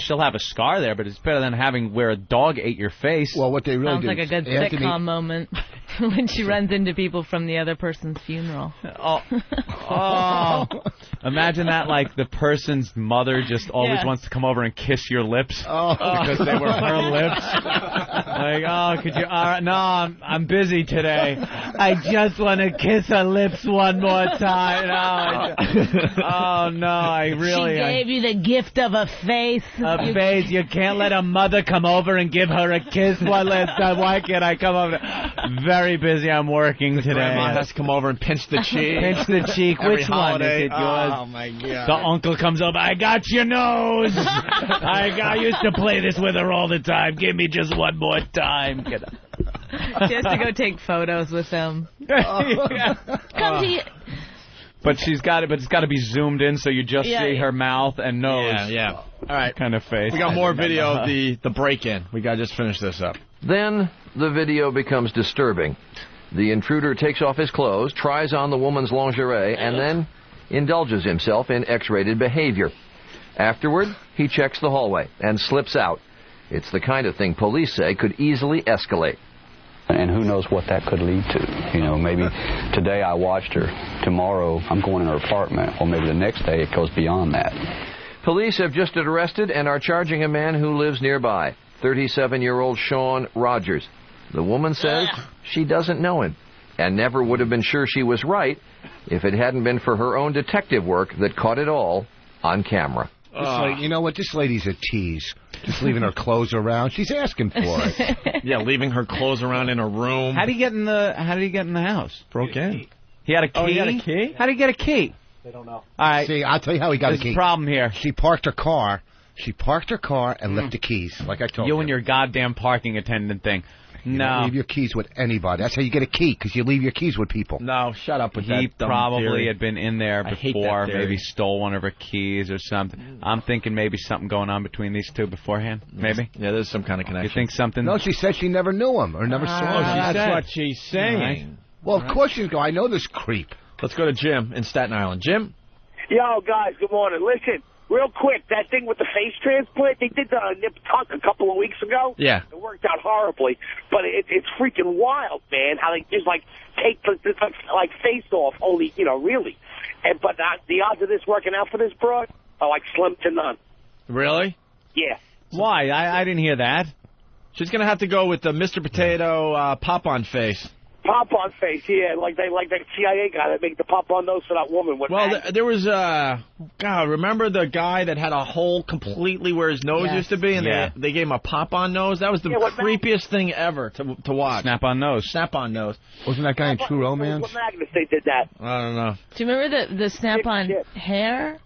she'll have a scar there, but it's better than having where a dog ate your face. Well, what they really Sounds like a good sitcom moment when she runs into people from the other person's funeral. Oh. Imagine that, like, the person's mother just always wants to come over and kiss your lips because they were her lips. Like, could you... no, I'm busy today. I just want to kiss her lips one more time. No, I really... She gave you the gift of a face. A face. You can't let a mother come over and give her a kiss one last time. Why can't I come over? Very busy. I'm working today. Grandma has to come over and pinch the cheek. Pinch the cheek. Every Which holiday. one is it yours? Oh, my God. The uncle comes over. I got your nose. I used to play this with her all the time. Give me just one more time. She has to go take photos with them. Come to you. But it's got to be zoomed in so you just see her mouth and nose. Yeah. All right. Kind of face. We got more video of the break-in. We got to just finish this up. Then the video becomes disturbing. The intruder takes off his clothes, tries on the woman's lingerie, and then indulges himself in X-rated behavior. Afterward, he checks the hallway and slips out. It's the kind of thing police say could easily escalate. And who knows what that could lead to. Maybe today I watched her. Tomorrow I'm going in her apartment. Or maybe the next day it goes beyond that. Police have just arrested and are charging a man who lives nearby, 37-year-old Sean Rogers. The woman says she doesn't know him and never would have been sure she was right if it hadn't been for her own detective work that caught it all on camera. You know what? This lady's a tease. Just leaving her clothes around. She's asking for it. Yeah, leaving her clothes around in a room. How did he get in the house? Broke in. He had a key? Oh, he had a key? How did he get a key? They don't know. All right. See, I'll tell you how he got There's a key. a problem here. She parked her car. And left the keys, like I told you. You and your goddamn parking attendant thing. You don't leave your keys with anybody. That's how you get a key, because you leave your keys with people. No, shut up with that He dumb probably theory. had been in there I hate before, that theory. maybe stole one of her keys or something. I'm thinking maybe something going on between these two beforehand, maybe. Yeah, there's some kind of connection. You think something... No, she said she never knew him or never saw him. That's what she's saying. Right. Well, of course you go. I know this creep. Let's go to Jim in Staten Island. Jim? Yo, guys, good morning. Listen, real quick, that thing with the face transplant, they did the nip tuck a couple of weeks ago. Yeah. It worked out horribly, but it's freaking wild, man, how they just, take the face off, only, really. But the odds of this working out for this broad are, slim to none. Really? Yeah. Why? I didn't hear that. She's going to have to go with the Mr. Potato pop-on face. Pop-on face, yeah, like that CIA guy that made the pop-on nose for that woman. Well, there was, God, remember the guy that had a hole completely where his nose used to be, and they gave him a pop-on nose? That was the creepiest thing ever to watch. Snap-on nose. Snap-on nose. Wasn't that guy in True Romance? What Magnus they did that? I don't know. Do you remember the snap-on hair?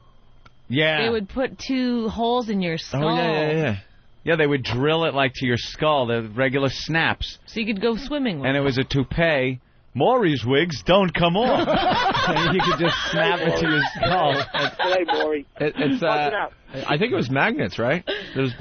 Yeah. They would put 2 holes in your skull. Oh, yeah. Yeah, they would drill it to your skull, the regular snaps. So you could go swimming with And it was a toupee. Maury's wigs don't come off. And you could just snap it to your skull. Hey, Maury. It's I think it was magnets, right? There's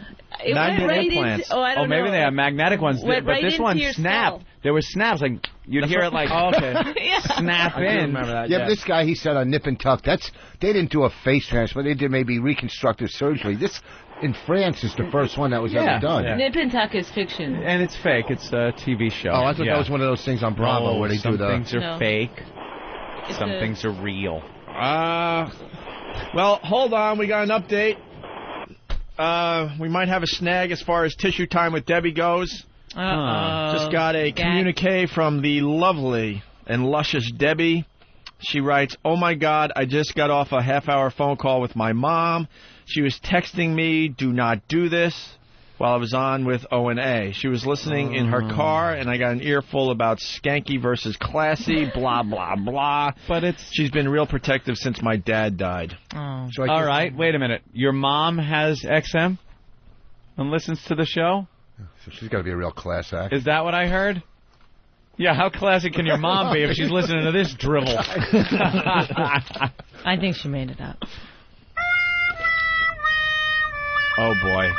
It magnet went right implants. into, I don't know. Maybe they have magnetic ones, Went but right this into one your snapped. skull. There were snaps, you'd hear it snap I do in. remember that. Yeah, but this guy, he said on Nip and Tuck, they didn't do a face transplant. They did maybe reconstructive surgery. This, in France, is the first one that was ever done. Yeah. Nip and Tuck is fiction. And it's fake. It's a TV show. Oh, I thought that was one of those things on Bravo where they do the... Some things are No. fake. It's Some things are real. Well, hold on. We got an update. We might have a snag as far as tissue time with Debbie goes. Just got a communique from the lovely and luscious Debbie. She writes, "Oh, my God, I just got off a half-hour phone call with my mom. She was texting me, do not do this. while I was on with O&A. She was listening in her car, and I got an earful about skanky versus classy, blah, blah, blah. But she's been real protective since my dad died. Oh. So All right, wait a minute. Your mom has XM and listens to the show? So she's got to be a real class act. Is that what I heard? Yeah, how classy can your mom be if she's listening to this drivel? I think she made it up. Oh, boy.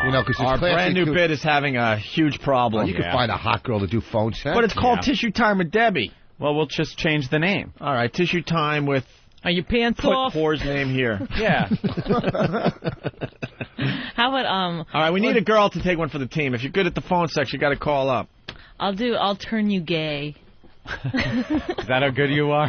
You know, 'cause it's Our classy brand new too. bit is having a huge problem. Well, you can find a hot girl to do phone sex. But it's called Tissue Time with Debbie. Well, we'll just change the name. All right, Tissue Time with... Are your pants Put off? whore's name here. Yeah. How about All right, we need a girl to take one for the team. If you're good at the phone sex, you got to call up. I'll turn you gay. Is that how good you are?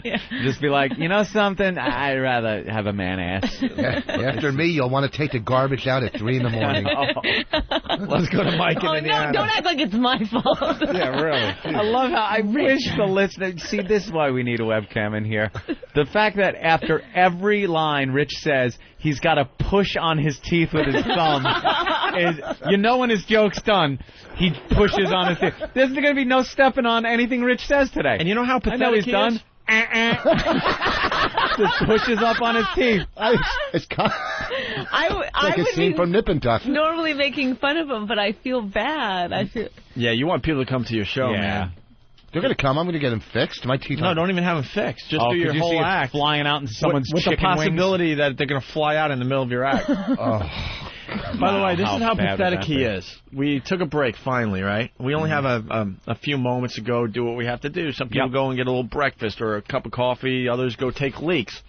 Yeah. Just be like, you know something? I'd rather have a man ass. After me, you'll want to take the garbage out at 3 in the morning. Let's go to Mike in Oh, Indiana. no, don't act like it's my fault. Yeah, really. I love how I wish the listener... See, this is why we need a webcam in here. The fact that after every line Rich says, he's got to push on his teeth with his thumb. You know when his joke's done, he pushes on his teeth. There's going to be no stepping on anything Rich says today. And you know how I know pathetic he's done. Just pushes up on his teeth. It's like a scene from Nip and Tuck. Normally making fun of him, but I feel bad. Yeah, you want people to come to your show, man. They're going to come. I'm going to get them fixed. My teeth. No, don't even have them fixed. Just do your you whole see it act. flying out into someone's with the chicken possibility that they're going to fly out in the middle of your act. By the way, this is how pathetic he is. We took a break finally, right? We only have a few moments to go do what we have to do. Some people go and get a little breakfast or a cup of coffee. Others go take leaks.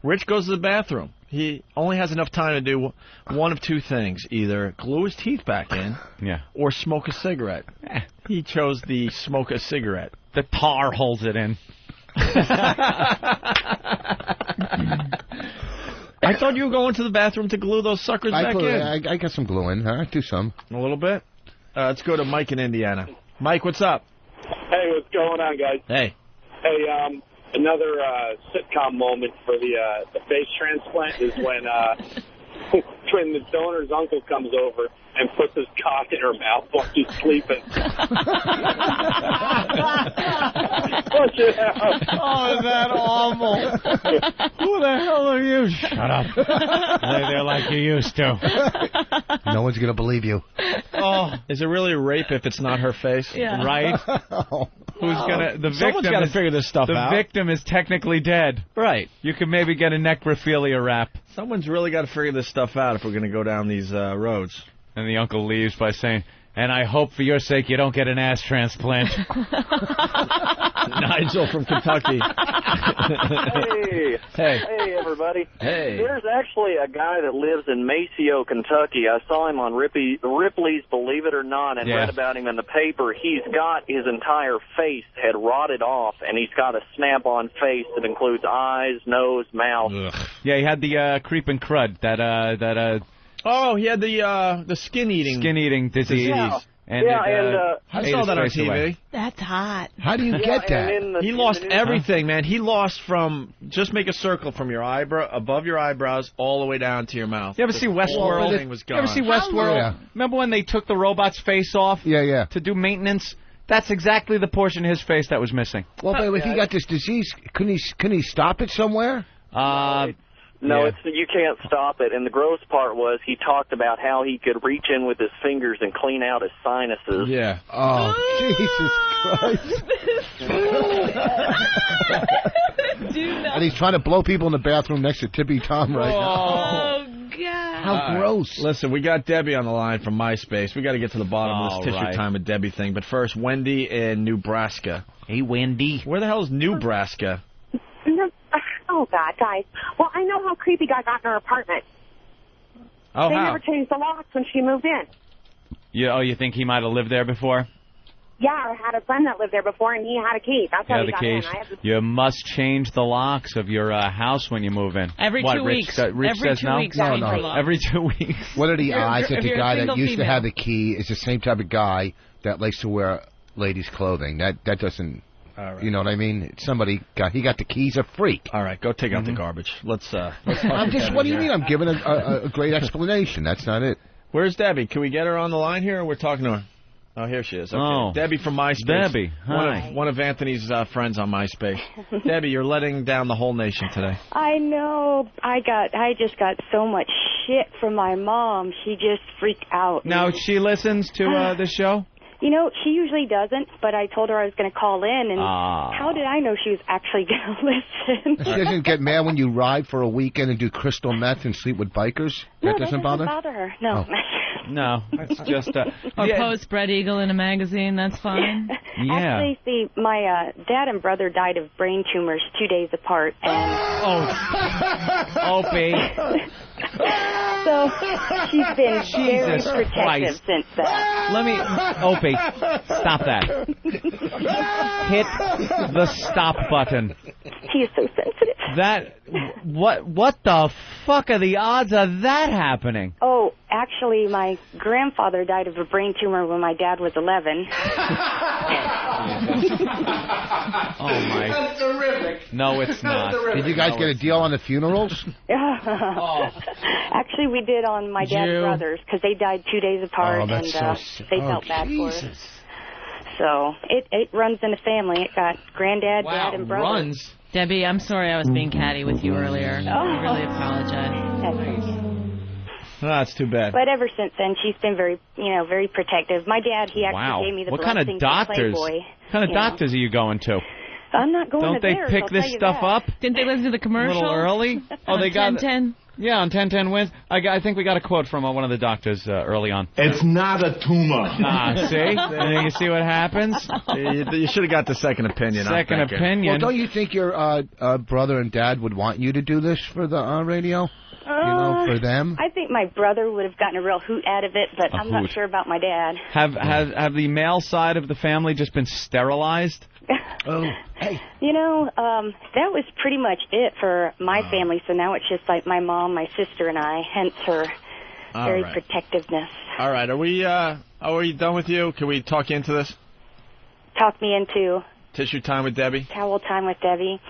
Rich goes to the bathroom. He only has enough time to do one of two things: either glue his teeth back in, or smoke a cigarette. He chose the smoke a cigarette. The tar holds it in. I thought you were going to the bathroom to glue those suckers back in. I got some glue in. Huh? Do some. A little bit? Let's go to Mike in Indiana. Mike, what's up? Hey, what's going on, guys? Hey. Hey, another sitcom moment for the face transplant is when when the donor's uncle comes over and puts his cock in her mouth while she's sleeping. Push it out. Oh, is that awful? Who the hell are you? Shut up. Lay there like you used to. No one's going to believe you. Oh, is it really a rape if it's not her face? Yeah. Right? Who's gonna? The Someone's victim got to is, figure this stuff out. The victim is technically dead. Right. You could maybe get a necrophilia rap. Someone's really got to figure this stuff out if we're going to go down these roads. And the uncle leaves by saying, "And I hope for your sake you don't get an ass transplant." Nigel from Kentucky. Hey, everybody. Hey. There's actually a guy that lives in Maceo, Kentucky. I saw him on Ripley's Believe It or Not and read about him in the paper. He's got his entire face had rotted off, and he's got a snap-on face that includes eyes, nose, mouth. Yeah, he had the creeping crud, Oh, he had the skin-eating disease. Yeah. And I saw that on TV. Away. That's hot. How do you get that? He lost everything, man. He lost from, just make a circle from your eyebrow, above your eyebrows, all the way down to your mouth. You ever see Westworld? Everything was gone. You ever see Westworld? Yeah. Remember when they took the robot's face off? Yeah. To do maintenance? That's exactly the portion of his face that was missing. Well, but if he got this disease, couldn't he stop it somewhere? No, you can't stop it. And the gross part was he talked about how he could reach in with his fingers and clean out his sinuses. Yeah. Oh, Jesus Christ. And he's trying to blow people in the bathroom next to Tippy Tom right now. Oh, God. How gross. Listen, we got Debbie on the line from MySpace. We got to get to the bottom of this tissue right. time with Debbie thing. But first, Wendy in Nebraska. Hey, Wendy. Where the hell is Nebraska? Oh, God, guys. Well, I know how creepy guy got in her apartment. Oh, they how? never changed the locks when she moved in. You think he might have lived there before? Yeah, I had a friend that lived there before, and he had a key. That's how he got in. You must change the locks of your house when you move in. Every 2 weeks. Rich Every says 2 no? weeks. No. Every 2 weeks. What are the odds that the guy that used to female. have the key is the same type of guy that likes to wear ladies' clothing? That doesn't... Right. You know what I mean? He got the keys, a freak. All right, go take out the garbage. Let's I'm just. What do you mean? I'm giving a great explanation. That's not it. Where's Debbie? Can we get her on the line here? Or we're talking to her. Oh, here she is. Okay. Oh. Debbie from MySpace. Debbie, hi. One of Anthony's friends on MySpace. Debbie, you're letting down the whole nation today. I know. I just got so much shit from my mom. She just freaked out. Now, she listens to the show? You know, she usually doesn't, but I told her I was going to call in, and how did I know she was actually going to listen? She doesn't get mad when you ride for a weekend and do crystal meth and sleep with bikers? No, that doesn't bother? her. No. Oh. No, it's just... Or post Spread Eagle in a magazine, that's fine. Actually, see, my dad and brother died of brain tumors 2 days apart, and... Opie. So she's been very Jesus protective Christ. since then. Let me... Opie, stop that. Hit the stop button. He is so sensitive. That... What the fuck are the odds of that happening? Oh, actually, my grandfather died of a brain tumor when my dad was 11. Oh, my... That's terrific. No, it's not. Did you guys get a deal on the funerals? Actually, we did on my dad's brothers, because they died 2 days apart, and they felt bad for us. So it runs in the family. It got granddad, dad, and brother. Runs. Debbie, I'm sorry I was being catty with you earlier. I really apologize. That's too bad. But ever since then, she's been very protective. My dad, he actually gave me the What kind blessing of doctors? to Playboy. What kind of doctors are you going to? I'm not going Don't to they theirs, pick I'll this tell you stuff that. up? Didn't they listen to the commercial? A little early? Oh, they got 10-10. Yeah, on 10-10 wins. I think we got a quote from one of the doctors early on. It's not a tumor. See? You see what happens? You should have got the second opinion. Second opinion. Well, don't you think your brother and dad would want you to do this for the radio? For them? I think my brother would have gotten a real hoot out of it, but I'm not sure about my dad. Have the male side of the family just been sterilized? Hey. That was pretty much it for my family, so now it's just like my mom, my sister, and I, hence her very protectiveness. All right, are we done with you? Can we talk you into this? Talk me into... Tissue time with Debbie? Towel time with Debbie.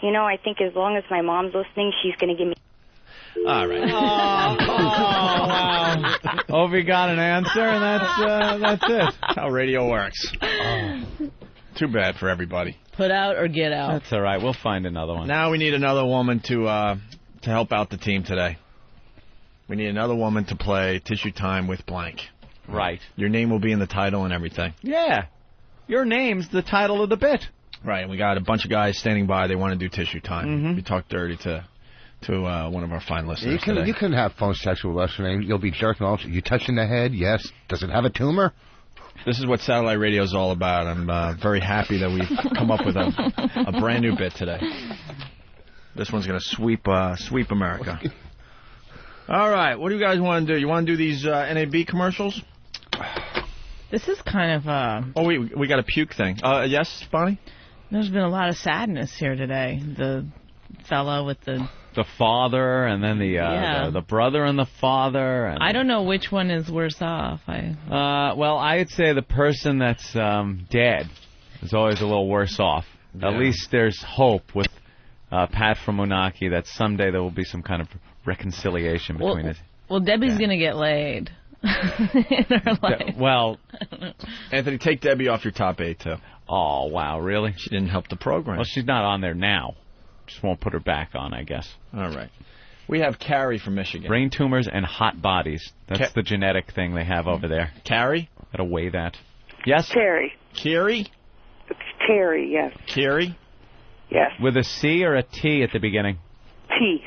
I think as long as my mom's listening, she's going to give me... All right. Wow. Opie got an answer, and that's it. That's how radio works. Too bad for everybody. Put out or get out. That's all right. We'll find another one. Now we need another woman to help out the team today. We need another woman to play Tissue Time with blank. Right. Your name will be in the title and everything. Yeah. Your name's the title of the bit. Right. We got a bunch of guys standing by. They want to do Tissue Time. We talk dirty to one of our fine listeners today. You can have phone sex with what's her name. You'll be jerking off. You touching the head? Yes. Does it have a tumor? This is what satellite radio is all about. I'm very happy that we've come up with a brand new bit today. This one's going to sweep America. All right, what do you guys want to do? You want to do these NAB commercials? This is kind of Oh, we got a puke thing. Yes, Bonnie? There's been a lot of sadness here today. The fellow with the father, and then the brother and the father. And I don't know which one is worse off. Well, I'd say the person that's dead is always a little worse off. Yeah. At least there's hope with Pat from Anarchy that someday there will be some kind of reconciliation between us. Well, Debbie's going to get laid in her life. Well, Anthony, take Debbie off your top 8, too. Oh, wow, really? She didn't help the program. Well, she's not on there now. Just won't put her back on, I guess. All right. We have Carrie from Michigan. Brain tumors and hot bodies. That's the genetic thing they have over there. Carrie? Gotta weigh that. Yes? Terry. Carrie? It's Terry, yes. Carrie? Yes. With a C or a T at the beginning? T.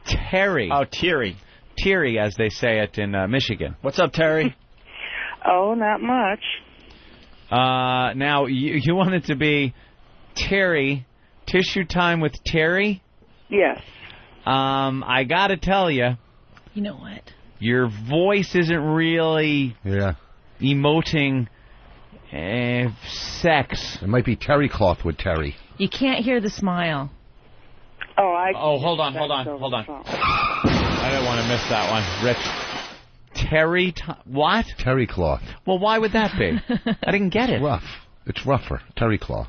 Terry. Oh, Terry. Terry, as they say it in Michigan. What's up, Terry? Oh, not much. Now, you want it to be Terry... Tissue Time with Terry? Yes. I gotta tell you. You know what? Your voice isn't really emoting sex. It might be terry cloth with Terry. You can't hear the smile. Oh, hold on. I didn't want to miss that one. Rich. Terry... what? Terry cloth. Well, why would that be? I didn't get it. Rough. It's rougher. Terry cloth.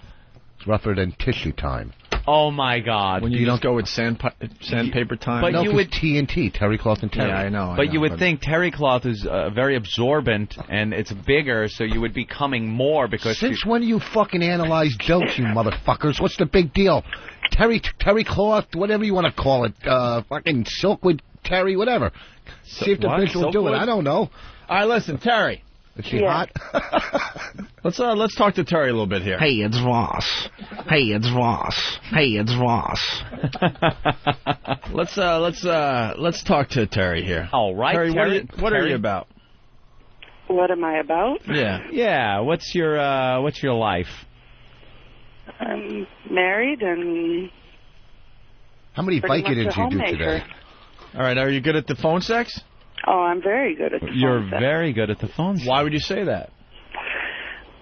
It's rougher than Tissue Time. Oh my God! When you don't go with sandpaper time. But you would TNT, terry cloth and terry. Yeah, I know. But you would think terry cloth is very absorbent and it's bigger, so you would be coming more because. Since when do you fucking analyze jokes, you motherfuckers? What's the big deal? Terry cloth, whatever you want to call it, fucking silkwood terry, whatever. See if the bitch will do it. I don't know. All right, listen, Terry. Is she hot? Let's talk to Terry a little bit here. Hey, it's Vos. Hey, it's Vos. Hey, it's Vos. Let's talk to Terry here. All right, Terry. What are you about? What am I about? Yeah. What's your life? I'm married and. How many Vicodins you do today? All right, are you good at the phone sex? Oh, I'm very good at the You're phone sex. very good at the phone sex. Why would you say that?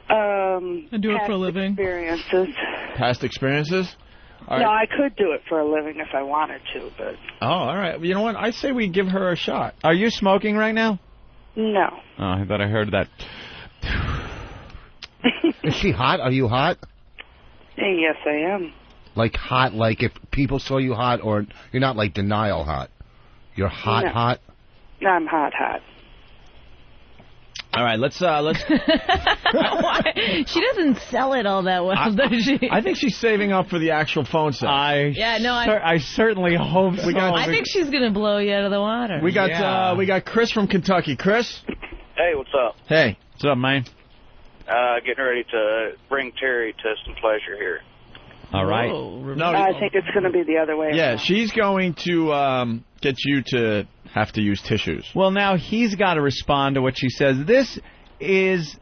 I do it for a living. Experiences. Past experiences? All right. No, I could do it for a living if I wanted to, but. Oh, all right. You know what? I say we give her a shot. Are you smoking right now? No. Oh, I thought I heard that. Is she hot? Are you hot? Yes, I am. Like hot, like if people saw you hot, or you're not like denial hot? You're hot, No. hot? No, I'm hot. All right, let's. Why? She doesn't sell it all that well, does she? I think she's saving up for the actual phone sex. I certainly hope so. I think she's gonna blow you out of the water. We got Chris from Kentucky. Chris. Hey, what's up? Hey, what's up, man? Getting ready to bring Terry to some pleasure here. All right. No, I think it's going to be the other way. Yeah, around. she's going to get you to have to use tissues. Well, now he's got to respond to what she says. This is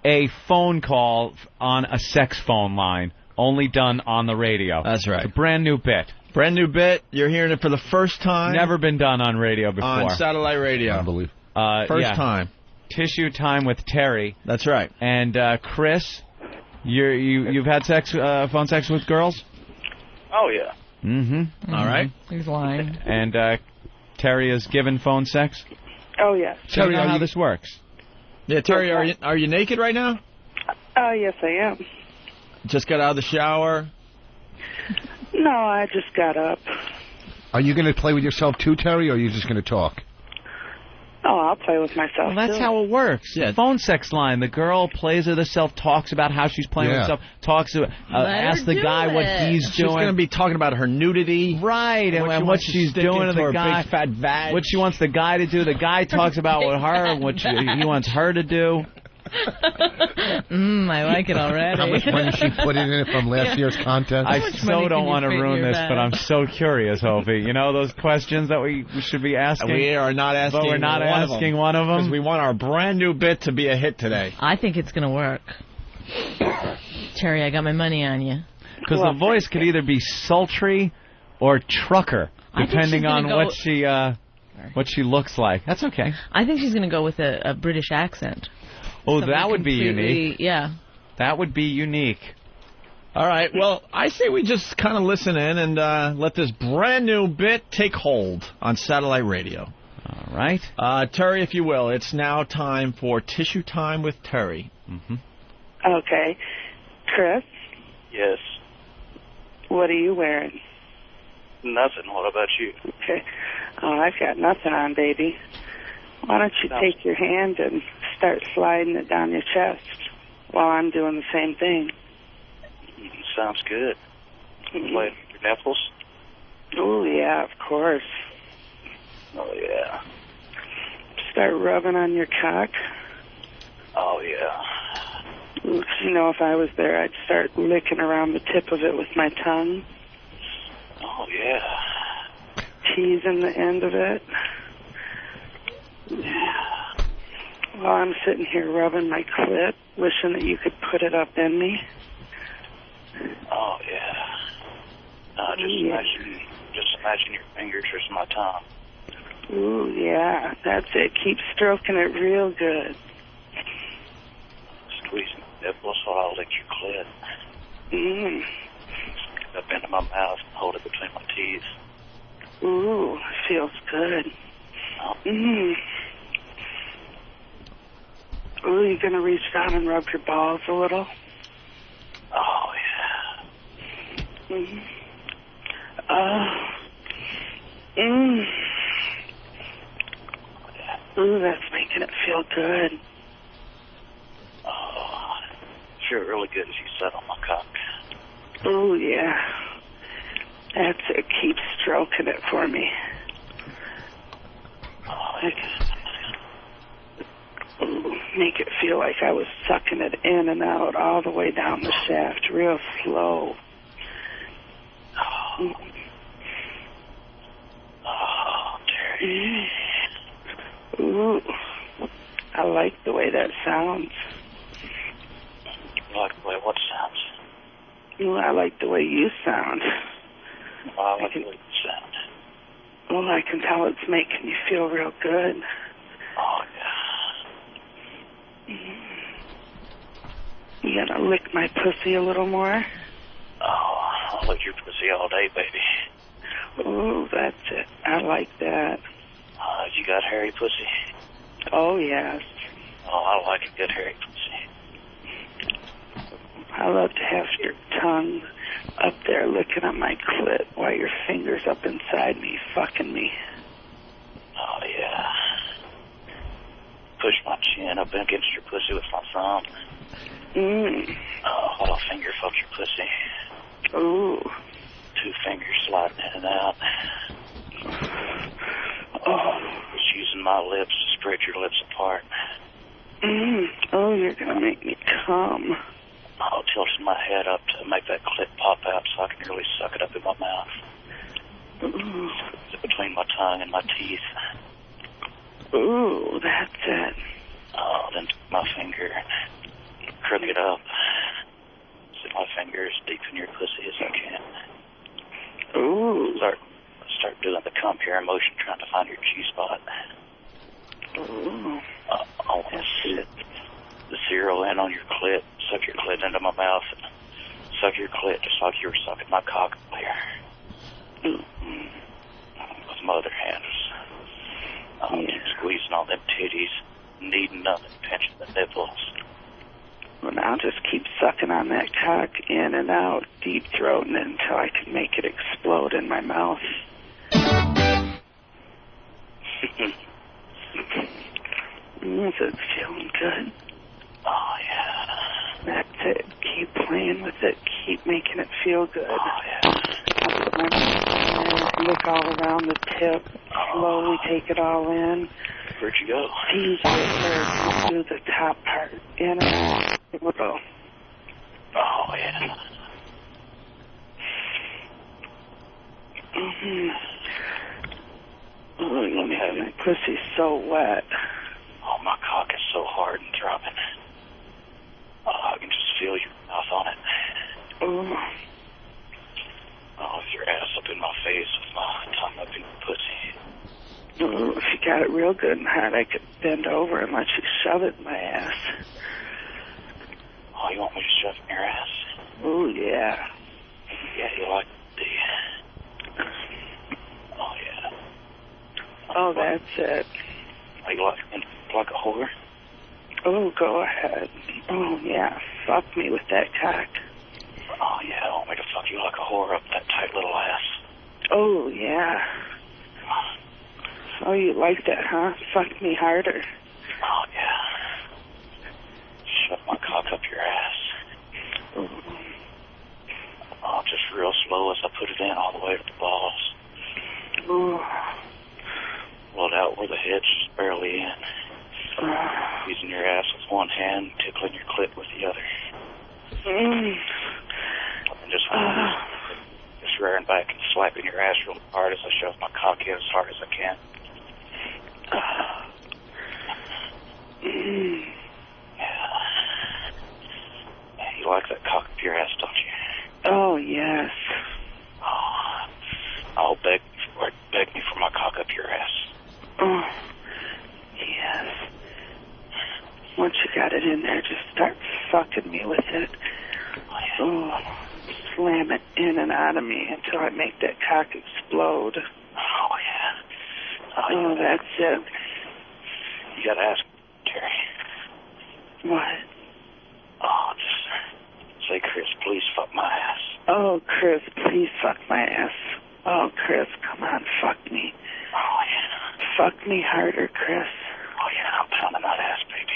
a phone call on a sex phone line, only done on the radio. That's right. It's a brand new bit. Brand new bit. You're hearing it for the first time. Never been done on radio before. On satellite radio. I believe. First time. Tissue time with Terry. That's right. And Chris, you've had phone sex with girls? Oh, yeah. Mm-hmm. All right. He's lying. And Terry has given phone sex? Oh, yes. So you know how this works? Yeah, Terry, are you naked right now? Oh, yes, I am. Just got out of the shower? No, I just got up. Are you going to play with yourself too, Terry, or are you just going to talk? Oh, I'll play with myself, Well, that's too. how it works. Yeah. The phone sex line. The girl plays with herself, talks about how she's playing with herself, asks the guy what he's doing. She's going to be talking about her nudity. Right, and what she's doing to the guy. Big fat vag. What she wants the guy to do. The guy talks about what he wants her to do. I like it already. How much money she put in from last year's contest? I so don't want to ruin this, but I'm so curious, Opie. You know those questions that we should be asking? We are not asking. But we're not asking one of them. Because we want our brand new bit to be a hit today. I think it's going to work. Terry, I got my money on you. Because the voice could either be sultry or trucker, depending on what she looks like. That's okay. I think she's going to go with a British accent. Oh, that would be unique. Yeah. That would be unique. All right. Well, I say we just kind of listen in and let this brand new bit take hold on satellite radio. All right. Terry, if you will, it's now time for Tissue Time with Terry. Mm-hmm. Okay. Chris? Yes. What are you wearing? Nothing. What about you? Okay. Oh, I've got nothing on, baby. Why don't you take your hand and start sliding it down your chest while I'm doing the same thing? Sounds good. Play with your nipples? Oh, yeah, of course. Oh, yeah. Start rubbing on your cock. Oh, yeah. Ooh, you know, if I was there, I'd start licking around the tip of it with my tongue. Oh, yeah. Teasing the end of it. While I'm sitting here rubbing my clit, wishing that you could put it up in me. Oh, yeah. Just imagine your fingers as my tongue. Ooh, yeah. That's it. Keep stroking it real good. Squeezing the nipples while I lick your clit. Get up into my mouth and hold it between my teeth. Ooh, feels good. Ooh, you gonna reach down and rub your balls a little? Oh, yeah. Ooh, that's making it feel good. Oh, feel really good as you set on my cock. Ooh, yeah. That's it. Keep stroking it for me. Ooh, make it feel like I was sucking it in and out all the way down the shaft, real slow. Oh, Terry. Ooh, I like the way that sounds. You like the way what sounds? Ooh, I like the way you sound. Oh, I like the way you sound. Well, I can tell it's making you feel real good. Oh, yeah. You gonna lick my pussy a little more? Oh, I'll lick your pussy all day, baby. Ooh, that's it. I like that. You got hairy pussy? Oh, yes. Oh, I like a good hairy pussy. I love to have your tongue up there looking at my clit while your fingers up inside me, fucking me. Oh, yeah. Push my chin up against your pussy with my thumb. Oh, while I finger fuck your pussy. Ooh. 2 fingers sliding in and out. Just using my lips to spread your lips apart. Oh, you're gonna make me come. Oh, tilting my head up to make that clit pop out so I can really suck it up in my mouth. Between my tongue and my teeth. Ooh, that's it. Oh, then take my finger, crook it up. Sit my finger as deep in your pussy as I can. Ooh. Start doing the come here motion, trying to find your G-spot. Ooh. I want to sit the zero in on your clit, suck your clit into my mouth, and suck your clit just like you were sucking my cock earlier. With my other hands. Keep squeezing all them titties, kneading them and pinching the nipples. Well, now just keep sucking on that cock in and out, deep throating it until I can make it explode in my mouth. Is it feeling good? Oh, yeah. That's it. Keep playing with it. Keep making it feel good. Oh, yeah. I'll put my mouth in, look all around the tip, slowly take it all in. Where'd you go? Tease it first. Do the top part. In and out. It will go. Oh, yeah. Oh, my pussy's so wet. Oh, my cock is so hard and throbbing. Oh, I can just feel your mouth on it. Oh. Oh, with your ass up in my face with my tongue up in your pussy. Oh, if you got it real good and hard, I could bend over and let you shove it in my ass. Oh, you want me to shove it in your ass? Oh, yeah. Yeah, you like the... Oh, yeah. Oh, that's it. Oh, you like a whore? Oh, go ahead. Oh, yeah. Fuck me with that cock. Oh, yeah. I want me to fuck you like a whore up that tight little ass. Oh, yeah. Oh, you like that, huh? Fuck me harder. Oh, yeah. Shove my cock up your ass. Oh, just real slow as I put it in all the way to the balls. Oh. Pull it out where the head's just barely in. Using your ass with one hand, tickling your clit with the other. And just rearing back and slapping your ass real hard as I shove my cock in as hard as I can. Yeah. You like that cock up your ass, don't you? Oh, yes. Oh, beg me for my cock up your ass. Oh, yes. Once you got it in there, just start fucking me with it. Oh, slam it in and out of me until I make that cock explode. Oh, yeah. Oh, that's it. You gotta ask, Terry. What? Oh, just say, Chris, please fuck my ass. Oh, Chris, please fuck my ass. Oh, Chris, come on, fuck me. Oh, yeah. Fuck me harder, Chris. Oh, yeah, I'm pounding that ass, baby.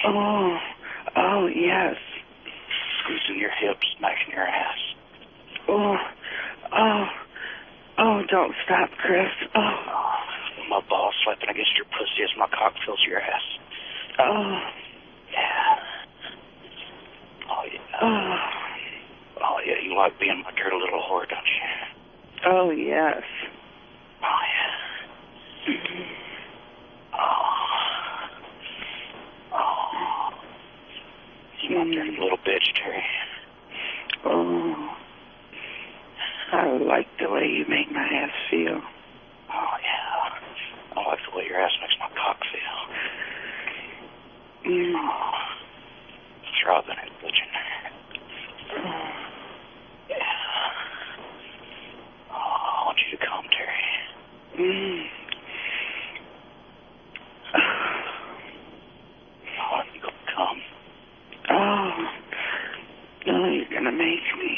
Oh, yes. Squeezing your hips, smacking your ass. Oh, don't stop, Chris. My balls slapping against your pussy as my cock fills your ass. Yeah. Oh, yeah. Oh, yeah, you like being my dirty little whore, don't you? Oh, yes. Oh, yeah. Oh. You my dirty little bitch, Terry. Oh. I like the way you make my ass feel. Oh, yeah. I like the way your ass makes my cock feel. Oh. Throbbing and bitching. Yeah. Oh, I want you to come, Terry. I want you to come. No, you're gonna make me.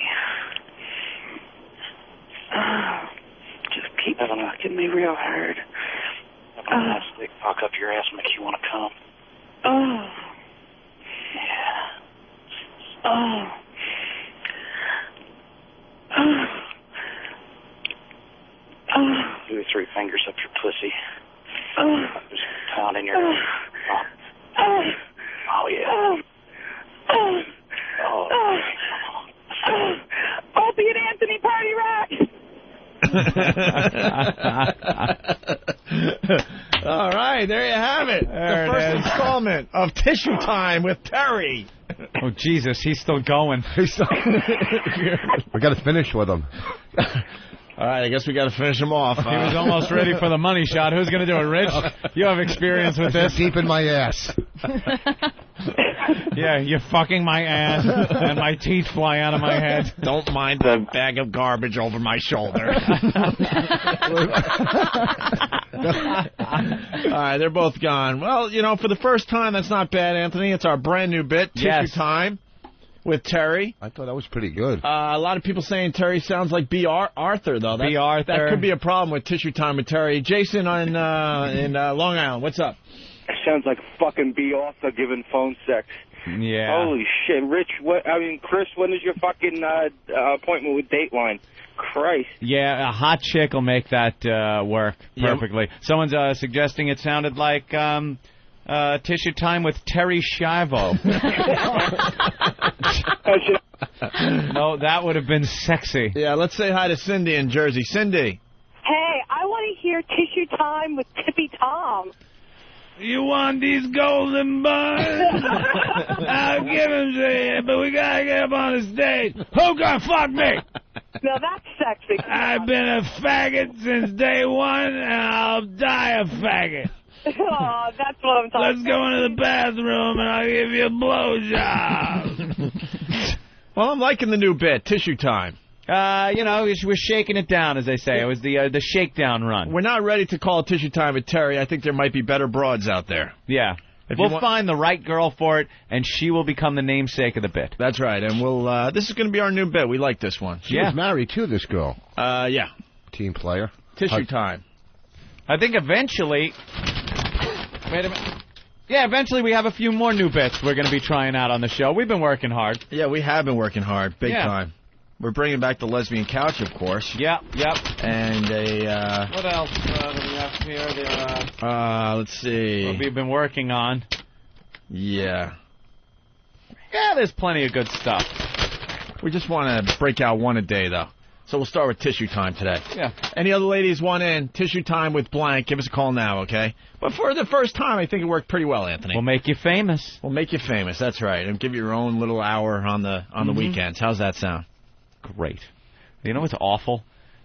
Just keep fucking me real hard. That stick cock up your ass makes you want to come. Yeah. 2 or 3 fingers up your pussy. Just pounding your. Oh yeah. Opie and Anthony party rock. All right, there you have it. There the it first is. installment of Tissue Time with Terry. Oh, Jesus, he's still going. We got to finish with him. All right, I guess we got to finish him off. He was almost ready for the money shot. Who's going to do it, Rich? You have experience with this. Deep in my ass. Yeah, you're fucking my ass, and my teeth fly out of my head. Don't mind the bag of garbage over my shoulder. All right, they're both gone. Well, you know, for the first time, that's not bad, Anthony. It's our brand new bit, Tissue Time with Terry. I thought that was pretty good. A lot of people saying Terry sounds like B. Arthur, though. B. Arthur. That could be a problem with Tissue Time with Terry. Jason in Long Island, what's up? It sounds like fucking B. Arthur giving phone sex. Yeah. Holy shit. Rich, Chris, when is your fucking appointment with Dateline? Christ. Yeah, a hot chick will make that work perfectly. Someone's suggesting it sounded like Tissue Time with Terry Schiavo. No, that would have been sexy. Yeah, let's say hi to Cindy in Jersey. Cindy. Hey, I want to hear Tissue Time with Tippy Tom. You want these golden buns? I'll give them to you, but we gotta get up on the stage. Who gonna fuck me? Now that's sexy. I've been a faggot since day one, and I'll die a faggot. Oh, that's what I'm talking about. Let's go into the bathroom, and I'll give you a blowjob. Well, I'm liking the new bit, Tissue Time. You know, we're shaking it down, as they say. It was the shakedown run. We're not ready to call it Tissue Time with Terry. I think there might be better broads out there. Yeah. We'll find the right girl for it, and she will become the namesake of the bit. That's right, and we'll. This is going to be our new bit. We like this one. She was married to this girl. Yeah. Team player. Tissue Time. I think eventually... Wait a minute. Yeah, eventually we have a few more new bits we're going to be trying out on the show. We've been working hard. Yeah, we have been working hard, big time. We're bringing back the lesbian couch, of course. Yep. And a... what else do we have here? Let's see. What we've been working on. Yeah. Yeah, there's plenty of good stuff. We just want to break out one a day, though. So we'll start with Tissue Time today. Yeah. Any other ladies want in? Tissue Time with blank. Give us a call now, okay? But for the first time, I think it worked pretty well, Anthony. We'll make you famous. We'll make you famous. That's right. And give you your own little hour on the weekends. How's that sound? Great. You know what's awful?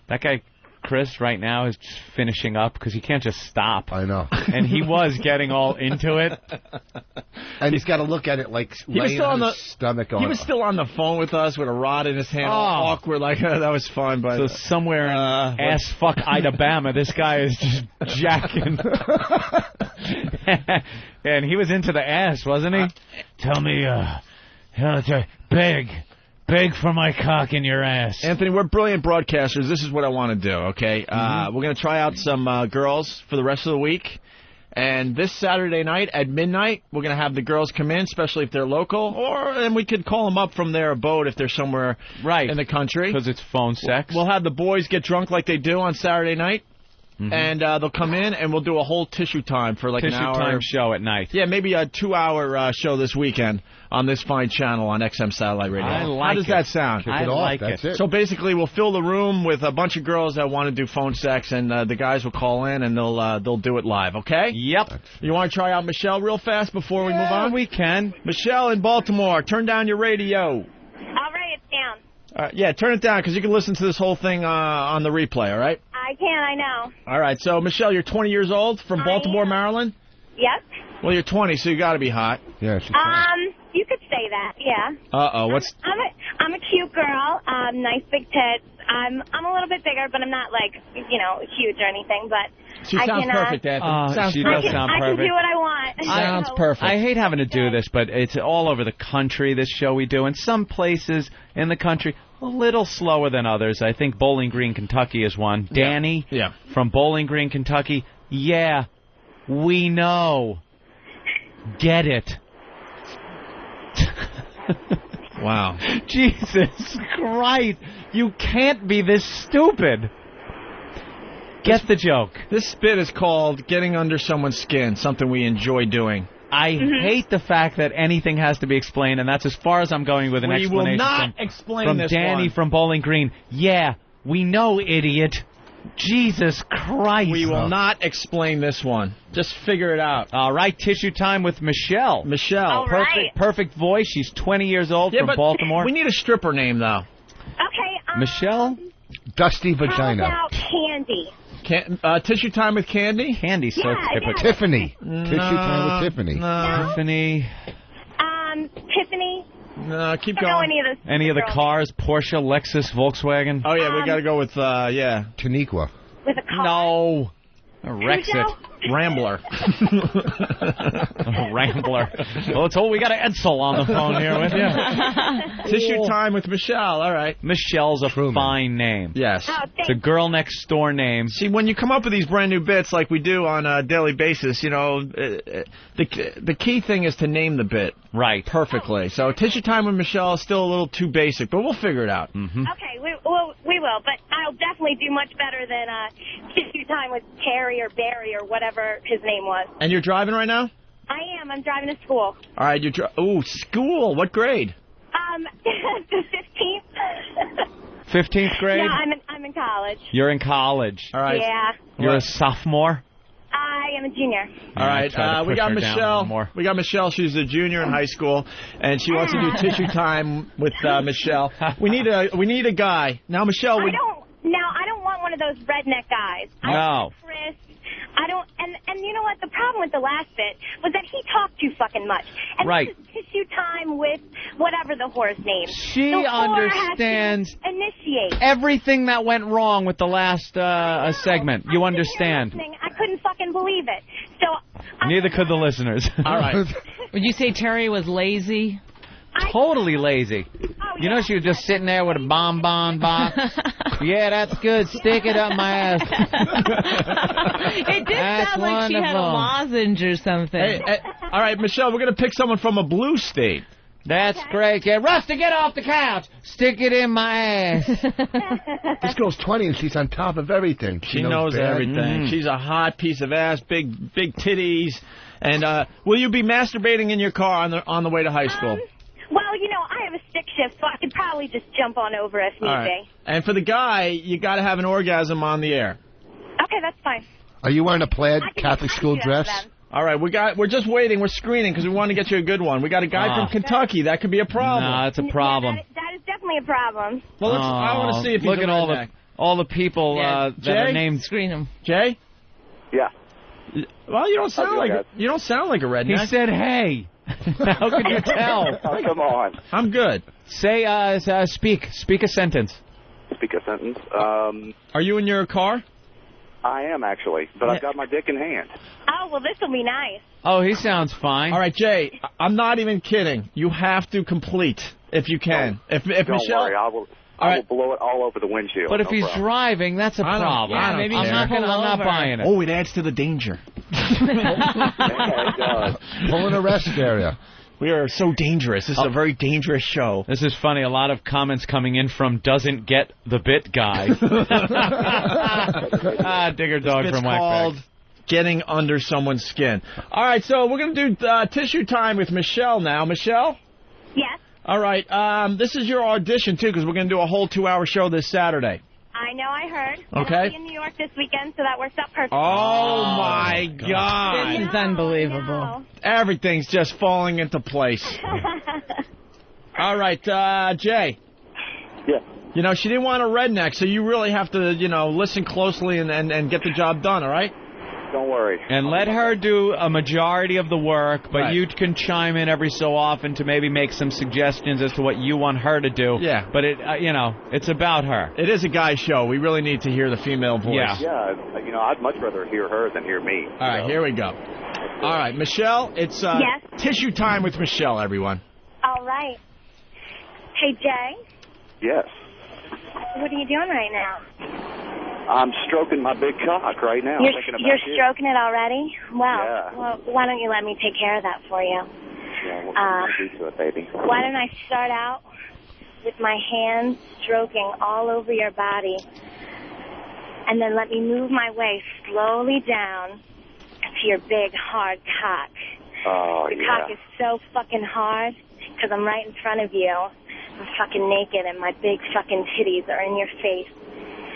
That guy, Chris, right now is just finishing up because he can't just stop. I know. And he was getting all into it. And he's got to look at it like laying on his stomach. He was still on the phone with us with a rod in his hand, all awkward, like, that was fun. But so somewhere in ass-fuck Alabama, this guy is just jacking. And he was into the ass, wasn't he? Tell me, big Beg for my cock in your ass. Anthony, we're brilliant broadcasters. This is what I want to do, okay? We're going to try out some girls for the rest of the week. And this Saturday night at midnight, we're going to have the girls come in, especially if they're local. And we could call them up from their abode if they're somewhere in the country. Because it's phone sex. We'll have the boys get drunk like they do on Saturday night. And they'll come in, and we'll do a whole tissue time for like an hour. Tissue time show at night. Yeah, maybe a 2-hour show this weekend on this fine channel on XM Satellite Radio. I like How does that sound? Kick it off. That's it. So basically, we'll fill the room with a bunch of girls that want to do phone sex, and the guys will call in, and they'll do it live, okay? Yep. You want to try out Michelle real fast before we move on? We can. Michelle in Baltimore, turn down your radio. All right, it's down. Yeah, turn it down, because you can listen to this whole thing on the replay, all right? I can, I know. All right, so, Michelle, you're 20 years old from Baltimore, Maryland? Yep. Well, you're 20, so you got to be hot. Yeah, You could say that, yeah. Uh-oh, what's... I'm a cute girl, nice big tits. I'm a little bit bigger, but I'm not, like, huge or anything, but She sounds perfect, Anthony. She does sound perfect. I can do what I want. Sounds perfect. I hate having to do this, but it's all over the country, this show we do. In some places in the country, a little slower than others. I think Bowling Green, Kentucky is one. Danny from Bowling Green, Kentucky. Yeah, we know. Get it. Wow. Jesus Christ. You can't be this stupid. Get the joke. This bit is called Getting Under Someone's Skin, something we enjoy doing. I hate the fact that anything has to be explained, and that's as far as I'm going with an explanation. We will not explain from this Danny one. from Bowling Green. Yeah, we know, idiot. Jesus Christ. We will not explain this one. Just figure it out. All right, tissue time with Michelle. Michelle. Perfect voice. She's 20 years old from Baltimore. We need a stripper name, though. Okay. Michelle? Dusty Vagina. How about Candy? Tissue time with Candy? Candy's so typical. Tiffany. Tissue time with Tiffany. No. Tiffany. Tiffany. No, keep I don't going. know Any of the cars? Porsche, Lexus, Volkswagen? Oh, yeah, we got to go with, Taniqua. With a car? No. Rexit. Rambler. Rambler. Well, it's all we got Edsel on the phone here with you. Tissue time with Michelle. All right. Michelle's a fine name. Yes. Oh, it's a girl next door name. See, when you come up with these brand new bits like we do on a daily basis, the key thing is to name the bit perfectly. So tissue time with Michelle is still a little too basic, but we'll figure it out. Okay, we will, but I'll definitely do much better than tissue time with Terry or Barry or whatever his name was. And you're driving right now? I am. I'm driving to school. All right, school. What grade? The 15th. 15th grade? Yeah, I'm in college. You're in college. All right. Yeah. You're a sophomore? I am a junior. All right, we got Michelle. We got Michelle. She's a junior in high school, and she wants to do tissue time with Michelle. We need a guy now. Michelle, I don't want one of those redneck guys. No. I want Chris. I don't, and you know what? The problem with the last bit was that he talked too fucking much. And this is tissue time with whatever the whore's name. She the whore understands has to initiate everything that went wrong with the last segment. You understand. I couldn't fucking believe it. So neither could the listeners. All right. Would you say Terry was lazy? Totally lazy. You know, she was just sitting there with a bonbon box. Yeah, that's good. Stick it up my ass. It did sound like she had a lozenge or something. Hey, all right, Michelle, we're going to pick someone from a blue state. That's great. Yeah, Rusty, get off the couch. Stick it in my ass. This girl's 20 and she's on top of everything. She knows everything. She's a hot piece of ass, big titties. And will you be masturbating in your car on the way to high school? Well, I have a stick shift, so I could probably just jump on over if need be. And for the guy, you got to have an orgasm on the air. Okay, that's fine. Are you wearing a plaid Catholic school dress? All right, we're just waiting. We're screening because we want to get you a good one. We got a guy from Kentucky. That could be a problem. No, it's a problem. That is definitely a problem. Well, I want to see if he's look at all the people that are named. Screen him. Jay? Yeah. Well, you don't sound like a redneck. He said, "Hey." How could you tell? Oh, come on. I'm good. Say, speak a sentence. Speak a sentence. Are you in your car? I am, actually, but I've got my dick in hand. Oh, well, this will be nice. Oh, he sounds fine. All right, Jay, I'm not even kidding. You have to complete if you can. If Don't Michelle... worry, I will blow it all over the windshield. But if he's problem. driving, that's a problem. Yeah, maybe I'm not buying it. Oh, it adds to the danger. Pull in a rest area. We are so dangerous. This is a very dangerous show. This is funny. A lot of comments coming in from doesn't get the bit guy. Digger dog It's from called Whack getting under someone's skin. All right, so we're going to do tissue time with Michelle now. Michelle? Yes. All right, this is your audition, too, because we're going to do a whole 2-hour show this Saturday. I know, I heard. Okay. I'll be in New York this weekend, so that works out perfect. Oh, my God. This is unbelievable. Everything's just falling into place. All right, Jay. Yeah. You know, she didn't want a redneck, so you really have to, listen closely and get the job done, all right? Don't worry. And let her do a majority of the work, but you can chime in every so often to maybe make some suggestions as to what you want her to do. Yeah. But, it's about her. It is a guy's show. We really need to hear the female voice. Yeah, I'd much rather hear her than hear me. All right, here we go. All right, Michelle, it's Yes? tissue time with Michelle, everyone. All right. Hey, Jay, Yes. what are you doing right now? I'm stroking my big cock right now. Thinking about You're you. stroking it already? Well, Yeah. well, why don't you let me take care of that for you? Yeah, what can I do to it, baby? Why don't I start out with my hands stroking all over your body, and then let me move my way slowly down to your big, hard cock. Oh, Your cock is so fucking hard because I'm right in front of you. I'm fucking naked, and my big fucking titties are in your face.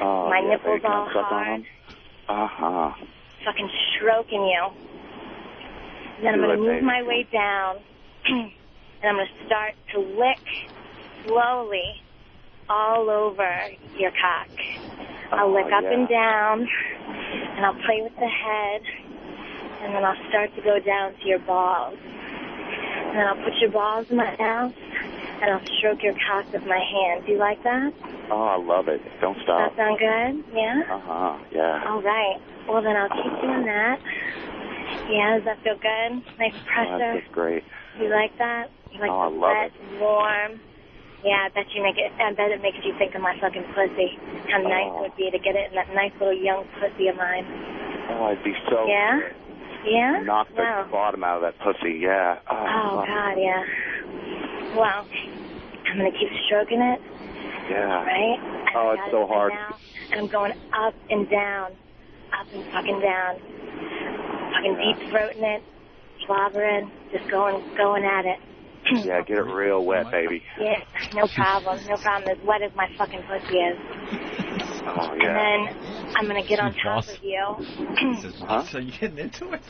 Oh, My yeah, nipples baby, all can I suck on hard. them? Uh-huh. Fucking stroking you. Then I'm Do going it, to move baby. my way down, and I'm going to start to lick slowly all over your cock. I'll lick up and down, and I'll play with the head, and then I'll start to go down to your balls. And then I'll put your balls in my mouth, and I'll stroke your cock with my hand. Do you like that? Oh, I love it. Don't Does stop. that sound good? Yeah? Uh-huh, yeah. All right. Well, then I'll keep doing that. Yeah, does that feel good? Nice Oh, pressure. that's great. You like that? You like Oh, I the love wet, warm? Yeah, I bet it makes you think of my fucking pussy. How nice it would be to get it in that nice little young pussy of mine. Oh, I'd be so Yeah? good. Yeah? Knock the Wow. bottom out of that pussy, yeah. Oh, God, yeah. Well, I'm going to keep stroking it. Yeah. Right? And Oh, I it's got so it hard. now, and I'm going up and down. Up and fucking down. Fucking deep throating it. Slobbering. Just going at it. Yeah, get it real wet, baby. Yeah, no problem. No problem. As wet as my fucking pussy is. Oh, And yeah. then I'm going to get on top Boss. of you. So you getting into it?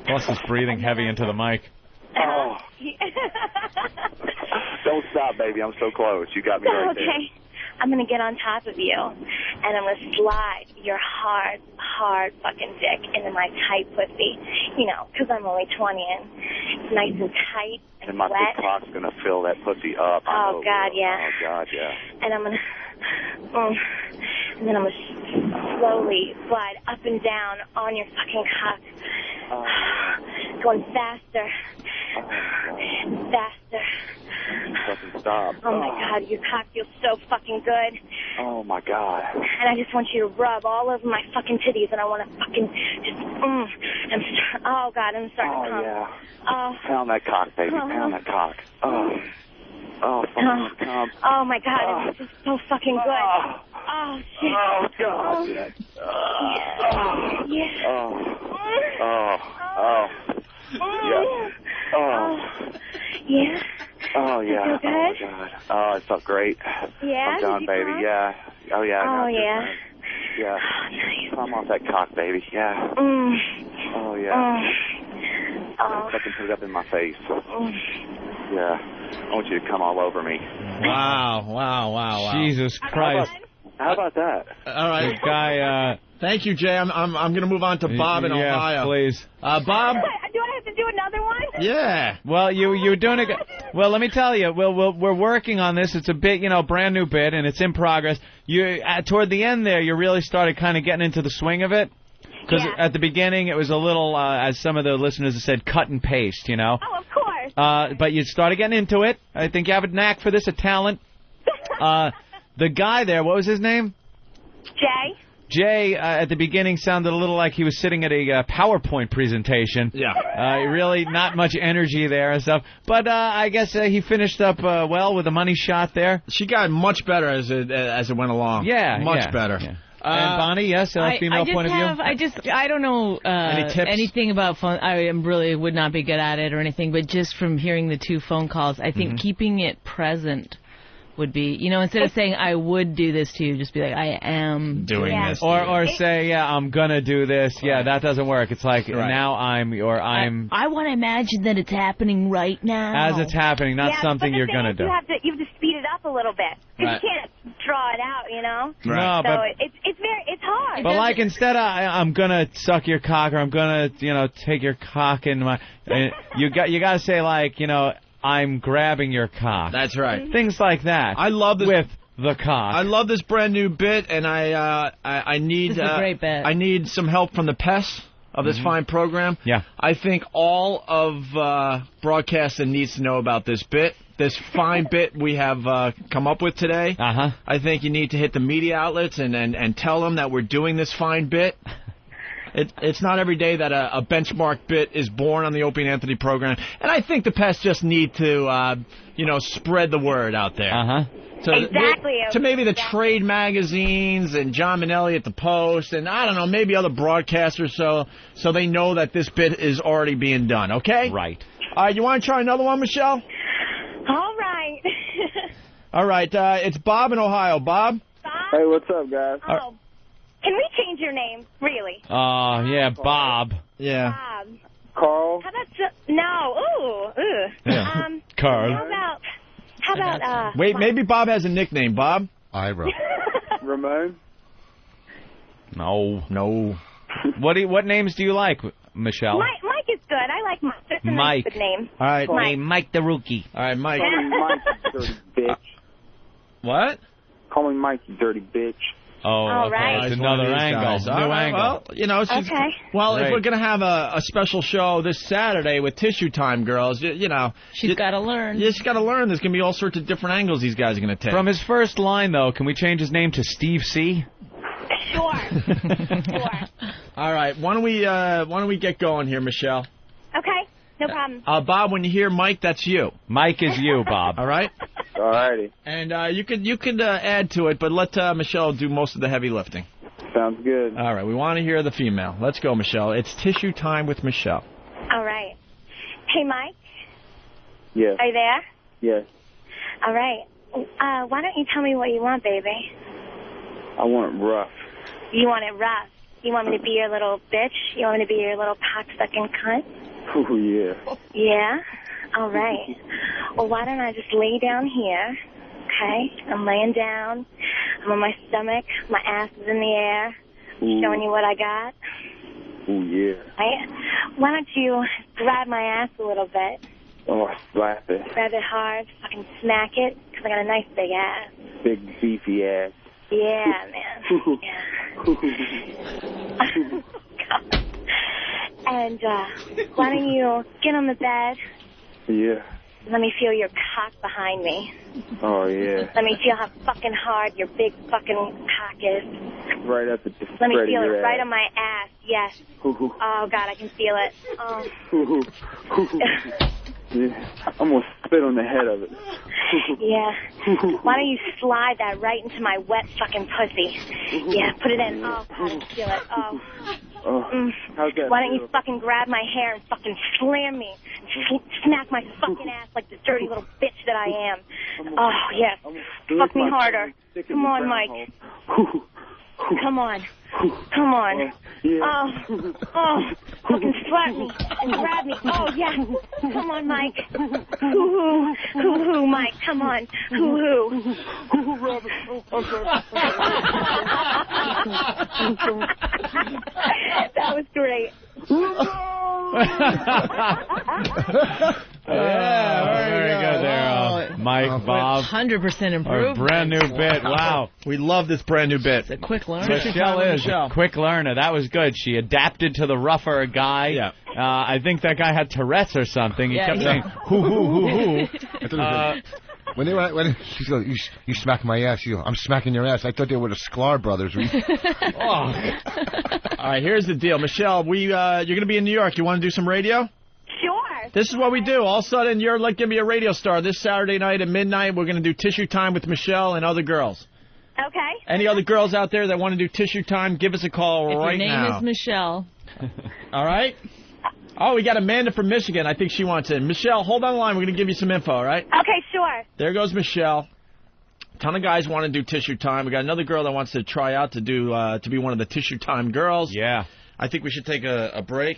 Boss is breathing heavy into the mic. Oh. Don't stop, baby. I'm so close. You got me right there. Okay. I'm going to get on top of you, and I'm going to slide your hard fucking dick into my tight pussy. You know, because I'm only 20 and it's nice and tight and And my wet. big cock's going to fill that pussy up. I Oh, know it God, will. yeah. Oh, God, yeah. And I'm going to... and then I'm going to slowly slide up and down on your fucking cock. Oh, Going faster. Faster. fucking stop. Oh, my God, your cock feels so fucking good. Oh, my God. And I just want you to rub all over my fucking titties, and I want to fucking just, oh, God, I'm starting to come. Yeah. Oh. Pound that cock, baby. Pound that cock. Oh. Oh, fucking come. Oh, my God, it's just so fucking good. Oh, shit. Oh, God. Yeah. Oh. Oh. Oh. Yeah. Oh. Yeah. Oh, yeah. Feel good? Oh, my God. Oh, it felt great. Yeah? I'm done, Did you baby. come? Yeah. Oh, yeah. Oh, now it's your yeah. turn. Yeah. Come off that cock, baby. Yeah. Oh, yeah. Fucking put it up in my face. Yeah. I want you to come all over me. Wow. Jesus Christ. How about that? All right. This guy, Thank you, Jay. I'm going to move on to Bob in yeah, Ohio. please. Bob? Do I have to do another one? Yeah. Well, you were doing a good... Well, let me tell you, we're working on this. It's a bit, brand new bit, and it's in progress. Toward the end there, you really started kind of getting into the swing of it. Because at the beginning, it was a little, as some of the listeners have said, cut and paste, Oh, of course. But you started getting into it. I think you have a knack for this, a talent. The guy there, what was his name? Jay, at the beginning, sounded a little like he was sitting at a PowerPoint presentation. Yeah. Really not much energy there and stuff. But I guess he finished up well with a money shot there. She got much better as it went along. Yeah. Much better. Yeah. And Bonnie, yes, female point of view? I don't know Any tips? anything about phone. I really would not be good at it or anything, but just from hearing the 2 phone calls, I think keeping it present would be, instead of saying I would do this to you, just be like I am doing this. Or say, I'm going to do this. Yeah, that doesn't work. It's like now I'm. I want to imagine that it's happening right now. As it's happening, not something you're going to do. You have to speed it up a little bit. Right. You can't draw it out, Right. So No, it's hard. But like instead of I'm gonna suck your cock or I'm gonna take your cock in my, you got to say like I'm grabbing your cock. That's right. Things like that. I love this with the cock. I love this brand new bit, and I need This is a great bit. I need some help from the pests of this fine program. Yeah. I think all of broadcasting needs to know about this bit. This fine bit we have come up with today. Uh-huh. I think you need to hit the media outlets and tell them that we're doing this fine bit. It's not every day that a benchmark bit is born on the Opie and Anthony program. And I think the pests just need to, spread the word out there. Uh-huh. To maybe the trade magazines and John Minnelli at the Post and, I don't know, maybe other broadcasters so they know that this bit is already being done, okay? Right. All right, you want to try another one, Michelle? All right. All right, it's Bob in Ohio. Bob? Hey, what's up, guys? Oh. Can we change your name, really? Oh, yeah, Bob. Yeah. Bob. Carl? How about... No. Ooh. Yeah. Carl. How about... Wait, maybe Bob has a nickname. Bob? Ira. Ramon? No. What names do you like, Michelle? Mike is good. I like Mike. That's a Mike. nice good name. All right. Hey, Mike the Rookie. All right, Mike. Call me Mike, you dirty bitch. What? Call me Mike, you dirty bitch. Oh, okay. right. It's another angle. Guys. New All right, angle. Well, she's, Okay. Well, Great. if we're going to have a special show this Saturday with Tissue Time Girls, She's got to learn. She's got to learn. There's going to be all sorts of different angles these guys are going to take. From his first line, though, can we change his name to Steve C? Sure. All right. Why don't we get going here, Michelle? Okay. No problem. Bob, when you hear Mike, that's you. Mike is you, Bob. All right? All righty. And you could add to it, but let Michelle do most of the heavy lifting. Sounds good. All right. We want to hear the female. Let's go, Michelle. It's Tissue Time with Michelle. All right. Hey, Mike. Yes. Are you there? Yes. All right. Why don't you tell me what you want, baby? I want it rough. You want it rough. You want me to be your little bitch? You want me to be your little cock-sucking cunt? Oh, yeah. Yeah? All right. Well, why don't I just lay down here, okay? I'm laying down. I'm on my stomach. My ass is in the air. Ooh. Showing you what I got. Oh, yeah. Right? Why don't you grab my ass a little bit? Oh, slap it. Grab it hard. Fucking smack it. Because I got a nice big ass. Big, beefy ass. Yeah, man. Yeah. And why don't you get on the bed? Yeah. Let me feel your cock behind me. Oh, yeah. Let me feel how fucking hard your big fucking cock is. Right up at the Let me spread feel of it your right ass. on my ass. Yes. Oh, God, I can feel it. Oh. Yeah. I'm going to spit on the head of it. Yeah. Why don't you slide that right into my wet fucking pussy? Yeah, put it in. Oh, God, I can feel it. Oh. How's that Why don't you feel? fucking grab my hair and fucking slam me? Smack my fucking ass like the dirty little bitch that I am. Oh, yeah. Fuck me harder. Come on, Mike. Come on. Come on. Oh, fucking slap me and grab me. Oh, yeah. Come on, Mike. Hoo-hoo. Hoo-hoo, Mike. Come on. Hoo-hoo. That was great. Yeah, very good Mike, Bob. 100% A improved. brand new bit. Wow. We love this brand new bit. It's a quick learner. Michelle is a quick learner. That was good. She adapted to the rougher guy. Yeah. I think that guy had Tourette's or something. He Yeah, kept yeah. saying, hoo, hoo, hoo, hoo. I thought it was when she goes, you smack my ass. You go, I'm smacking your ass. I thought they were the Sklar brothers. All right, here's the deal. Michelle, you're going to be in New York. You want to do some radio? Sure. This is what we do. All of a sudden, you're like going to be a radio star. This Saturday night at midnight, we're going to do Tissue Time with Michelle and other girls. Okay. Any other girls out there that want to do Tissue Time, give us a call right now. If your name is Michelle. All right? Oh, we got Amanda from Michigan. I think she wants in. Michelle, hold on the line. We're going to give you some info, all right? Okay, sure. There goes Michelle. A ton of guys want to do Tissue Time. We got another girl that wants to try out to do to be one of the Tissue Time girls. Yeah. I think we should take a break,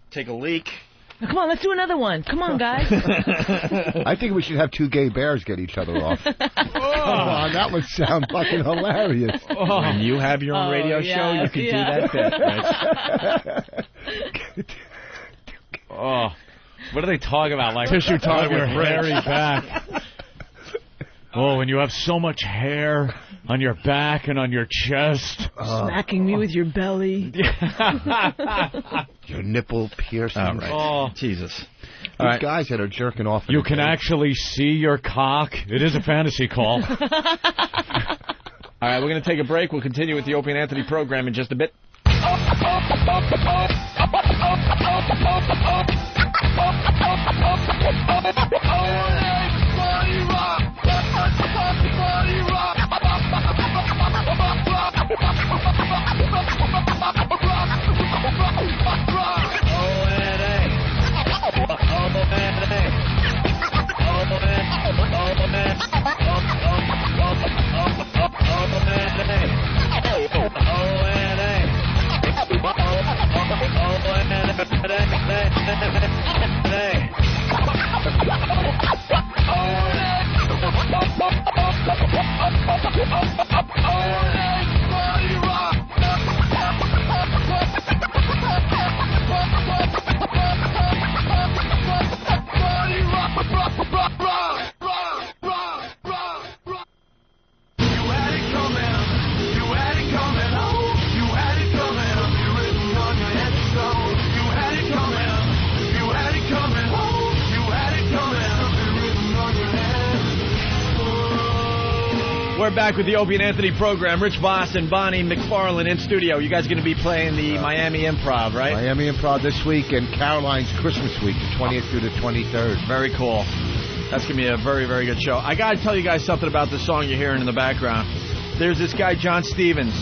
take a leak. Now, come on, let's do another one. Come on, guys. I think we should have two gay bears get each other off. Come on, that would sound fucking hilarious. When you have your own radio show, you can do that bit, Rich. Oh, what do they talk about? Like Tissue Time your with Rich. hairy back. Oh, when you have so much hair on your back and on your chest. Smacking me with your belly. Your nipple piercing. All right. Oh, Jesus. These guys that are jerking off. You can actually see your cock. It is a fantasy call. All right, we're going to take a break. We'll continue with the Opie and Anthony program in just a bit. We're back with the Opie and Anthony program. Rich Vos and Bonnie McFarlane in studio. You guys going to be playing the Miami Improv, right? Miami Improv this week and Caroline's Christmas week, the 20th through the 23rd. Very cool. That's going to be a very, very good show. I got to tell you guys something about the song you're hearing in the background. There's this guy, John Stevens.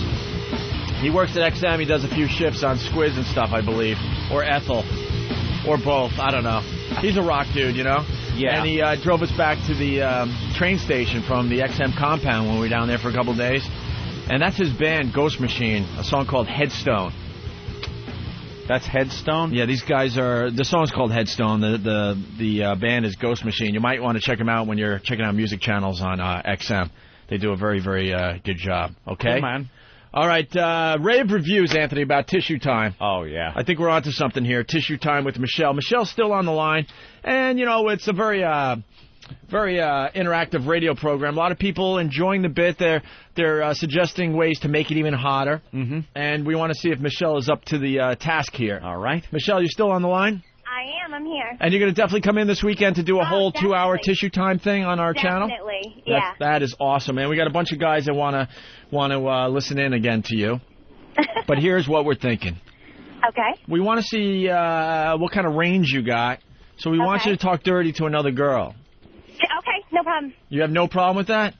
He works at XM. He does a few shifts on Squiz and stuff, I believe. Or Ethel. Or both. I don't know. He's a rock dude, you know? Yeah. And he drove us back to the train station from the XM compound when we were down there for a couple of days. And that's his band, Ghost Machine, a song called Headstone. That's Headstone? Yeah, these guys are... The song's called Headstone. The band is Ghost Machine. You might want to check them out when you're checking out music channels on XM. They do a very, very good job. Okay? Cool, man. All right, rave reviews, Anthony, about Tissue Time. Oh, yeah. I think we're onto something here. Tissue Time with Michelle. Michelle's still on the line, and, you know, it's a very interactive radio program. A lot of people enjoying the bit. They're suggesting ways to make it even hotter, and we want to see if Michelle is up to the task here. All right. Michelle, you still on the line? I am. I'm here. And you're going to definitely come in this weekend to do a whole 2-hour Tissue Time thing on our channel? Definitely, yeah. That is awesome, man. We got a bunch of guys that want to listen in again to you. But here's what we're thinking. Okay. We want to see what kind of range you got, so we want you to talk dirty to another girl. Okay, no problem. You have no problem with that?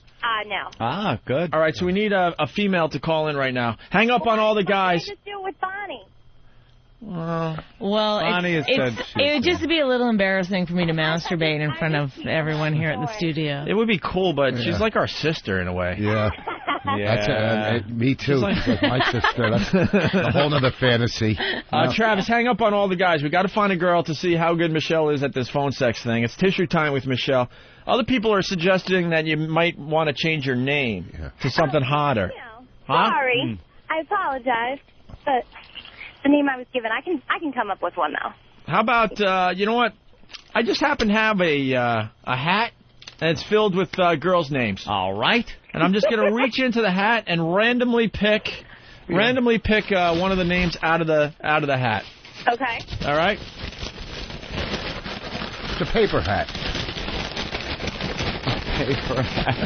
No. Ah, good. All right, so we need a female to call in right now. Hang up on all the guys. Just do it with Bonnie. Well, Bonnie has said it would just be a little embarrassing for me to masturbate in front of everyone here at the studio. It would be cool, but she's like our sister in a way. Yeah. Yeah. Me too. She's like my sister. That's a whole other fantasy. Travis, hang up on all the guys. We got to find a girl to see how good Michelle is at this phone sex thing. It's Tissue Time with Michelle. Other people are suggesting that you might want to change your name to something hotter. Sorry. I apologize, but the name I was given, I can come up with one though. How about you know what? I just happen to have a hat and it's filled with girls' names. All right. And I'm just going to reach into the hat and randomly pick one of the names out of the hat. Okay. All right? It's a paper hat. Paper hat.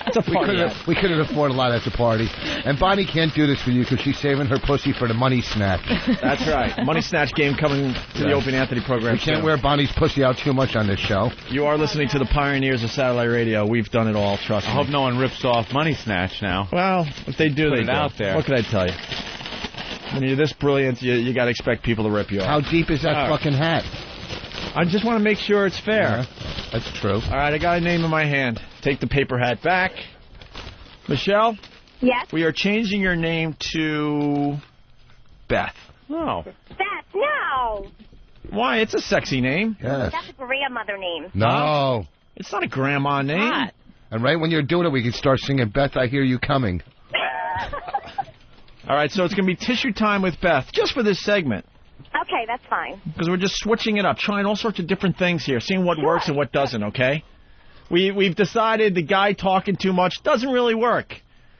It's a party hat. We couldn't afford a lot at the party. And Bonnie can't do this for you because she's saving her pussy for the money snatch. That's right. Money snatch game coming to the Opie and Anthony program. We can't wear Bonnie's pussy out too much on this show. You are listening to the pioneers of satellite radio. We've done it all, trust me. I hope no one rips off Money Snatch now. Well, if they do, Put they it do. out there. What can I tell you? When you're this brilliant, you got to expect people to rip you off. How deep is that fucking hat? I just want to make sure it's fair. Yeah, that's true. All right, I got a name in my hand. Take the paper hat back. Michelle? Yes? We are changing your name to Beth. Oh. Beth, no. Why? It's a sexy name. Yes. That's a grandmother name. No. It's not a grandma name. Hot. And right when you're doing it, we can start singing Beth, I Hear You Coming. All right, so it's going to be tissue time with Beth, just for this segment. Okay, that's fine. Because we're just switching it up, trying all sorts of different things here, seeing what works and what doesn't, okay? We've decided the guy talking too much doesn't really work.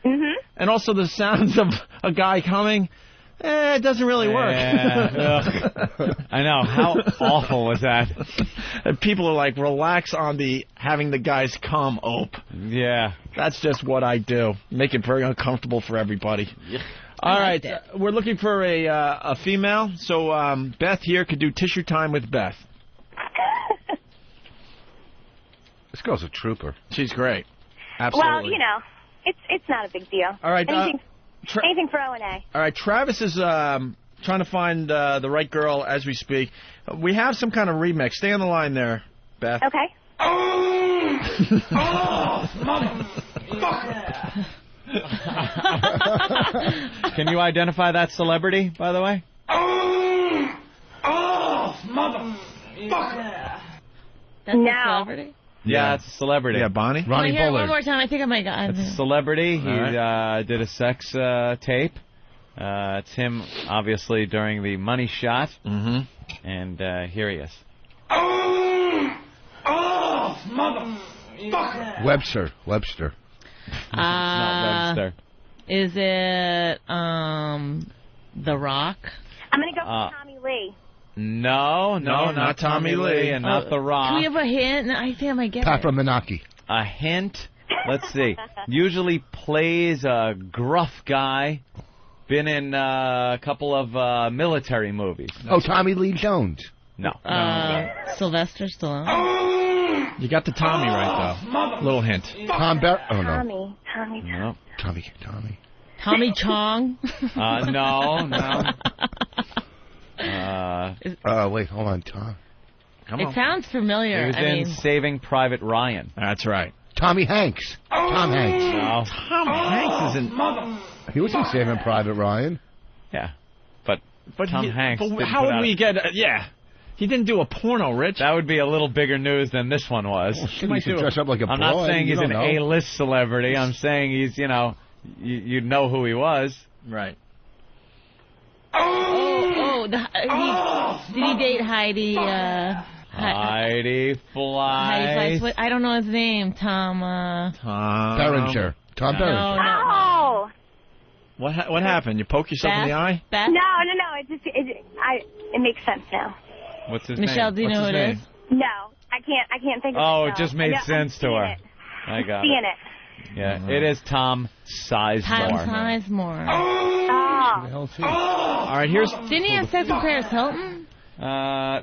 Mm-hmm. And also the sounds of a guy coming, it doesn't really work. Yeah. I know. How awful was that? And people are like, relax on the having the guys come, Ope. Yeah. That's just what I do. Make it very uncomfortable for everybody. All right, we're looking for a female, so Beth here could do tissue time with Beth. This girl's a trooper. She's great. Absolutely. Well, you know, it's not a big deal. All right, anything for O&A. All right, Travis is trying to find the right girl as we speak. We have some kind of remix. Stay on the line there, Beth. Okay. Can you identify that celebrity, by the way? That's a celebrity? Yeah, it's a celebrity. Yeah, Bonnie? Ronnie Bullard. One more time. I think I might got it. It's a celebrity. He did a sex tape. It's him, obviously, during the money shot. Mm-hmm. And here he is. Webster. Not Webster. Is it The Rock? I'm going to go for Tommy Lee. No, not Tommy Lee and not The Rock. Can we have a hint? I think I might get it. Menaki. A hint? Let's see. Usually plays a gruff guy. Been in a couple of military movies. Oh, Tommy Lee Jones. No. Sylvester Stallone. You got the Tommy right, though. Little hint. Tom Bar... Oh, no. Tommy. No. Tommy Chong. No. Wait, hold on, Tom. It sounds familiar. He was in Saving Private Ryan. That's right. Tommy Hanks. Tom Hanks. No. Tom Hanks is in... He was in Saving Private Ryan. Yeah. But Tom Hanks But didn't how put would out we get... yeah. He didn't do a porno, Rich. That would be a little bigger news than this one was. He might dress up like a I'm boy. not saying he's an know. A-list celebrity. I'm saying he's, you know who he was. Right. Did he date Heidi? Heidi Fleiss. I don't know his name. Tom Berenger. Tom Berenger. Oh! What happened? You poke yourself in the eye? Beth? No. It makes sense now. What's his Michelle, name? do you know who it is? No, I can't think of it. Oh, it no. just made sense to her. It. I got Seeing it. Yeah, it is Tom Sizemore. Tom Sizemore. Oh. All right, here's... Didn't he have sex with Paris Hilton?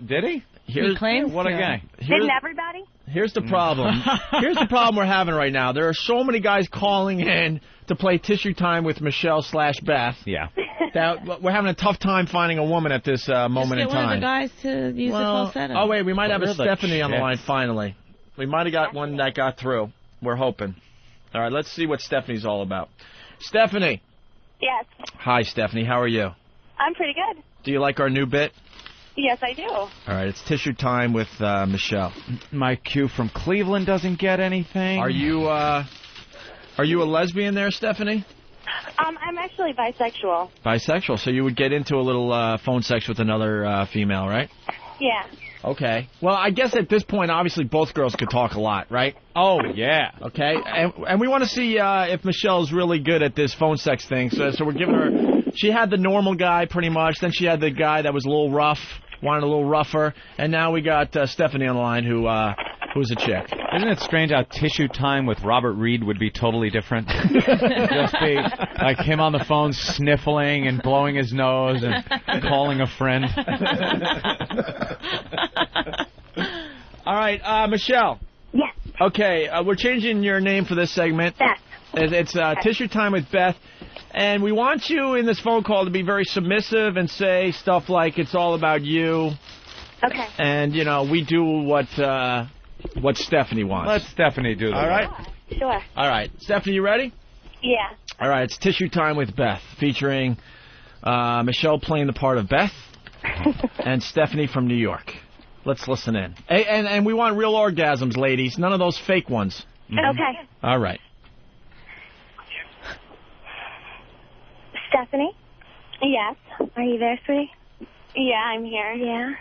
Did he? He claims what a to. guy. Didn't everybody? Here's the problem. Here's the problem we're having right now. There are so many guys calling in to play tissue time with Michelle/Beth. Yeah. That we're having a tough time finding a woman at this moment in Just get one of time. the guys to use the falsetto. Oh, wait, we might have a Where the Stephanie on the shit? line finally. We might have got one that got through. We're hoping. All right, let's see what Stephanie's all about. Stephanie. Yes. Hi, Stephanie. How are you? I'm pretty good. Do you like our new bit? Yes, I do. All right, it's tissue time with Michelle. My cue from Cleveland doesn't get anything. Are you a lesbian there, Stephanie? I'm actually bisexual. Bisexual, so you would get into a little phone sex with another female, right? Yeah. Okay. Well, I guess at this point, obviously, both girls could talk a lot, right? Oh, yeah. Okay. And we want to see if Michelle's really good at this phone sex thing. So we're giving her... She had the normal guy, pretty much. Then she had the guy that was a little rough, wanted a little rougher. And now we got Stephanie on the line, who's a chick. Isn't it strange how tissue time with Robert Reed would be totally different? Just be like him on the phone sniffling and blowing his nose and calling a friend. All right, Michelle. Yes. Okay, we're changing your name for this segment. Beth. It's Tissue Time with Beth. And we want you in this phone call to be very submissive and say stuff like it's all about you. Okay. And, you know, we do what Stephanie wants. Let Stephanie do that. All right? Sure. All right. Stephanie, you ready? Yeah. All right. It's Tissue Time with Beth, featuring Michelle playing the part of Beth and Stephanie from New York. Let's listen in. Hey, and we want real orgasms, ladies. None of those fake ones. Okay. All right. Stephanie? Yes. Are you there, sweetie? Yeah, I'm here. Yeah?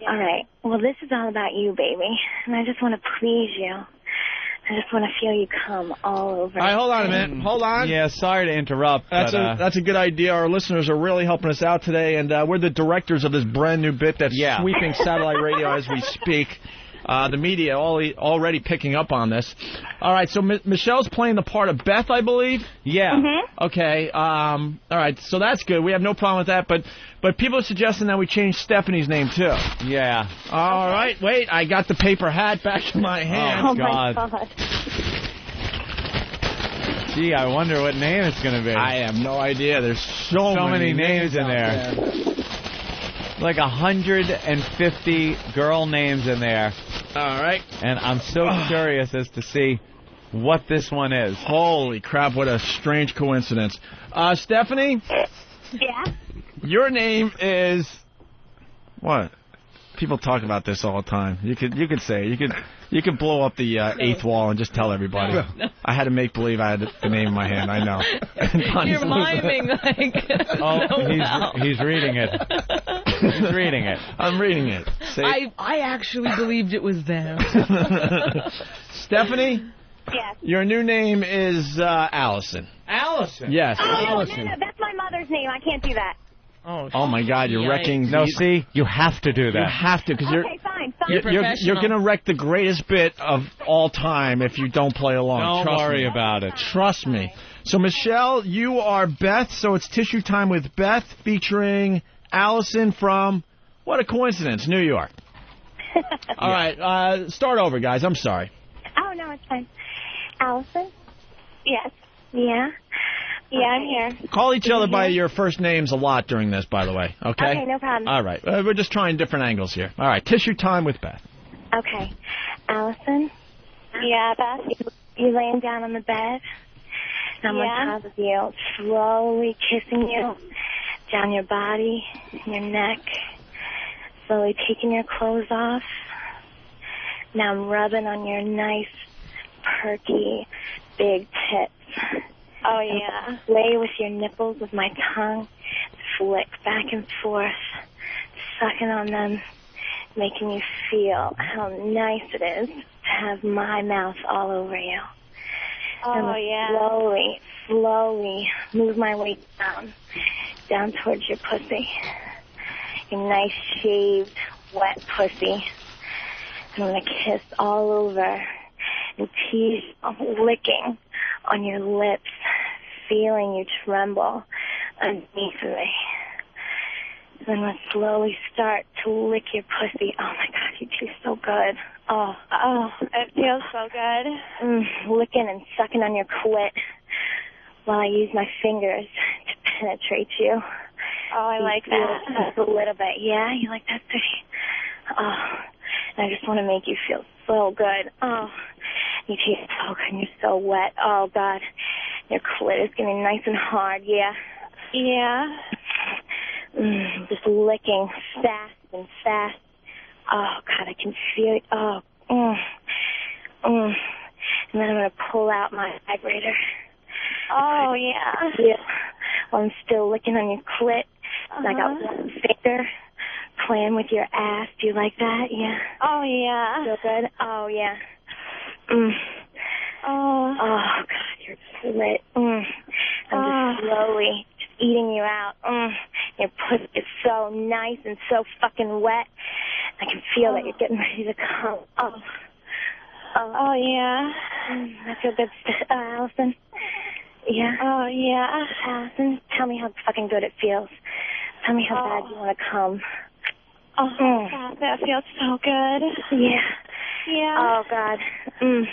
All right. Well, this is all about you, baby. And I just want to please you. I just want to feel you come all over. All right, hold on a minute. Hold on. Yeah, sorry to interrupt. That's a good idea. Our listeners are really helping us out today, and we're the directors of this brand new bit that's sweeping satellite radio as we speak. The media already picking up on this. All right, so Michelle's playing the part of Beth, I believe? Yeah. Mm-hmm. Okay. All right, so that's good. We have no problem with that, but people are suggesting that we change Stephanie's name, too. Yeah. All right, wait, I got the paper hat back in my hand. Oh, God. My God. Gee, I wonder what name it's going to be. I have no idea. There's so many names in there. Like 150 girl names in there. All right. And I'm so curious as to see what this one is. Holy crap, what a strange coincidence. Stephanie? Yeah? Your name is... What? People talk about this all the time. You could say it. You could blow up the eighth wall and just tell everybody. No. I had to make believe I had the name in my hand. I know. You're miming like... he's reading it. He's reading it. I'm reading it. I actually believed it was there. Stephanie? Yes. Your new name is Allison. Allison? Yes, oh, Allison. No, that's my mother's name. I can't do that. Oh my God! You're wrecking. No, see, you have to do that. You have to, because okay, fine. You're going to wreck the greatest bit of all time if you don't play along. Don't worry about it. Trust me. So Michelle, you are Beth. So it's Tissue Time with Beth, featuring Allison from, what a coincidence, New York. All right, start over, guys. I'm sorry. Oh no, it's fine. Allison? Yes. Yeah. Yeah, I'm here. Call each other by your first names a lot during this, by the way, okay? Okay, no problem. All right. We're just trying different angles here. All right, Tissue Time with Beth. Okay. Allison? Yeah, Beth? You laying down on the bed? I'm on top of you, slowly kissing you down your body, your neck, slowly taking your clothes off. Now I'm rubbing on your nice, perky, big tits. Oh, yeah. Play with your nipples with my tongue, flick back and forth, sucking on them, making you feel how nice it is to have my mouth all over you. Oh, yeah. Slowly move my weight down towards your pussy. Your nice, shaved, wet pussy. I'm going to kiss all over and tease, licking on your lips, feeling you tremble underneath me. And I'm going to slowly start to lick your pussy. Oh, my God, you taste so good. Oh, it feels so good. Licking and sucking on your clit while I use my fingers to penetrate you. Oh, I like that. Just a little bit. Yeah, you like that, sweetie? Oh, and I just want to make you feel so good. Oh, you taste so good and you're so wet. Oh, God. Your clit is getting nice and hard. Yeah. Yeah. Just licking fast and fast. Oh, God, I can feel it. Oh, And then I'm going to pull out my vibrator. Oh, yeah. Yeah. While I'm still licking on your clit. And I got one finger playing with your ass. Do you like that? Yeah. Oh, yeah. Feel good? Oh, yeah. Oh, God, you're lit. I'm just slowly just eating you out. Your pussy is so nice and so fucking wet. I can feel that you're getting ready to come. Oh, yeah. I feel good, Allison. Yeah? Oh, yeah. Allison, tell me how fucking good it feels. Tell me how bad you want to come. Oh, God, that feels so good. Yeah. Yeah. Oh, God. I can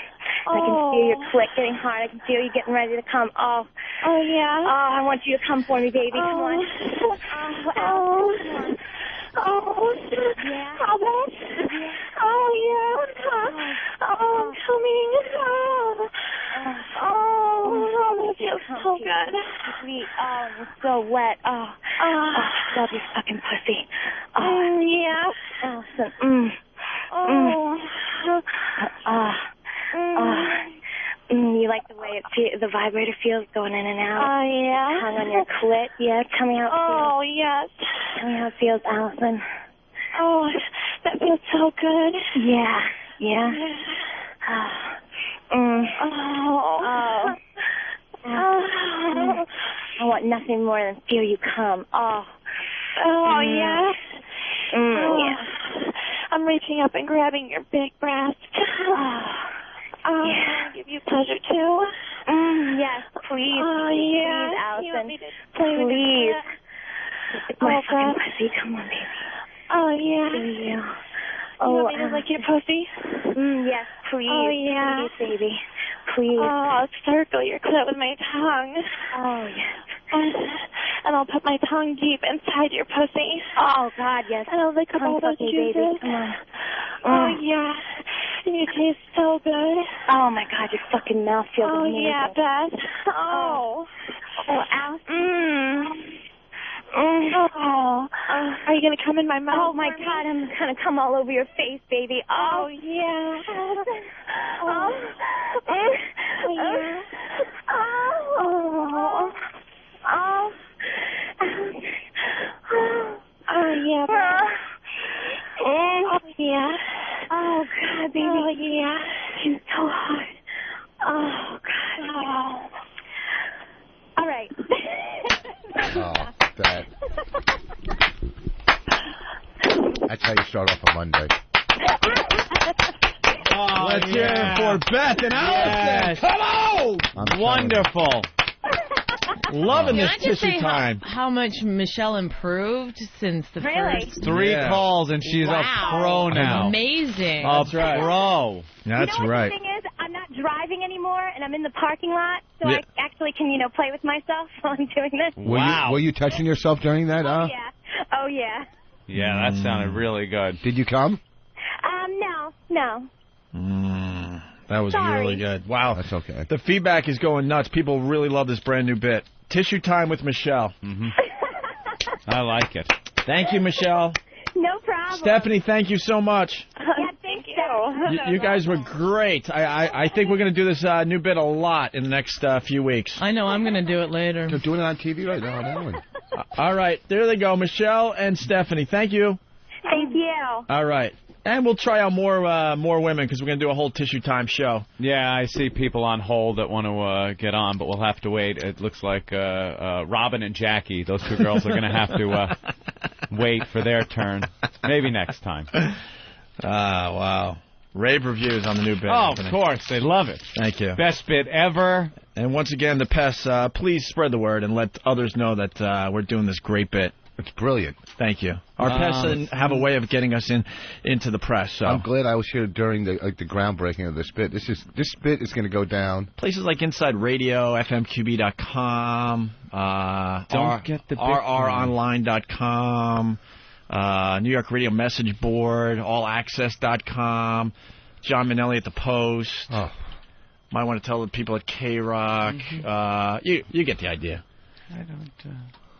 feel your clit getting hard. I can feel you getting ready to come. Oh, yeah. Oh, I want you to come for me, baby. Come on. Oh, yeah. How bad? Yeah. Oh, yeah. I'm coming. That feels so good. Sweet. Oh, you're so wet. Love your fucking pussy. Yeah. Allison. You like the way the vibrator feels going in and out? Oh, yeah. Tongue on your clit? Yeah, tell me how it feels. Oh, yes. Tell me how it feels, Allison. Oh, that feels so good. Yeah. Yeah? I want nothing more than feel you come. Yeah. Yeah. I'm reaching up and grabbing your big breast. Yeah. Give you pleasure too. Yes, please. Oh, yeah. Please, Allison. You want me to play with Please. your My fucking pussy. Come on, baby. Oh, yeah. Yeah. You want me to lick your pussy? Yes, please. Oh, yeah. Please, baby. Please. Oh, I'll circle your clit with my tongue. Oh, yes. And I'll put my tongue deep inside your pussy. Oh, God, yes. And I'll lick up all those juices. Baby. Come on. Oh, yeah. And you taste so good. Oh, my God, your fucking mouth feels amazing. Yeah, Beth. Oh, Allison. Are you going to come in my mouth? Oh, my God, I'm going to come all over your face, baby. Oh, yeah. Oh, yeah. Yeah, Beth. Oh, yeah. Oh, God, baby. Oh, yeah. It's so hard. Oh, God. All right. That. That's how you start off a Monday. Let's hear it for Beth and Allison. Come on! Wonderful. Loving this tissue time. How much Michelle improved since the first 3 calls and she's a pro now. Amazing. That's right. Pro. That's you know right. The thing is, I'm not driving anymore, and I'm in the parking lot, so I actually can, play with myself while I'm doing this. Were you touching yourself during that? Oh, yeah. Oh, yeah. Yeah, that sounded really good. Did you come? No. That was really good. Wow. That's okay. The feedback is going nuts. People really love this brand new bit. Tissue time with Michelle. I like it. Thank you, Michelle. No problem. Stephanie, thank you so much. Yeah, thank you. You guys were great. I think we're going to do this new bit a lot in the next few weeks. I know. I'm going to do it later. They're doing it on TV right now. All right. There they go. Michelle and Stephanie. Thank you. Thank you. All right. And we'll try out more women because we're going to do a whole tissue time show. Yeah, I see people on hold that want to get on, but we'll have to wait. It looks like Robin and Jackie, those 2 girls, are going to have to wait for their turn. Maybe next time. Wow. Rave reviews on the new bit. Oh, of course. They love it. Thank you. Best bit ever. And once again, the pests, please spread the word and let others know that we're doing this great bit. It's brilliant. Thank you. Our pests have a way of getting us into the press. So I'm glad I was here during the groundbreaking of this bit. This bit is going to go down. Places like Inside Radio, FMQB.com, Don't get the RROnline.com, New York Radio Message Board, AllAccess.com, John Minnelli at the Post. Oh. Might want to tell the people at K-Rock. You get the idea. I don't...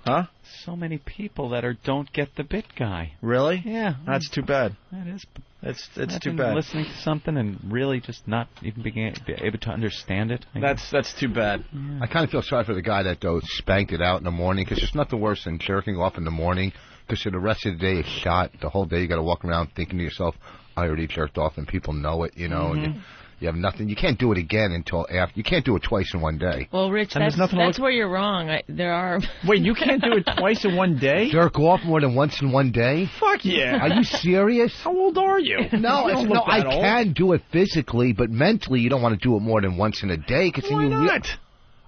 Huh? So many people that don't get the bit guy. Really? Yeah. That's too bad. That is. It's too bad. Listening to something and really just not even being able to understand it. That's too bad. Yeah. I kind of feel sorry for the guy that spanked it out in the morning, because there's nothing worse than jerking off in the morning, because the rest of the day is shot. The whole day you got to walk around thinking to yourself, I already jerked off, and people know it, you know. Mm-hmm. And you have nothing. You can't do it again until after. You can't do it twice in one day. Well, Rich, that's where you're wrong. There are... Wait, you can't do it twice in one day? Jerk off more than once in one day? Fuck yeah. Are you serious? How old are you? No, I can do it physically, but mentally you don't want to do it more than once in a day. Why not?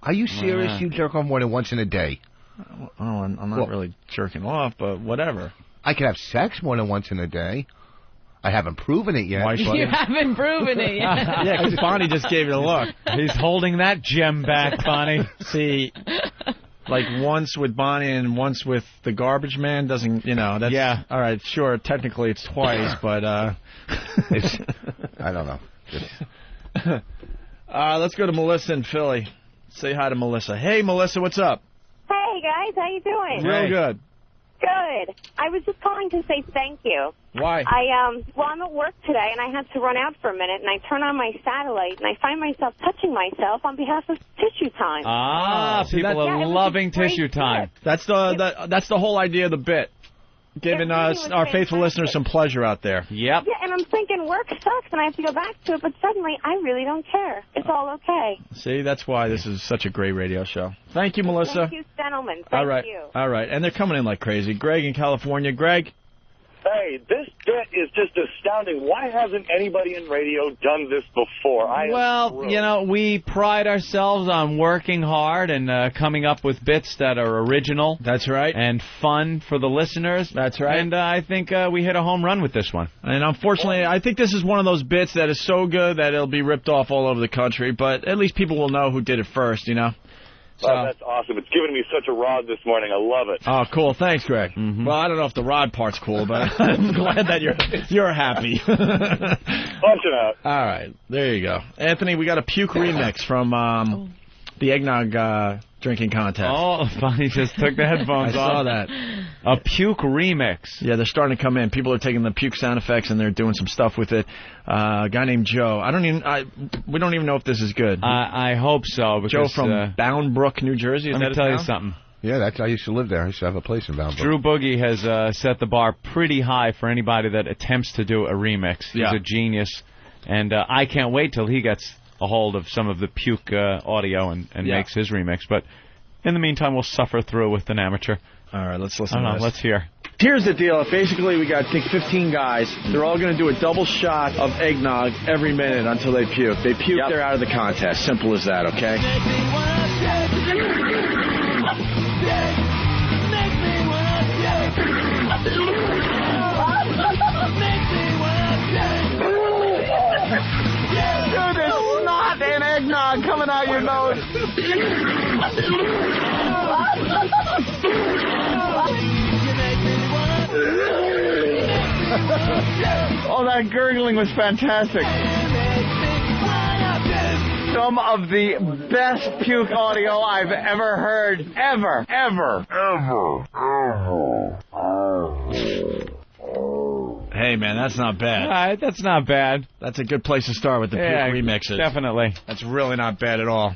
Are you serious? You jerk off more than once in a day? Oh, I'm not really jerking off, but whatever. I can have sex more than once in a day. I haven't proven it yet. You haven't proven it yet. Yeah, because Bonnie just gave you a look. He's holding that gem back, Bonnie. See, like once with Bonnie and once with the garbage man doesn't, that's... Yeah. All right, sure, technically it's twice, but... it's, I don't know. Let's go to Melissa in Philly. Say hi to Melissa. Hey, Melissa, what's up? Hey, guys, how you doing? Real good. Good. I was just calling to say thank you. Why? I'm at work today, and I had to run out for a minute, and I turn on my satellite, and I find myself touching myself on behalf of Tissue Time. People are loving Tissue Time. That's the whole idea of the bit. Giving our faithful listeners some pleasure out there. Yep. Yeah, and I'm thinking work sucks, and I have to go back to it, but suddenly I really don't care. It's all okay. See, that's why this is such a great radio show. Thank you, Melissa. Thank you, gentlemen. Thank you. All right. And they're coming in like crazy. Greg in California. Greg? Hey, this bit is just astounding. Why hasn't anybody in radio done this before? We pride ourselves on working hard and coming up with bits that are original. That's right. And fun for the listeners. That's right. And I think we hit a home run with this one. And unfortunately, I think this is one of those bits that is so good that it'll be ripped off all over the country. But at least people will know who did it first, So. Oh, that's awesome. It's giving me such a rod this morning. I love it. Oh, cool. Thanks, Greg. Mm-hmm. Well, I don't know if the rod part's cool, but I'm glad that you're happy. Punch it out. All right. There you go. Anthony, we got a Puke remix from the Eggnog drinking contest. Oh, Bonnie just took the headphones off. I saw that. A Puke remix. Yeah, they're starting to come in. People are taking the Puke sound effects and they're doing some stuff with it. A guy named Joe. We don't even know if this is good. I hope so. Because, Joe from Bound Brook, New Jersey. Let me tell you something. Yeah, I used to live there. I used to have a place in Bound Brook. Drew Boogie has set the bar pretty high for anybody that attempts to do a remix. He's a genius. And I can't wait till he gets a hold of some of the Puke audio and makes his remix. But in the meantime, we'll suffer through with an amateur. All right, let's listen to this. Let's hear. Here's the deal. Basically, we got, I think, 15 guys. They're all going to do a double shot of eggnog every minute until they puke. They puke, they're out of the contest. Simple as that, okay? Dude, there's snot and eggnog coming out your nose. Oh, that gurgling was fantastic. Some of the best puke audio I've ever heard. Ever. Hey, man, that's not bad. All right, that's not bad. That's a good place to start with the puke remixes. Definitely. That's really not bad at all.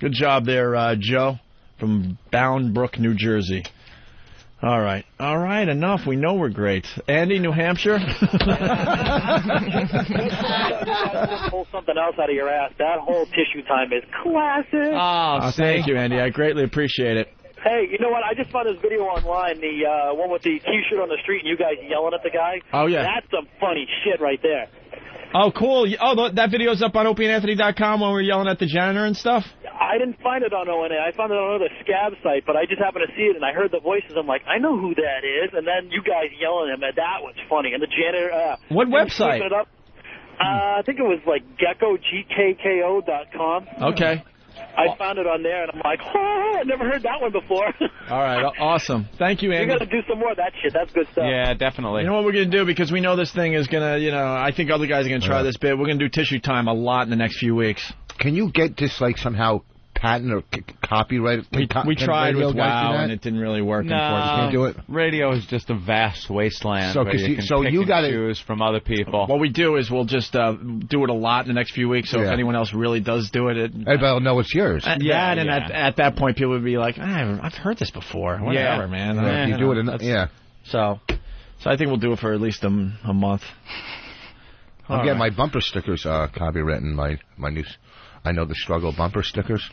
Good job there, Joe, from Bound Brook, New Jersey. All right, enough. We know we're great. Andy, New Hampshire? Pull something else out of your ass. That whole Tissue Time is classic. Oh, thank you, Andy. I greatly appreciate it. Hey, you know what? I just found this video online, the one with the T-shirt on the street and you guys yelling at the guy. Oh, yeah. That's some funny shit right there. Oh, cool. Oh, that video's up on OpieAnthony.com when we're yelling at the janitor and stuff? I didn't find it on ONA. I found it on another scab site, but I just happened to see it, and I heard the voices. I'm like, I know who that is. And then you guys yelling at him, and that was funny. And the janitor... what website? It up. I think it was like GeckoGKKO.com. Okay. I found it on there, and I'm like, oh, I never heard that one before. All right, awesome. Thank you, Andy. You got to do some more of that shit. That's good stuff. Yeah, definitely. You know what we're going to do? Because we know this thing is going to, I think other guys are going to try this bit. We're going to do Tissue Time a lot in the next few weeks. Can you get this, like, somehow patent or copyright? We tried with WOW, and it didn't really work. No, unfortunately. Can't do it. Radio is just a vast wasteland so, where you can pick and choose from other people. What we do is we'll just do it a lot in the next few weeks, so if anyone else really does do it... everybody will know it's yours. At that point, people would be like, I've heard this before. Whatever, man. You do it, So I think we'll do it for at least a month. I'm getting my bumper stickers copywritten. My new I Know the Struggle bumper stickers.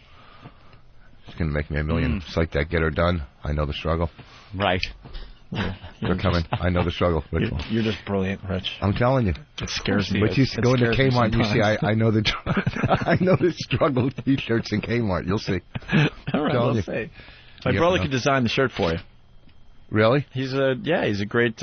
It's going to make me $1 million. It's like that Get Her Done. I Know the Struggle. Right. They're coming. I Know the Struggle. You're just brilliant, Rich. I'm telling you. It scares me. But you go into Kmart and you see I Know the I Know the Struggle T-shirts in Kmart. You'll see. All right, we'll see. My brother could design the shirt for you. Really? He's a great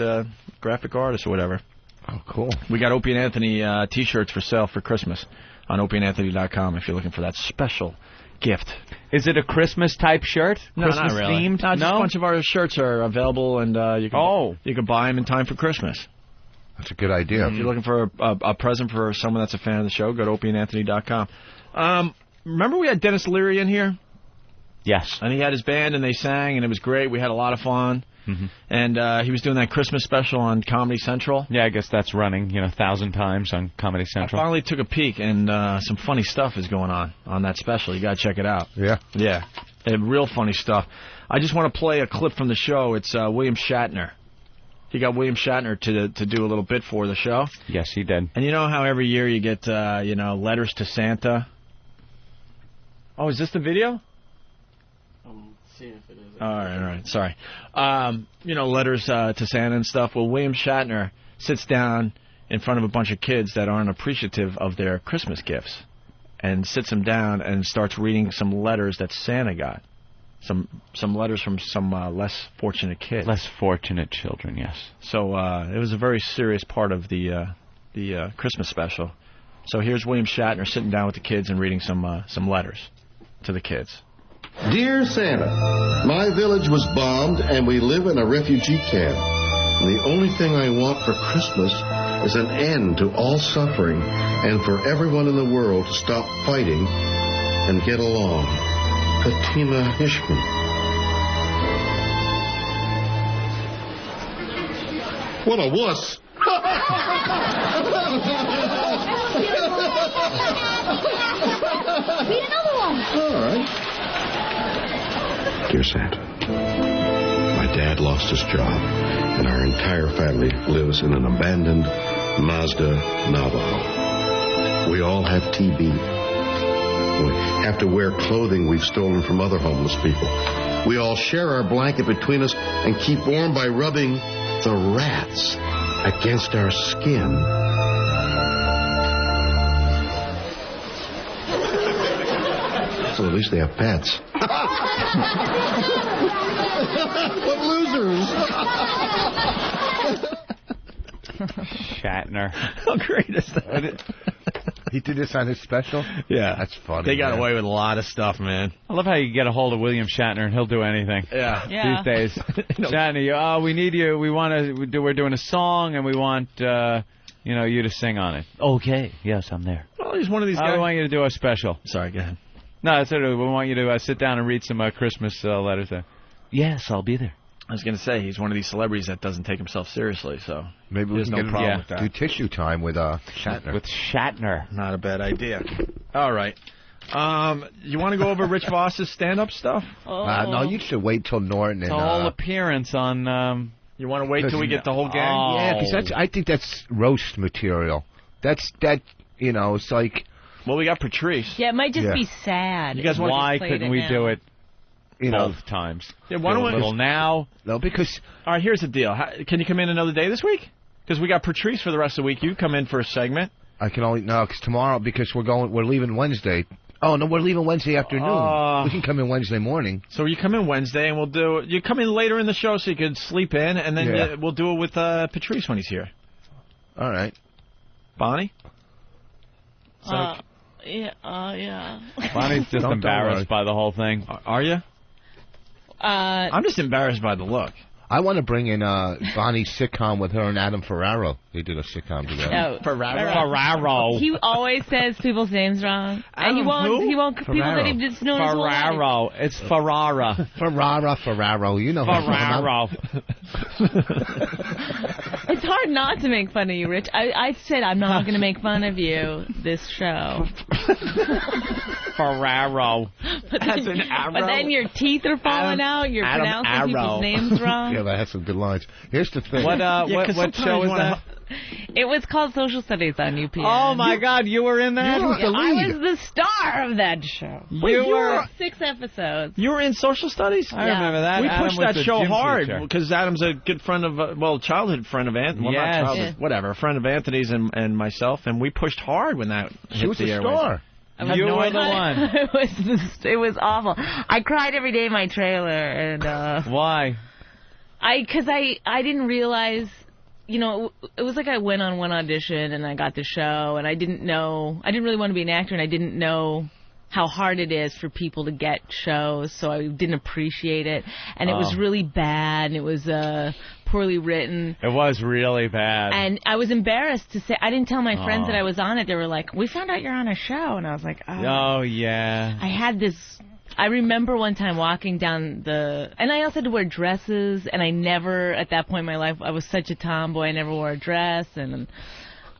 graphic artist or whatever. Oh, cool. We got Opie and Anthony T-shirts for sale for Christmas on opieandanthony.com if you're looking for that special gift. Is it a Christmas-type shirt? No, Christmas not really. themed? No, just a bunch of our shirts are available, and you can buy them in time for Christmas. That's a good idea. If you're looking for a present for someone that's a fan of the show, go to opieandanthony.com. Remember we had Dennis Leary in here? Yes. And he had his band, and they sang, and it was great. We had a lot of fun. Mm-hmm. And he was doing that Christmas special on Comedy Central. Yeah, I guess that's running, 1,000 times on Comedy Central. I finally took a peek, and some funny stuff is going on that special. You got to check it out. Yeah? Yeah. Real funny stuff. I just want to play a clip from the show. It's William Shatner. He got William Shatner to do a little bit for the show. Yes, he did. And you know how every year you get, letters to Santa? Oh, is this the video? See if it is. All right. Sorry. Letters to Santa and stuff. Well, William Shatner sits down in front of a bunch of kids that aren't appreciative of their Christmas gifts and sits them down and starts reading some letters that Santa got. Some letters from some less fortunate kids. Less fortunate children, yes. So it was a very serious part of the Christmas special. So here's William Shatner sitting down with the kids and reading some letters to the kids. Dear Santa, my village was bombed and we live in a refugee camp. And the only thing I want for Christmas is an end to all suffering and for everyone in the world to stop fighting and get along. Fatima Hishman. What a wuss. Read another one. All right. Dear Santa, my dad lost his job, and our entire family lives in an abandoned Mazda Navajo. We all have TB. We have to wear clothing we've stolen from other homeless people. We all share our blanket between us and keep warm by rubbing the rats against our skin. So at least they have pets. What losers! Shatner. How great is that? He did this on his special? Yeah. That's funny. They got away with a lot of stuff, man. I love how you get a hold of William Shatner and he'll do anything. Yeah. These days. Shatner, we need you. We're doing a song and we want you to sing on it. Okay. Yes, I'm there. Well, he's one of these guys. I want you to do a special. Sorry, go ahead. No, that's it. We want you to sit down and read some Christmas letters there. Yes, I'll be there. I was going to say, he's one of these celebrities that doesn't take himself seriously, so maybe we there's can no problem with that. Do tissue time with Shatner. With Shatner. Not a bad idea. All right. You want to go over Rich Voss's stand-up stuff? No, you should wait till Norton and... whole appearance on... You want to wait till we get the whole gang? Yeah, because I think that's roast material. It's like... Well, we got Patrice. Yeah, it might just be sad. You guys Why couldn't we do it both times? Yeah, why don't we... little now? No, because... All right, here's the deal. Can you come in another day this week? Because we got Patrice for the rest of the week. You come in for a segment. I can only... No, because tomorrow, because we're leaving Wednesday. Oh, no, we're leaving Wednesday afternoon. We can come in Wednesday morning. So you come in Wednesday, and we'll do... You come in later in the show so you can sleep in, and then we'll do it with Patrice when he's here. All right. Bonnie? Yeah. Bonnie's just embarrassed by the whole thing. Are you? I'm just embarrassed by the look. I want to bring in Bonnie's sitcom with her and Adam Ferraro. They did a sitcom together. No, Ferraro. He always says people's names wrong. And he won't people that he just known his whole life. Ferraro. It's Ferrara. Ferraro. You know Ferraro. It's hard not to make fun of you, Rich. I said I'm not going to make fun of you this show. Ferraro. That's an arrow. But then your teeth are falling out. You're pronouncing people's names wrong. Yeah, that has some good lines. Here's the thing. What show was that? It was called Social Studies on UPN. Oh, my God, you were in that? I was the star of that show. You were 6 episodes. You were in Social Studies? I remember that. We Adam pushed was that the show gym hard teacher. because Adam's a good friend of, childhood friend of Anthony. Well, not Yes. childhood, whatever, a friend of Anthony's and myself, and we pushed hard when that She hit was the a airwaves. star. You were the one. It was awful. I cried every day in my trailer. And why? Because I didn't realize, it was like I went on one audition and I got the show, and I didn't really want to be an actor, and I didn't know how hard it is for people to get shows, so I didn't appreciate it. And it was really bad, and it was poorly written. It was really bad. And I was embarrassed to say, I didn't tell my friends that I was on it. They were like, we found out you're on a show. And I was like, oh yeah. I had this, I remember one time walking down and I also had to wear dresses, and I never, at that point in my life, I was such a tomboy, I never wore a dress, and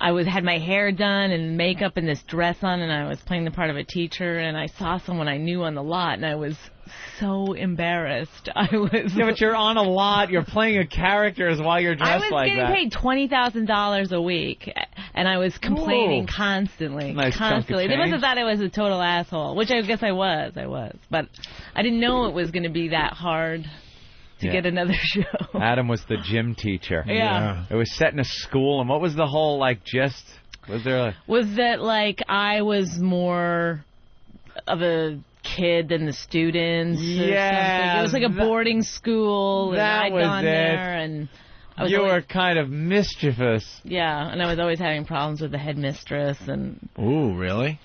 I had my hair done and makeup and this dress on, and I was playing the part of a teacher, and I saw someone I knew on the lot, and I was so embarrassed. Yeah, but you're on a lot. You're playing a character while you're dressed like that. I was getting paid $20,000 a week, and I was complaining constantly. Nice constantly. chunk of They must have change. thought I was a total asshole, which I guess I was. But I didn't know it was going to be that hard to get another show. Adam was the gym teacher. Yeah. It was set in a school, and what was the whole, gist? Was there Was that, I was more of a kid than the students or something? It was like a boarding school, and that I'd was gone it. there, and I was you always, were kind of mischievous. Yeah, and I was always having problems with the headmistress, and... Ooh, really?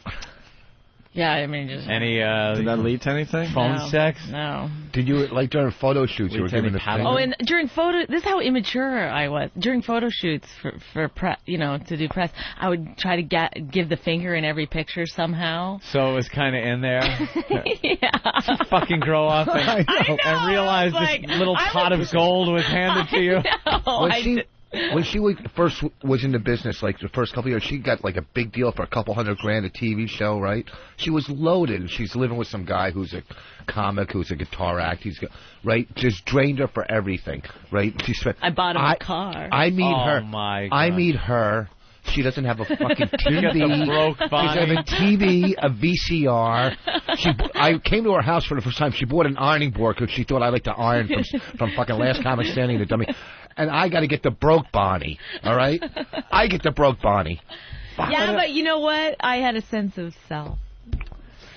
Yeah, I mean, just... Any, did that lead to anything? Phone sex? No. Did you, during photo shoots, you were giving the thing? Oh, and during this is how immature I was. During photo shoots for press, to do press, I would try to give the finger in every picture somehow. So it was kind of in there? Yeah. Fucking grow up and realize this little pot of gold was handed to you? When she first was in the business, the first couple of years, she got a big deal for $200,000 a TV show, right? She was loaded. She's living with some guy who's a comic, who's a guitar act. He's right, just drained her for everything, right? She spent. I bought him a car. I meet her. My God. I meet her. She doesn't have a fucking TV. You got the broke She doesn't have a TV, a VCR. I came to her house for the first time. She bought an ironing board because she thought I like to iron from fucking Last Comic Standing to Dummy. And I got to get the broke Bonnie, all right? I get the broke Bonnie. Yeah, but you know what? I had a sense of self.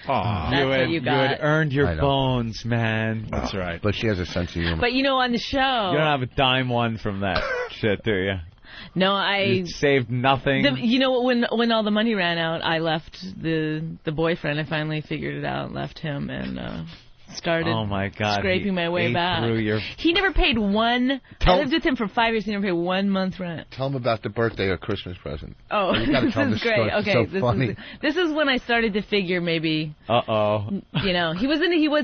Aw. That's what you got. You had earned your bones, man. That's right. But she has a sense of humor. But on the show... You don't have a dime one from that shit, do you? No, You saved nothing. When all the money ran out, I left the boyfriend. I finally figured it out, left him, and started scraping my way back. He never paid one. I lived with him for 5 years. He never paid 1 month rent. Tell him about the birthday or Christmas present. Oh, you gotta this tell him is this great. story. Okay, It's so funny. This is when I started to figure maybe. He was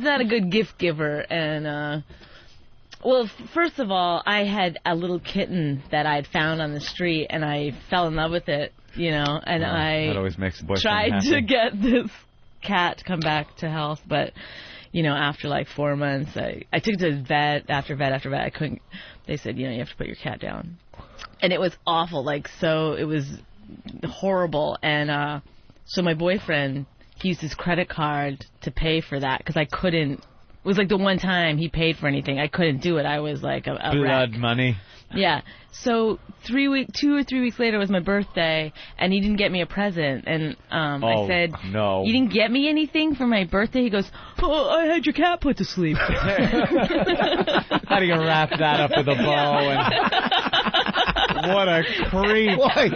not a good gift giver, and. Well, first of all, I had a little kitten that I had found on the street, and I fell in love with it, and that always makes the boyfriend tried happy. to get this cat to come back to health, but, after 4 months, I took it to vet after vet after vet. I couldn't. They said, you have to put your cat down. And it was awful, it was horrible, and so my boyfriend, he used his credit card to pay for that, because I couldn't. It was the one time he paid for anything. I couldn't do it. I was a blood wreck. money. Yeah. So 2 or 3 weeks later was my birthday, and he didn't get me a present. And I said, no. You didn't get me anything for my birthday? He goes, I had your cat put to sleep. How do you wrap that up with a bow? What a creep. Boy,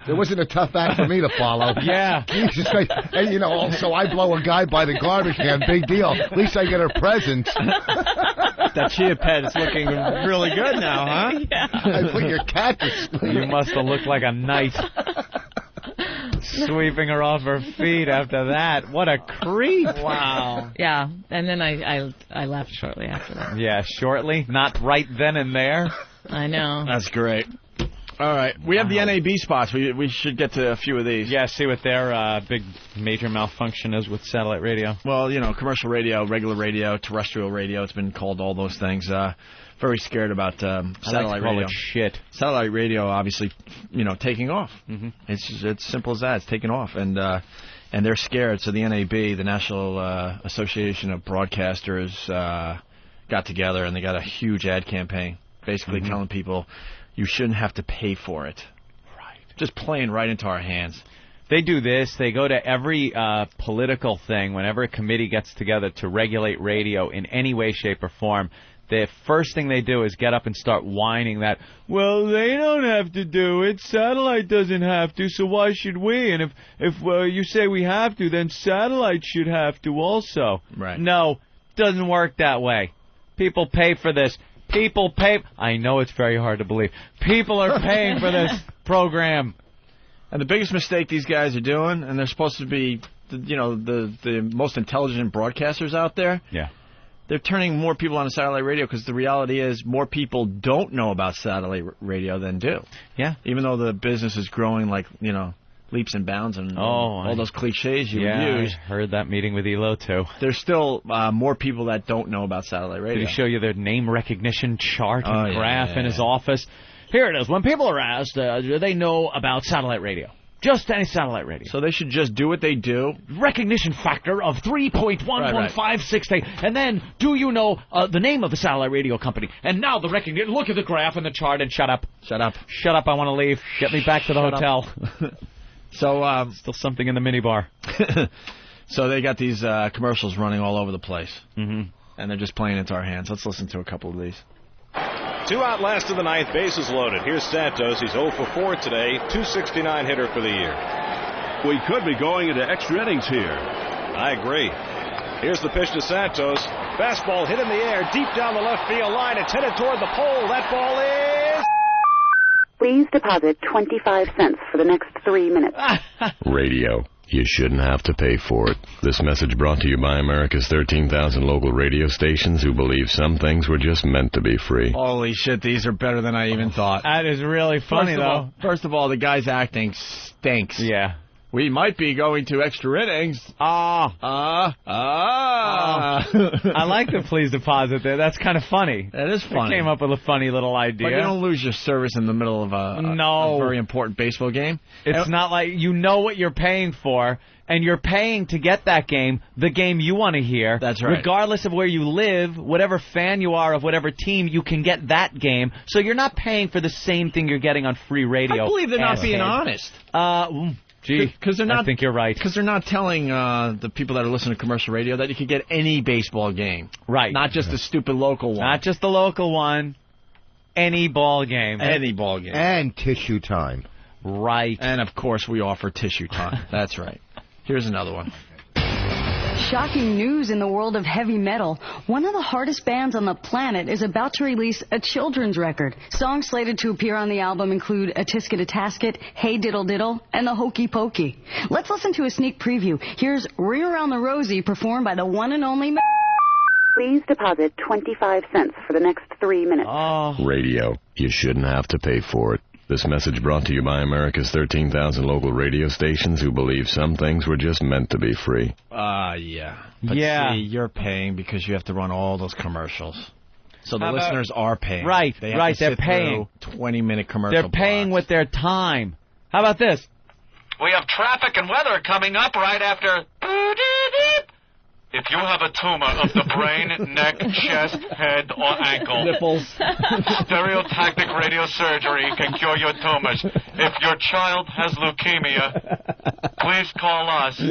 it wasn't a tough act for me to follow. Yeah. Jesus Christ. And, also I blow a guy by the garbage can. Big deal. At least I get her presents. That chia pet is looking really good now, huh? Yeah. I put your cat to sleep. You must have looked like a knight. Sweeping her off her feet after that. What a creep. Wow. Yeah. And then I left shortly after that. Yeah, shortly. Not right then and there. I know. That's great. All right, we have the NAB spots. We should get to a few of these. Yeah, see what their big major malfunction is with satellite radio. Well, commercial radio, regular radio, terrestrial radio. It's been called all those things. Very scared about satellite radio. Shit. Satellite radio, obviously, taking off. Mm-hmm. It's simple as that. It's taking off, and they're scared. So the NAB, the National Association of Broadcasters, got together and they got a huge ad campaign, basically telling people you shouldn't have to pay for it. Right. Just playing right into our hands. They do this. They go to every political thing whenever a committee gets together to regulate radio in any way, shape, or form. The first thing they do is get up and start whining that, well, they don't have to do it. Satellite doesn't have to, so why should we? And if you say we have to, then satellite should have to also. Right. No, doesn't work that way. People pay for this. People pay. I know it's very hard to believe. People are paying for this program. And the biggest mistake these guys are doing, and they're supposed to be, the most intelligent broadcasters out there. Yeah. They're turning more people on to satellite radio because the reality is more people don't know about satellite radio than do. Yeah. Even though the business is growing like, leaps and bounds and all those cliches you use. I heard that meeting with Elo, too. There's still more people that don't know about satellite radio. Did he show you their name recognition chart and graph in his office? Here it is. When people are asked, do they know about satellite radio? Just any satellite radio. So they should just do what they do. Recognition factor of 3.11568. And then, do you know the name of the satellite radio company? And now the recognition. Look at the graph and the chart and shut up. Shut up. Shut up. I want to leave. Get me back to the hotel. So, still something in the minibar. So they got these commercials running all over the place. Mm-hmm. And they're just playing into our hands. Let's listen to a couple of these. 2 out last of the 9th, bases loaded. Here's Santos. He's 0 for 4 today. .269 hitter for the year. We could be going into extra innings here. I agree. Here's the pitch to Santos. Fastball hit in the air, deep down the left field line. It's headed toward the pole. That ball is... Please deposit 25 cents for the next 3 minutes. Radio. You shouldn't have to pay for it. This message brought to you by America's 13,000 local radio stations who believe some things were just meant to be free. Holy shit, these are better than I even thought. That is really funny, though. First of all, the guy's acting stinks. Yeah. We might be going to extra innings. I like the please deposit there. That's kind of funny. That is funny. They came up with a funny little idea. But you don't lose your service in the middle of a very important baseball game. It's not like you know what you're paying for, and you're paying to get that game, the game you want to hear. That's right. Regardless of where you live, whatever fan you are of whatever team, you can get that game. So you're not paying for the same thing you're getting on free radio. I believe they're not being honest. Gee, because they're not. I think you're right. Because they're not telling the people that are listening to commercial radio that you can get any baseball game. Right. Not just the stupid local one. Not just the local one. Any ball game. Any ball game. And tissue time. Right. And, of course, we offer tissue time. That's right. Here's another one. Shocking news in the world of heavy metal. One of the hardest bands on the planet is about to release a children's record. Songs slated to appear on the album include A Tisket a Tasket, Hey Diddle Diddle, and The Hokey Pokey. Let's listen to a sneak preview. Here's Ring Around the Rosie performed by the one and only... Please deposit 25 cents for the next 3 minutes. Radio. You shouldn't have to pay for it. This message brought to you by America's 13,000 local radio stations who believe some things were just meant to be free. Yeah. But see, you're paying because you have to run all those commercials. So the listeners are paying. Right, they have to they're sit paying. 20-minute commercial They're paying with their time. How about this? We have traffic and weather coming up right after... If you have a tumor of the brain, neck, chest, head, or ankle, nipples, stereotactic radiosurgery can cure your tumors. If your child has leukemia, please call us.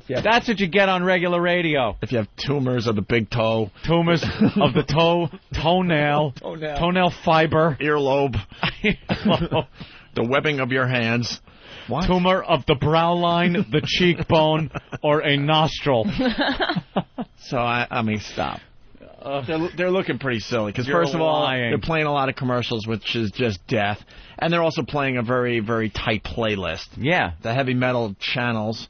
That's what you get on regular radio. If you have tumors of the big toe. Tumors of the toenail, toenail fiber. Earlobe. The webbing of your hands. What? Tumor of the brow line, the cheekbone, or a nostril. So, I mean, stop. They're looking pretty silly. Because, first of all, they're playing a lot of commercials, which is just death. And they're also playing a very, very tight playlist. Yeah. The heavy metal channels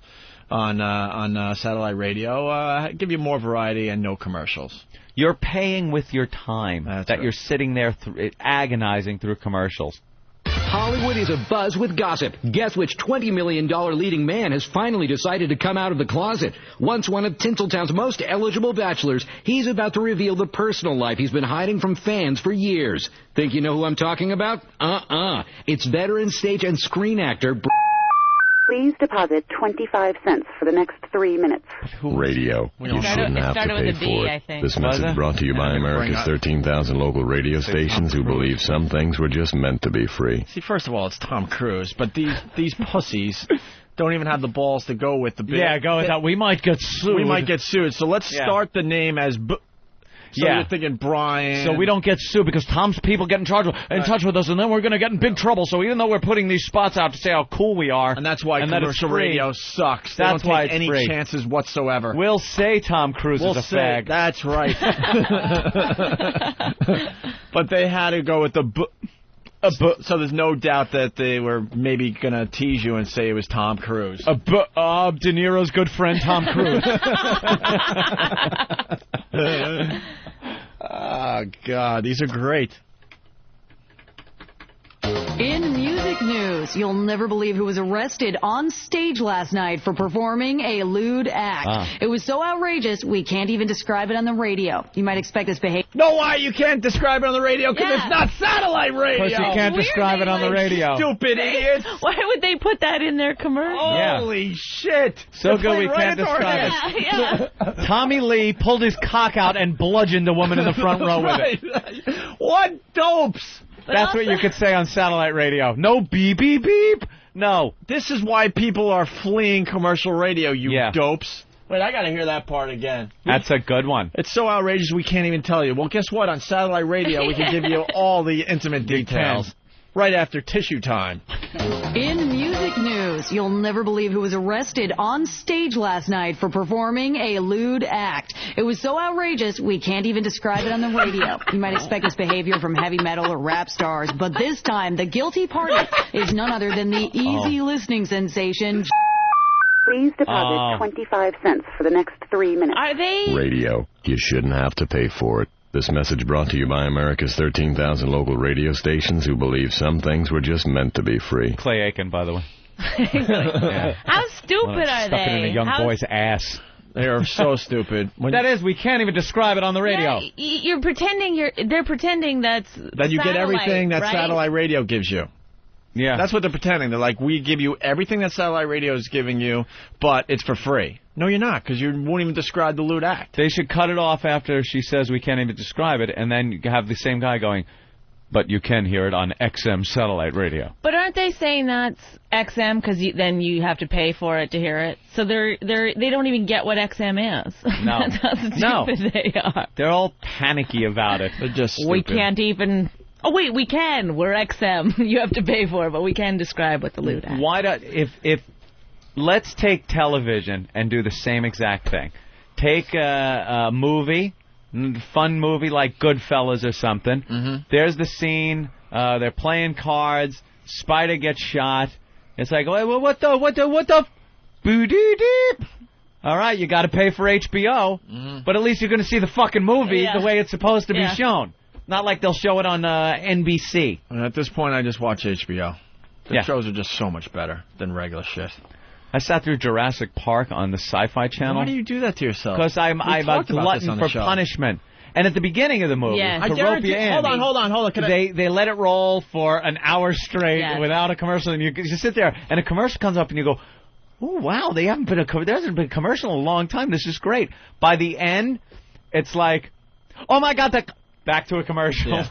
on satellite radio. Give you more variety and no commercials. You're paying with your time. That's right. You're sitting there agonizing through commercials. Hollywood is abuzz with gossip. Guess which $20 million leading man has finally decided to come out of the closet? Once one of Tinseltown's most eligible bachelors, he's about to reveal the personal life he's been hiding from fans for years. Think you know who I'm talking about? It's veteran stage and screen actor... Please deposit 25 cents for the next 3 minutes. Radio. You shouldn't have to pay for it. This message brought to you by America's 13,000 local radio stations who believe some things were just meant to be free. See, first of all, it's Tom Cruise, but these pussies don't even have the balls to go with the bit. Yeah, go with that. We might get sued. We might get sued. So let's start the name as... So you're thinking Brian. So we don't get sued because Tom's people get in touch with us, and then we're going to get in big trouble. So even though we're putting these spots out to say how cool we are, and that's why commercial radio sucks. They That's don't why take any free. chances whatsoever. We'll say Tom Cruise is a fag. That's right. But they had to go with the so there's no doubt that they were maybe going to tease you and say it was Tom Cruise. De Niro's good friend, Tom Cruise. Oh, God, these are great. In music news, you'll never believe who was arrested on stage last night for performing a lewd act. It was so outrageous, we can't even describe it on the radio. You might expect this behavior. No, why you can't describe it on the radio? Because it's not satellite radio. Because you can't describe it on the radio. Stupid idiots. Why would they put that in their commercial? Holy shit. So good we can't describe it. Tommy Lee pulled his cock out and bludgeoned a woman in the front row with it. What dopes? That's what you could say on satellite radio. No beep, beep, beep. No. This is why people are fleeing commercial radio, you dopes. Wait, I got to hear that part again. That's a good one. It's so outrageous we can't even tell you. Well, guess what? On satellite radio, we can give you all the intimate details. Right after tissue time. In music news, you'll never believe who was arrested on stage last night for performing a lewd act. It was so outrageous, we can't even describe it on the radio. You might expect this behavior from heavy metal or rap stars, but this time, the guilty party is none other than the easy listening sensation... Please deposit 25 cents for the next 3 minutes. Are they... Radio. You shouldn't have to pay for it. This message brought to you by America's 13,000 local radio stations who believe some things were just meant to be free. Clay Aiken, by the way. How stupid are Stuff they? it in a young boy's ass. They are so stupid. That is, we can't even describe it on the radio. Yeah, you're pretending they're pretending that you get everything that satellite radio gives you. Yeah. That's what they're pretending. They're like, we give you everything that satellite radio is giving you, but it's for free. No, you're not, because you won't even describe the lewd act. They should cut it off after she says we can't even describe it, and then you have the same guy going, but you can hear it on XM satellite radio. But aren't they saying that's XM because then you have to pay for it to hear it? So they don't even get what XM is. No. That's how stupid they are. They're all panicky about it. They're just stupid. We can't even... Oh, wait, we can. We're XM. You have to pay for it, but we can describe what the lewd act. Why do... If let's take television and do the same exact thing. Take a movie, fun movie like Goodfellas or something. Mm-hmm. There's the scene. They're playing cards. Spider gets shot. It's like, well, what the? Boo-dee-deep. All right, you got to pay for HBO, but at least you're going to see the fucking movie the way it's supposed to be shown. Not like they'll show it on NBC. And at this point, I just watch HBO. The shows are just so much better than regular shit. I sat through Jurassic Park on the Sci-Fi Channel. Why do you do that to yourself? Because I'm a glutton for punishment. And at the beginning of the movie, to rope you in, hold on. They let it roll for an hour straight without a commercial, and you sit there, and a commercial comes up, and you go, "Oh wow, there hasn't been a commercial in a long time. This is great." By the end, it's like, "Oh my God, back to a commercial." Yeah.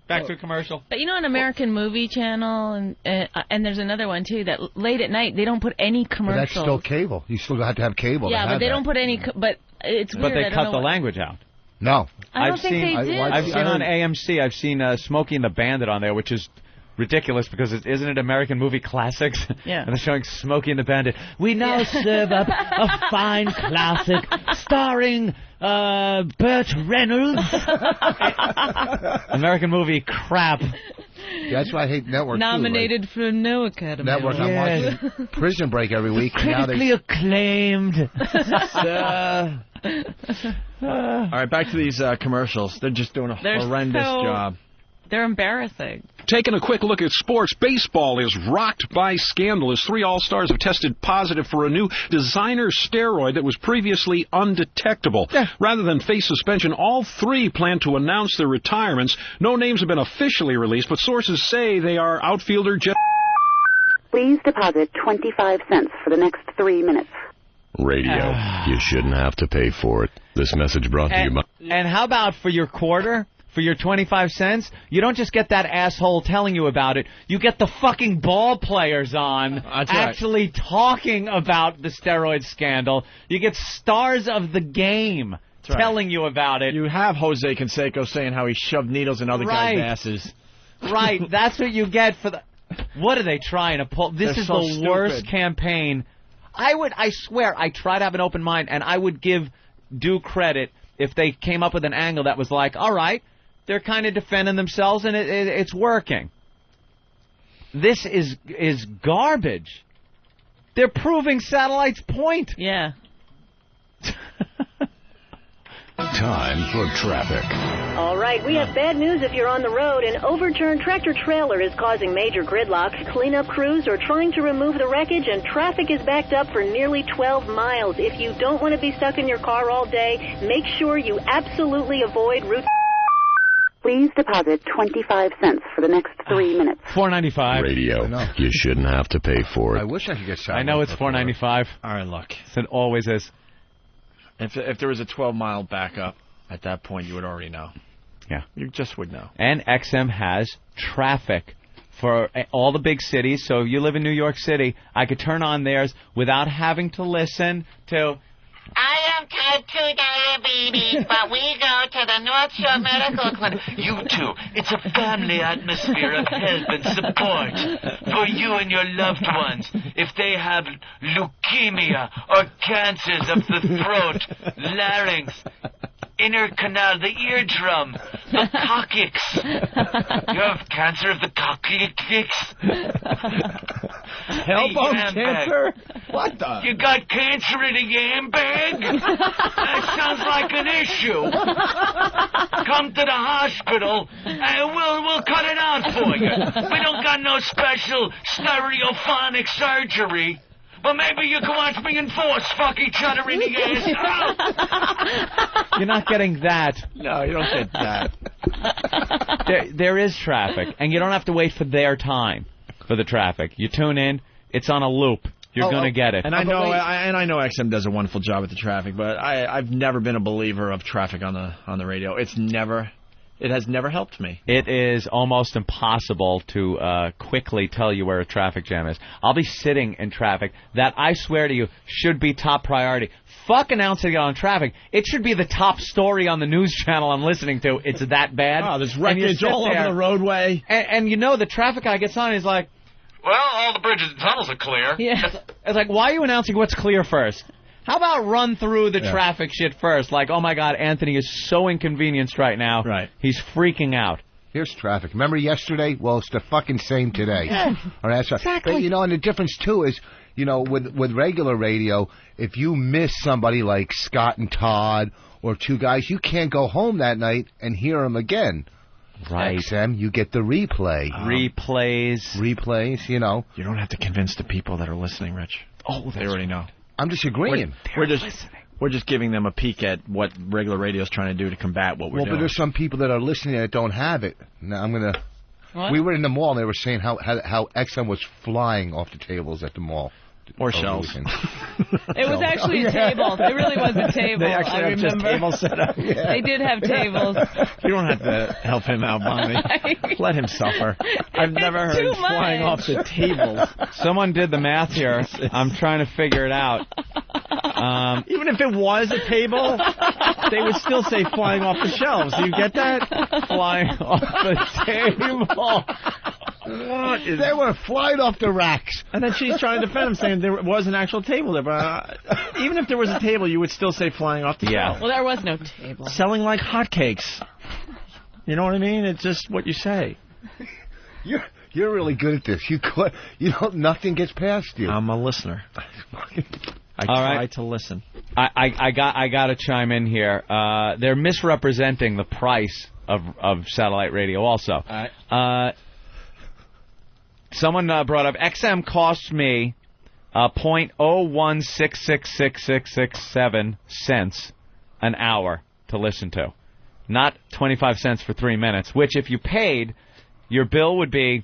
Back to a commercial. But you know, an American Movie Channel, and there's another one too that late at night they don't put any commercials. But that's still cable. You still have to have cable. Yeah, but they don't put any. But it's weird. But they cut the language out. No, I don't think they did. I've seen on AMC. I've seen Smokey and the Bandit on there, which is ridiculous because isn't it American movie classics? Yeah. And they're showing Smokey and the Bandit. We now serve up a fine classic starring Burt Reynolds. American movie crap. That's why I hate Network. Nominated for no Academy Network. Award. I'm watching Prison Break every week. Critically acclaimed. All right, back to these commercials. They're just doing a horrendous job. They're embarrassing. Taking a quick look at sports, baseball is rocked by scandal as 3 All-Stars have tested positive for a new designer steroid that was previously undetectable. Rather than face suspension, all 3 plan to announce their retirements. No names have been officially released, but sources say they are outfielder Jeff. Please deposit 25 cents for the next 3 minutes. Radio. You shouldn't have to pay for it. This message brought to you by... And how about for your quarter? For your 25 cents, you don't just get that asshole telling you about it. You get the fucking ball players on actually talking about the steroid scandal. You get stars of the game telling you about it. You have Jose Canseco saying how he shoved needles in other guys' asses. Right, that's what you get for the... What are they trying to pull? This is the worst campaign. I swear, I try to have an open mind, and I would give due credit if they came up with an angle that was like, all right, they're kind of defending themselves, and it's working. This is garbage. They're proving satellites point. Yeah. Time for traffic. All right, we have bad news if you're on the road. An overturned tractor-trailer is causing major gridlocks. Cleanup crews are trying to remove the wreckage, and traffic is backed up for nearly 12 miles. If you don't want to be stuck in your car all day, make sure you absolutely avoid route... Please deposit 25 cents for the next 3 minutes. $4.95. Radio. You shouldn't have to pay for it. I wish I could get shot. I know it's $4.95. All right, look. It always is. If there was a 12-mile backup, at that point you would already know. Yeah. You just would know. And XM has traffic for all the big cities. So if you live in New York City, I could turn on theirs without having to listen to... I am type 2 diabetes, but we go to the North Shore Medical Clinic. You too. It's a family atmosphere of help and support for you and your loved ones. If they have leukemia or cancers of the throat, larynx, inner canal, the eardrum, the coccyx. You have cancer of the coccyx. Elbow cancer? What the? You got cancer in a yam bag? That sounds like an issue. Come to the hospital and we'll cut it out for you. We don't got no special stereophonic surgery. Well, maybe you can watch me and Force fuck each other in the ass. You're not getting that. No, you don't get that. There is traffic, and you don't have to wait for their time for the traffic. You tune in, it's on a loop. You're going to get it. And I know XM does a wonderful job with the traffic, but I've never been a believer of traffic on the radio. It has never helped me. It is almost impossible to quickly tell you where a traffic jam is. I'll be sitting in traffic that I swear to you should be top priority. Fuck announcing it on traffic. It should be the top story on the news channel I'm listening to. It's that bad. Oh, there's wreckage all over the roadway. And you know the traffic guy gets on, he's like, well, all the bridges and tunnels are clear. Yeah. It's like, why are you announcing what's clear first? How about run through the traffic shit first? Like, oh, my God, Anthony is so inconvenienced right now. Right. He's freaking out. Here's traffic. Remember yesterday? Well, it's the fucking same today. Yeah, all right, that's exactly. But, and the difference, too, is, with regular radio, if you miss somebody like Scott and Todd or two guys, you can't go home that night and hear them again. Right. XM, you get the replay. Replays, You don't have to convince the people that are listening, Rich. Oh, they already know. I'm just agreeing. We're just giving them a peek at what regular radio is trying to do to combat what we're doing. Well, but there's some people that are listening that don't have it. Now I'm gonna. What? We were in the mall and they were saying how XM was flying off the tables at the mall. Or shelves. It was actually a table. It really was a table. They actually have just tables set up. Yeah. They did have tables. You don't have to help him out, Bonnie. Let him suffer. I've never heard him flying off the tables. Someone did the math here. I'm trying to figure it out. Even if it was a table, they would still say flying off the shelves. Do you get that? Flying off the table. They were flying off the racks. And then she's trying to defend him, saying there was an actual table there. But even if there was a table, you would still say flying off the shelf. Well, there was no table. Selling like hotcakes. You know what I mean? It's just what you say. You're really good at this. Nothing gets past you. I'm a listener. I All try right. to listen. I got to chime in here. They're misrepresenting the price of satellite radio also. All right. Someone brought up XM costs me 0.016666667 cents an hour to listen to, not 25 cents for 3 minutes, which if you paid, your bill would be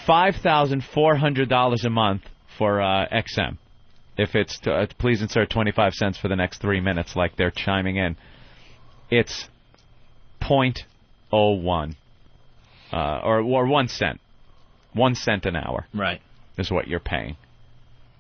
$5,400 a month for XM. If it's please insert 25 cents for the next 3 minutes, like they're chiming in. It's 0.01 or 1 cent. 1 cent an hour. Right. Is what you're paying.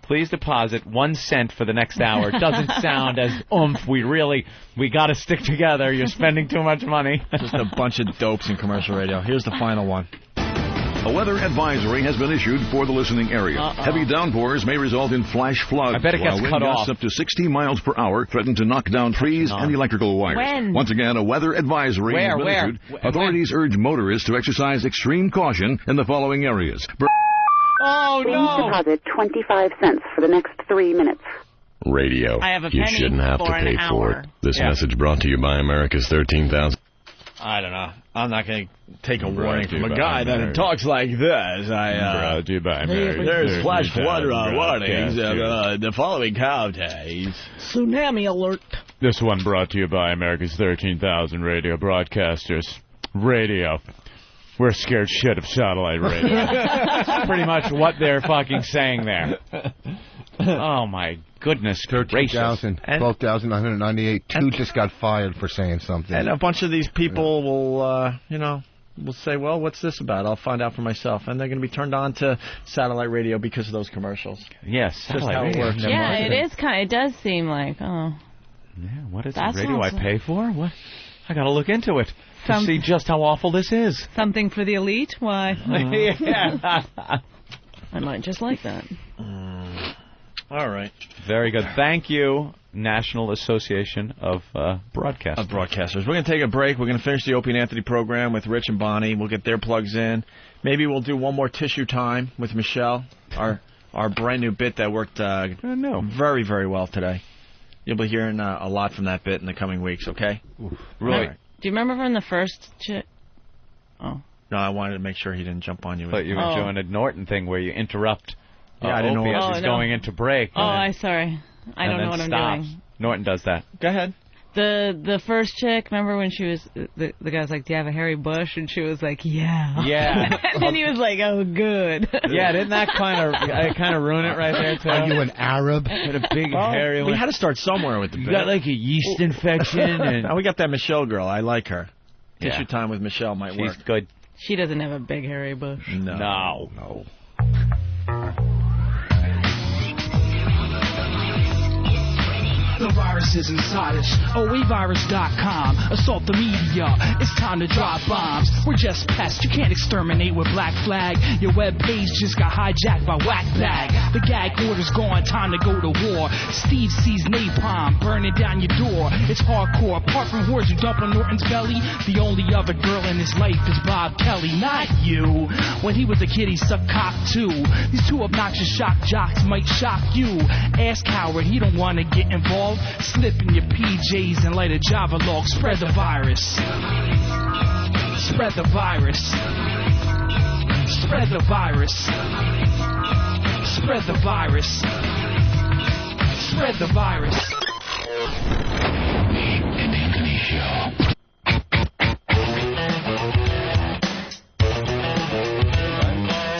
Please deposit 1 cent for the next hour. Doesn't sound as oomph. We got to stick together. You're spending too much money. Just a bunch of dopes in commercial radio. Here's the final one. A weather advisory has been issued for the listening area. Heavy downpours may result in flash floods. I bet it gets while cut wind off. gusts up to 60 miles per hour threaten to knock down trees and electrical wires. When? Once again, a weather advisory has been issued. Authorities urge motorists to exercise extreme caution in the following areas. Oh, Please deposit 25 cents for the next 3 minutes. Radio. I have a You penny shouldn't have for to an pay for hour. it. This message brought to you by America's 13,000. I don't know. I'm not going to take a Brought warning to you from a by guy that America. talks like this. Brought to you by America's There's flash 13,000 flood warnings. broadcasters. The following counties. Tsunami alert. This one brought to you by America's 13,000 radio broadcasters. Radio. We're scared shit of satellite radio. That's pretty much what they're fucking saying there. Oh, my goodness gracious. 12,998. Two just got fired for saying something. And a bunch of these people will say, well, what's this about? I'll find out for myself. And they're going to be turned on to satellite radio because of those commercials. Yes, Just how it works. Yeah, it does seem like, Yeah, what is That the radio I sounds- pay for? What? I got to look into it to see just how awful this is. something for the elite? Why? Yeah. I might just like that. All right. Very good. Thank you, National Association of Broadcasters. Of broadcasters. We're going to take a break. We're going to finish the Opie and Anthony program with Rich and Bonnie. We'll get their plugs in. Maybe we'll do one more tissue time with Michelle, our brand new bit that worked very, very well today. You'll be hearing a lot from that bit in the coming weeks, okay? Really? Right. Do you remember from the first chick? Oh. No, I wanted to make sure he didn't jump on you. But you were doing a Norton thing where you interrupt I didn't know Opie as what- he's going into break. Oh, I'm sorry. I don't know what I'm doing. Norton does that. Go ahead. The first chick, remember when she was, the guy was like, do you have a hairy bush? And she was like, yeah. Yeah. And then he was like, oh, good. Yeah, didn't that kind of ruin it right there, too? Are you an Arab? With a big Well, hairy we one. had to start somewhere with the You bit. got like a yeast infection and Now we got that Michelle girl. I like her. Yeah. Tissue time with Michelle might She's work. good. She doesn't have a big hairy bush. No. The virus is inside us. OAvirus.com. Assault the media. It's time to drop bombs. We're just pests. You can't exterminate with Black Flag. Your web page just got hijacked by Whack Bag. The gag order's gone. Time to go to war. Steve sees napalm burning down your door. It's hardcore. Apart from whores who dump on Norton's belly, the only other girl in his life is Bob Kelly, not you. When he was a kid, he sucked cock too. These two obnoxious shock jocks might shock you. Ass coward, he don't want to get involved. Slip in your PJs and light a Java log. Spread the virus. Spread the virus. Spread the virus. Spread the virus. Spread the virus. And Anthony Show.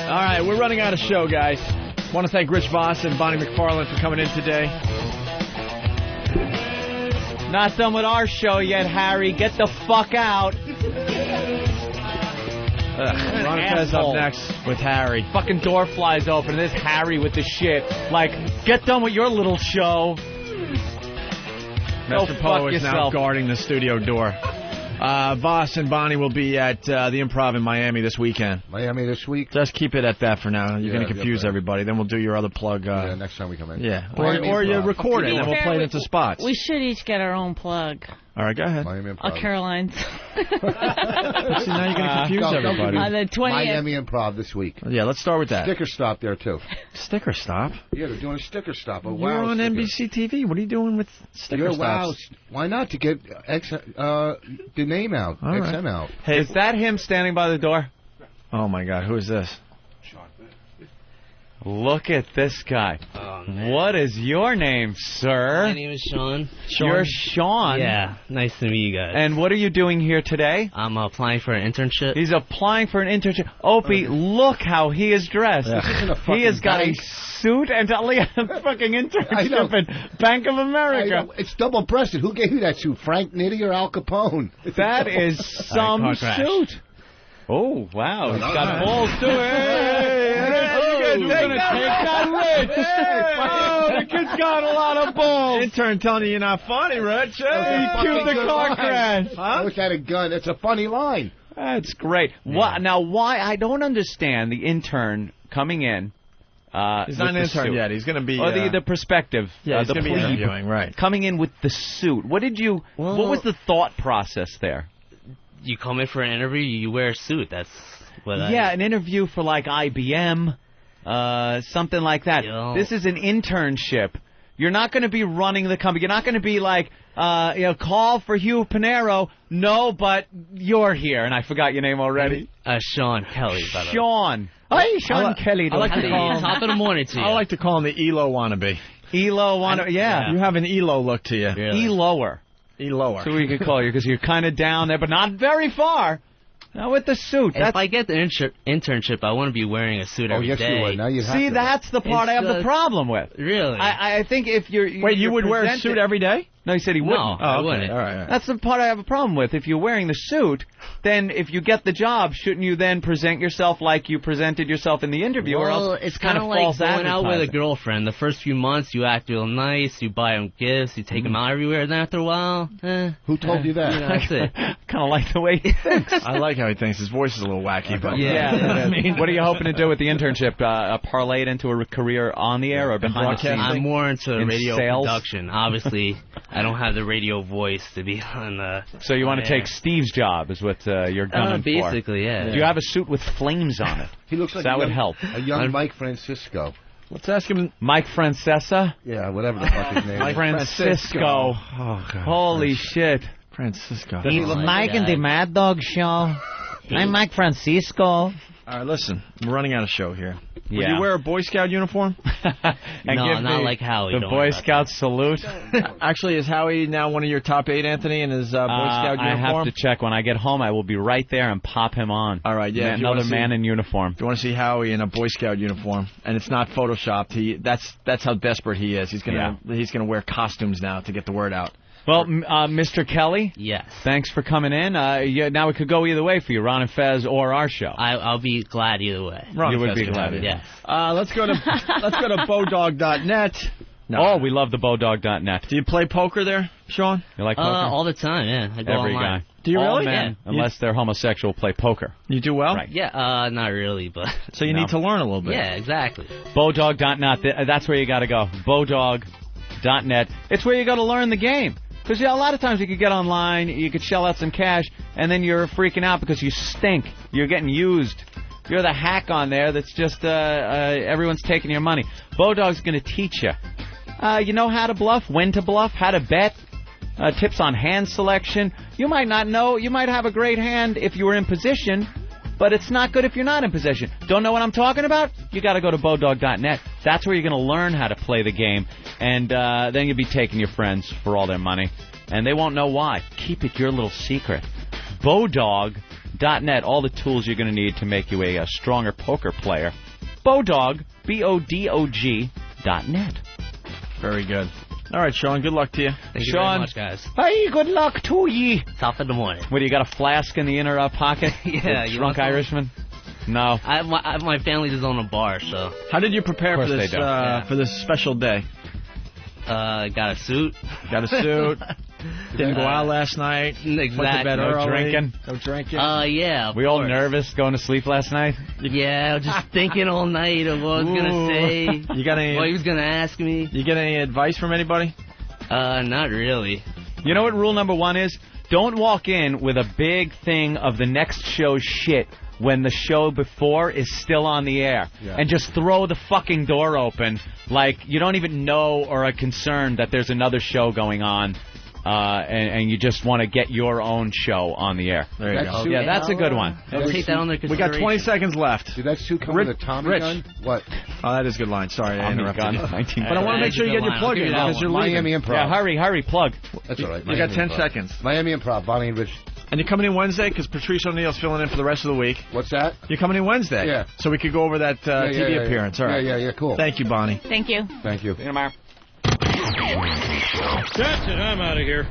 All right, we're running out of show, guys. Want to thank Rich Vos and Bonnie McFarlane for coming in today. Not done with our show yet, Harry. Get the fuck out. Ron and Fez up next with Harry. Fucking door flies open and there's Harry with the shit. Like, get done with your little show. Mr. Poe is now guarding the studio door. Vos and Bonnie will be at the Improv in Miami this weekend. Miami this week? Just keep it at that for now. You're going to confuse everybody. Then we'll do your other plug. Next time we come in. Yeah. Or you record it and then we'll play it into spots. We should each get our own plug. All right, go ahead. Miami Improv. Caroline's. See, now you're going to confuse everybody. On the 20th. Miami Improv this week. Yeah, let's start with that. Sticker stop there, too. Sticker stop? Yeah, they're doing a sticker stop. You're on NBC TV. What are you doing with sticker stops? Why not? To get the name out, All right. XM out. Hey, is that him standing by the door? Oh, my God. Who is this? Look at this guy. What is your name, sir? My name is Sean. You're Sean? Yeah, nice to meet you guys. And what are you doing here today? I'm applying for an internship. He's applying for an internship. Opie, look how he is dressed. He has got a suit and a fucking internship at Bank of America. It's double-breasted. Who gave you that suit? Frank Nitti or Al Capone? That is some suit. Oh, wow. He's got balls, too. You're going to take that, Rich. Oh, the kid's got a lot of balls. Intern telling you you're not funny, Rich. He cute the car crash. I wish I had a gun. It's a funny line. That's great. Yeah. Now, why? I don't understand the intern coming in. He's not an intern yet. He's going to be... Or the prospective. Yeah, he's the going to be interviewing, right. Coming in with the suit. What was the thought process there? You come in for an interview, you wear a suit. That's what an interview for like IBM, something like that. This is an internship. You're not going to be running the company. You're not going to be like, call for Hugh Pinero. No, but you're here. And I forgot your name already. Sean Kelly, by the way. Sean. Hey, Sean Kelly. I like to call him top of the morning to you. I like to call him the ELO wannabe. ELO wannabe, yeah. You have an ELO look to you. Really? ELOer. ELOer. So we could call you because you're kind of down there, but not very far. Now with the suit. If I get the internship, I want to be wearing a suit every day. You would. Now you have See, to. that's the part I have the problem with. Really? I think if you're... Wait, you would wear a suit every day? No, he said he wouldn't. No, I wouldn't. All right. That's the part I have a problem with. If you're wearing the suit, then if you get the job, shouldn't you then present yourself like you presented yourself in the interview? Well, or else it's kind of like going out with a girlfriend. The first few months, you act real nice, you buy them gifts, you take them out everywhere, and then after a while, Who told you that? That's it. Kind of like the way he thinks. I like how he thinks. His voice is a little wacky, but I mean, what are you hoping to do with the internship? Parlay it into a career on the air or behind the scenes? I'm more into radio sales? production. Obviously, I don't have the radio voice to be on the... So you want to take Steve's job is what you're gunning for? Basically, yeah. Do you have a suit with flames on it? He looks like that would help. A young Mike Francisco. Let's ask him. Mike Francesa? Yeah, whatever the fuck his name is. Mike Francisco. Oh, God. Holy shit. Francisco. He's Mike in the Mad Dog Show. I'm Mike Francisco. All right, listen. We're running out of show here. Would you wear a Boy Scout uniform? No, not like Howie. The Boy Scout salute? Actually, is Howie now one of your top 8, Anthony, in his Boy Scout uniform? I have to check. When I get home, I will be right there and pop him on. All right, yeah. Another man in uniform. If you want to see Howie in a Boy Scout uniform, and it's not photoshopped, that's how desperate he is. He's gonna wear costumes now to get the word out. Well, Mr. Kelly? Yes. Thanks for coming in. Now it could go either way for you, Ron and Fez or our show. I'll be glad either way. You would be glad. Yes. Let's go to Bodog.net. No. Oh, we love the Bodog.net. Do you play poker there, Sean? You like poker? All the time, yeah. I go Every online. guy. Do you All really? men, Yeah. unless they're homosexual, play poker. You do well? Right. Yeah, not really, but... So you need to learn a little bit. Yeah, exactly. Bodog.net, that's where you got to go. Bodog.net. It's where you got to learn the game. Because a lot of times you could get online, you could shell out some cash, and then you're freaking out because you stink. You're getting used. You're the hack on there that's just everyone's taking your money. Bodog's going to teach you. You know how to bluff, when to bluff, how to bet, tips on hand selection. You might not know. You might have a great hand if you were in position, but it's not good if you're not in position. Don't know what I'm talking about? You got to go to Bodog.net. That's where you're going to learn how to play the game, and then you'll be taking your friends for all their money, and they won't know why. Keep it your little secret. Bodog.net, all the tools you're going to need to make you a stronger poker player. Bodog, Bodog.net. Very good. All right, Sean, good luck to you. Thank you very much, guys. Hey, good luck to ye. Top of the morning. What, do you got a flask in the inner pocket? Yeah. You drunk Irishman? No. My family just own a bar, so... How did you prepare for this for this special day? Got a suit. Got a suit. Didn't go out last night. Exactly. Went to bed No early. drinking. No drinking. Yeah. We all nervous going to sleep last night? Yeah, just thinking all night of what I was gonna say. You got any? What he was gonna ask me. You get any advice from anybody? Not really. You know what rule number 1 is? Don't walk in with a big thing of the next show's shit when the show before is still on the air. Yeah. And just throw the fucking door open like you don't even know or are concerned that there's another show going on. And you just want to get your own show on the air. There you go. Yeah, that's a good one. Take that under consideration. We got 20 seconds left. Did that suit come with a Tommy gun? What? Oh, that is a good line. Sorry, I interrupted you. But I want to make sure you get your plug in because you're Miami Improv. Yeah, hurry, plug. That's all right. You got 10 seconds. Miami Improv, Bonnie and Rich. And you're coming in Wednesday because Patrice O'Neal's filling in for the rest of the week. What's that? You're coming in Wednesday. Yeah. So we could go over that TV appearance. All right. Yeah, cool. Thank you, Bonnie. Thank you. Thank you. See you tomorrow. That's it. I'm out of here.